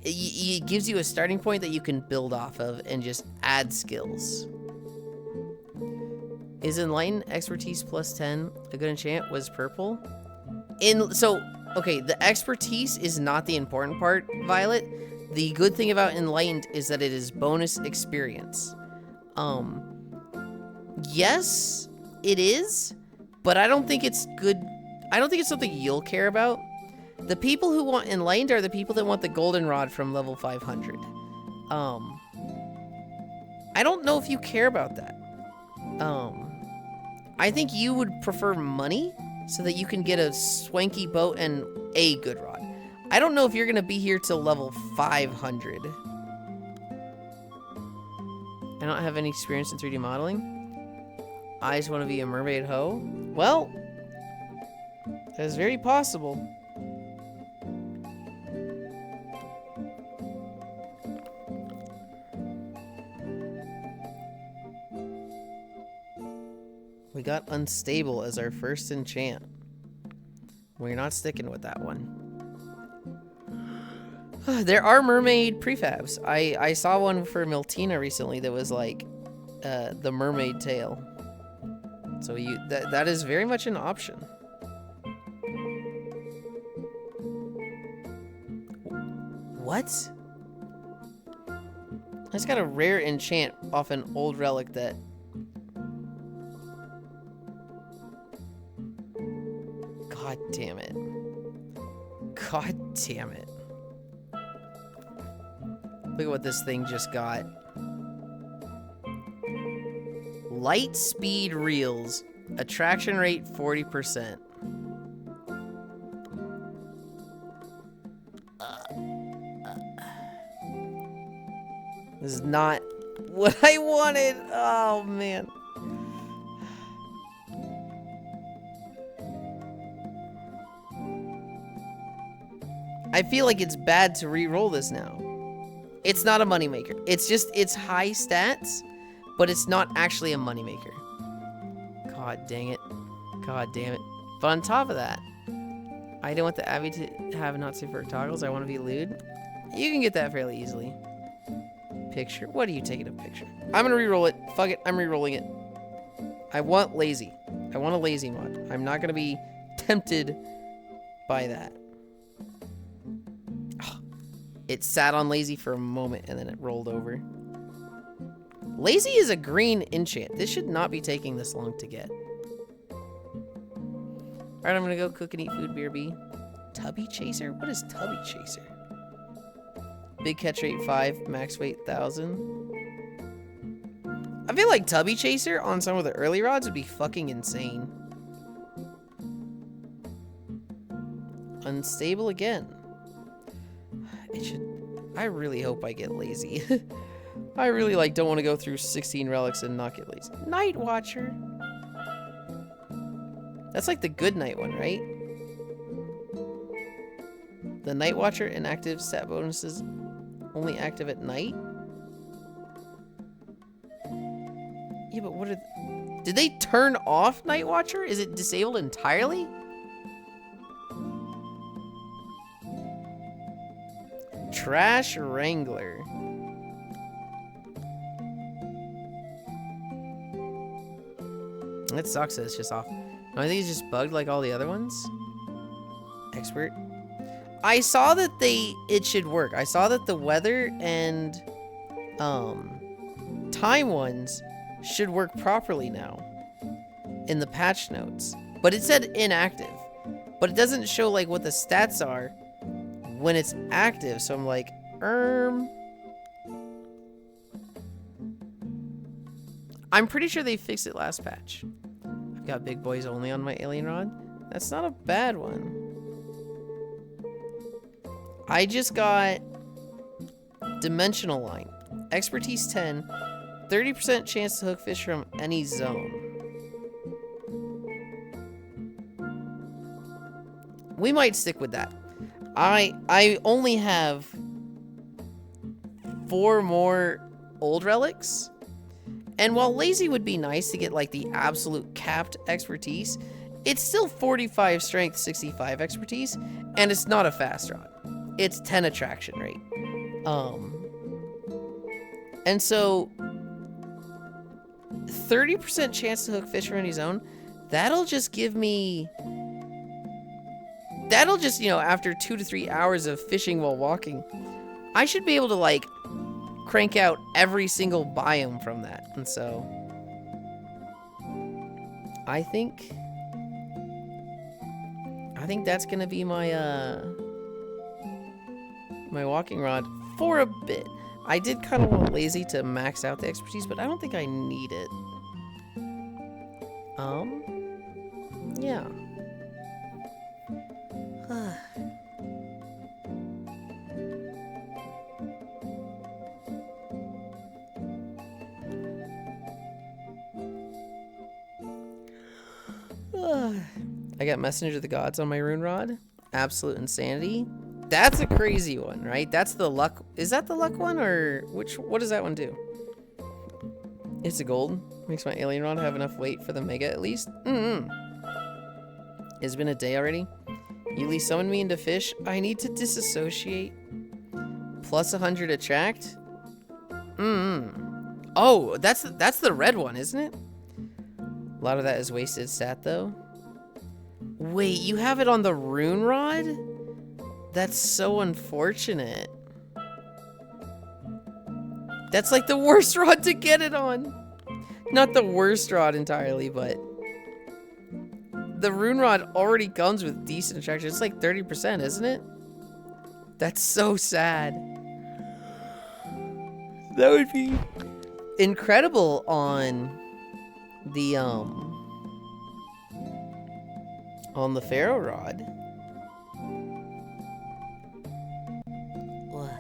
It gives you a starting point that you can build off of and just add skills. Is Enlightened Expertise plus 10 a good enchant? Was purple? Okay, the expertise is not the important part, Violet. The good thing about Enlightened is that it is bonus experience. Yes, it is, but I don't think it's good. I don't think it's something you'll care about. The people who want Enlightened are the people that want the goldenrod from level 500. I don't know if you care about that. I think you would prefer money so that you can get a swanky boat and a good rod. I don't know if you're gonna be here till level 500. I don't have any experience in 3D modeling. I just want to be a mermaid hoe. Well, that is very possible. We got unstable as our first enchant. We're not sticking with that one. There are mermaid prefabs. I saw one for Miltina recently that was like the mermaid tail. So that is very much an option. What? I just got a rare enchant off an old relic that... God damn it. God damn it. Look at what this thing just got. Light speed reels. Attraction rate 40%. This is not what I wanted. Oh, man. I feel like it's bad to re-roll this now. It's not a moneymaker. It's high stats, but it's not actually a moneymaker. God dang it. God damn it. But on top of that, I don't want the Abby to have not super toggles. I want to be lewd. You can get that fairly easily. Picture. What are you taking a picture? I'm gonna re-roll it. Fuck it. I'm re-rolling it. I want lazy. I want a lazy mod. I'm not gonna be tempted by that. It sat on lazy for a moment and then it rolled over. Lazy is a green enchant. This should not be taking this long to get. Alright, I'm gonna go cook and eat food, BRB. Tubby Chaser? What is Tubby Chaser? Big catch rate 5, max weight 1,000. I feel like Tubby Chaser on some of the early rods would be fucking insane. Unstable again. It should... I really hope I get lazy. I really don't want to go through 16 relics and not get lazy. Night Watcher. That's like the good night one, right? The Night Watcher inactive stat bonuses only active at night? Yeah, but what are... Did they turn off Night Watcher? Is it disabled entirely? Trash Wrangler. That sucks that it's just off. No, I think it's just bugged like all the other ones. Expert. I saw that it should work. I saw that the weather and time ones should work properly now in the patch notes. But it said inactive. But it doesn't show like what the stats are when it's active. So I'm like, I'm pretty sure they fixed it last patch. I've got big boys only on my alien rod. That's not a bad one. I just got dimensional line. Expertise 10. 30% chance to hook fish from any zone. We might stick with that. I only have 4 more old relics. And while lazy would be nice to get like the absolute capped expertise, it's still 45 strength, 65 expertise, and it's not a fast rod. It's 10 attraction rate. And so 30% chance to hook fish from any zone, that'll just give me, you know, after 2 to 3 hours of fishing while walking, I should be able to like crank out every single biome from that. And so I think that's gonna be my my walking rod for a bit. I did kind of want lazy to max out the expertise, but I don't think I need it. Yeah. I got Messenger of the Gods on my rune rod. Absolute insanity. That's a crazy one, right? That's the luck. Is that the luck one, or what does that one do? It's a gold. Makes my alien rod have enough weight for the mega at least. It's been a day already. Yulind summoned me into fish. I need to disassociate. Plus 100 attract. Oh, that's the red one, isn't it? A lot of that is wasted stat though. Wait, you have it on the rune rod? That's so unfortunate. That's like the worst rod to get it on. Not the worst rod entirely, but the rune rod already comes with decent attraction. It's like 30%, isn't it? That's so sad. That would be incredible on the Pharaoh rod. What?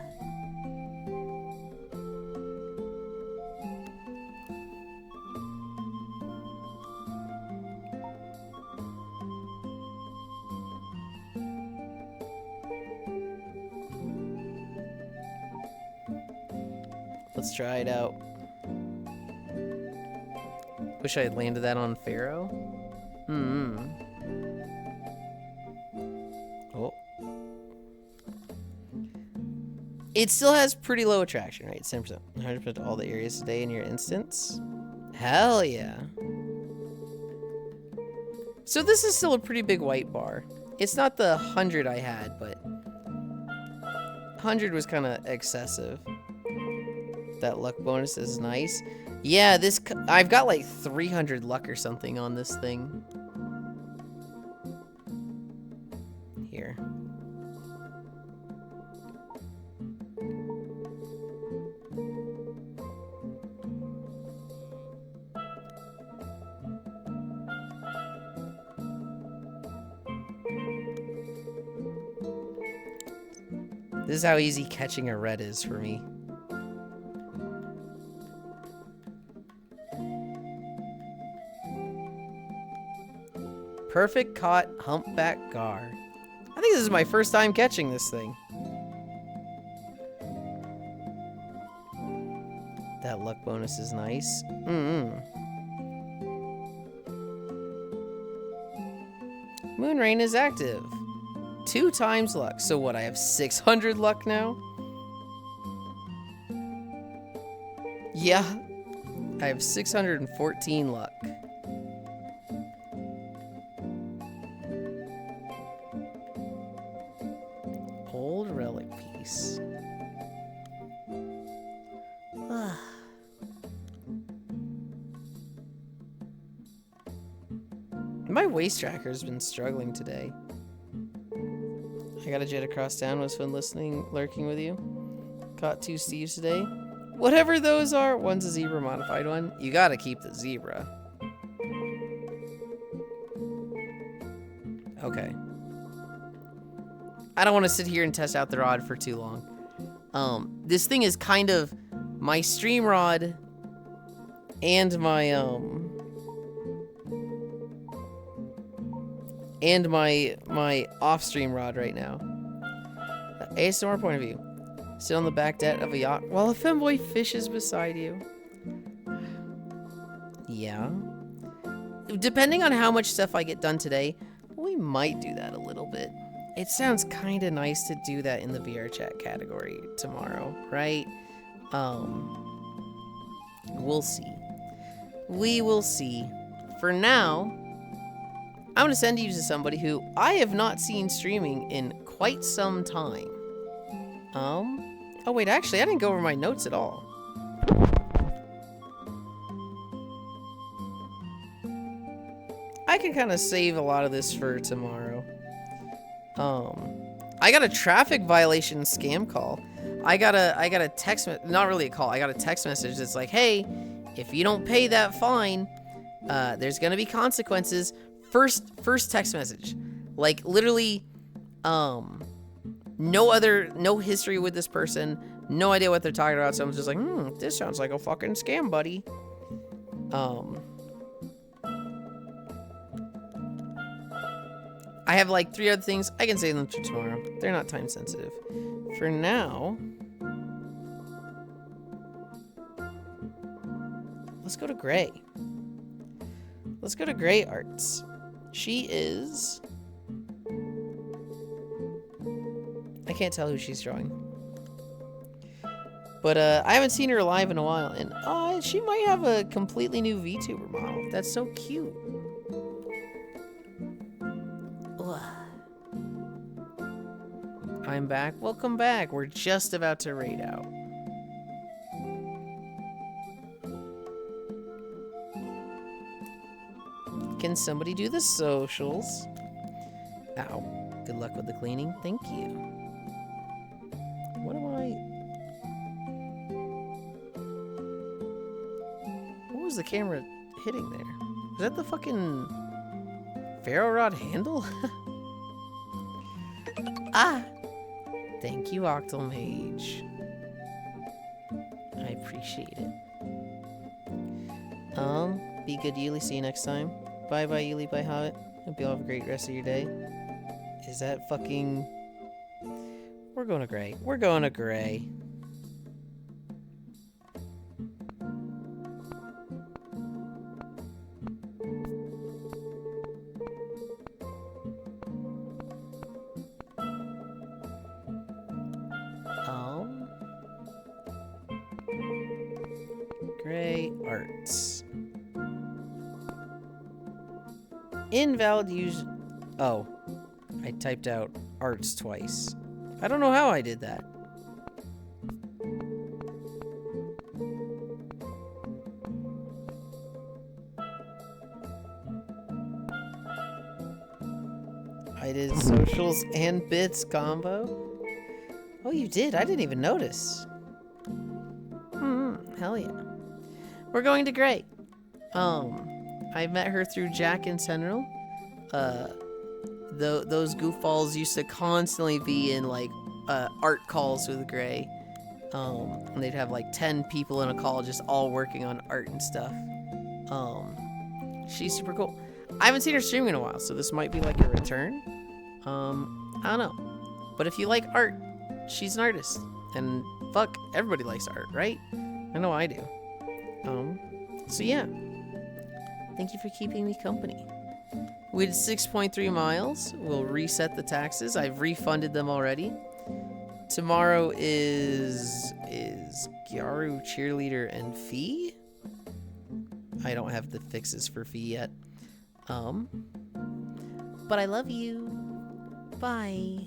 Let's try it out. Wish I had landed that on Pharaoh. Oh. It still has pretty low attraction, right? 10%. 100% to all the areas today in your instance. Hell yeah. So this is still a pretty big white bar. It's not the 100 I had, but 100 was kind of excessive. That luck bonus is nice. Yeah, I've got like 300 luck or something on this thing. Here. This is how easy catching a red is for me. Perfect caught humpback gar. I think this is my first time catching this thing. That luck bonus is nice. Moonrain is active. 2 times luck. So what, I have 600 luck now? Yeah. I have 614 luck. waist tracker's been struggling today. I got a jet across town. Was fun listening, lurking with you. Caught 2 Steves today. Whatever those are. One's a zebra modified one. You gotta keep the zebra. Okay. I don't want to sit here and test out the rod for too long. This thing is kind of my stream rod and my off-stream rod right now. ASMR point of view. Sit on the back deck of a yacht while a femboy fishes beside you. Yeah. Depending on how much stuff I get done today, we might do that a little bit. It sounds kind of nice to do that in the VR chat category tomorrow, right? We'll see. We will see. For now, I'm gonna send you to somebody who I have not seen streaming in quite some time. Oh wait, actually, I didn't go over my notes at all. I can kind of save a lot of this for tomorrow. I got a traffic violation scam call. I got a text, not really a call. I got a text message that's like, hey, if you don't pay that fine, there's gonna be consequences. First text message, like literally, no history with this person, no idea what they're talking about. So I'm just like, this sounds like a fucking scam, buddy. I have like 3 other things. I can save them for tomorrow. They're not time sensitive. For now, let's go to Gray. Let's go to Gray Arts. She is... I can't tell who she's drawing. But I haven't seen her live in a while. And she might have a completely new VTuber model. That's so cute. I'm back. Welcome back. We're just about to raid out. Can somebody do the socials? Ow. Good luck with the cleaning. Thank you. What am I... What was the camera hitting there? Is that the fucking ferro rod handle? Ah! Thank you, Octomage. I appreciate it. Be good, Yuli. See you next time. Bye bye, Yuli. Bye, Hobbit. Hope you all have a great rest of your day. Is that fucking... We're going to Gray. We're going to Gray. Gray Arts. Invalid use... Oh. I typed out arts twice. I don't know how I did that. I did socials and bits combo. Oh, you did? I didn't even notice. Hell yeah. We're going to Gray. I met her through Jack and Sentinel. Those goofballs used to constantly be in like art calls with Gray. And they'd have like 10 people in a call just all working on art and stuff. She's super cool. I haven't seen her streaming in a while, so this might be like a return. I don't know. But if you like art, she's an artist. And fuck, everybody likes art, right? I know I do. So yeah. Thank you for keeping me company. We did 6.3 miles. We'll reset the taxes. I've refunded them already. Tomorrow is Gyaru, Cheerleader, and Fee. I don't have the fixes for Fee yet. But I love you. Bye.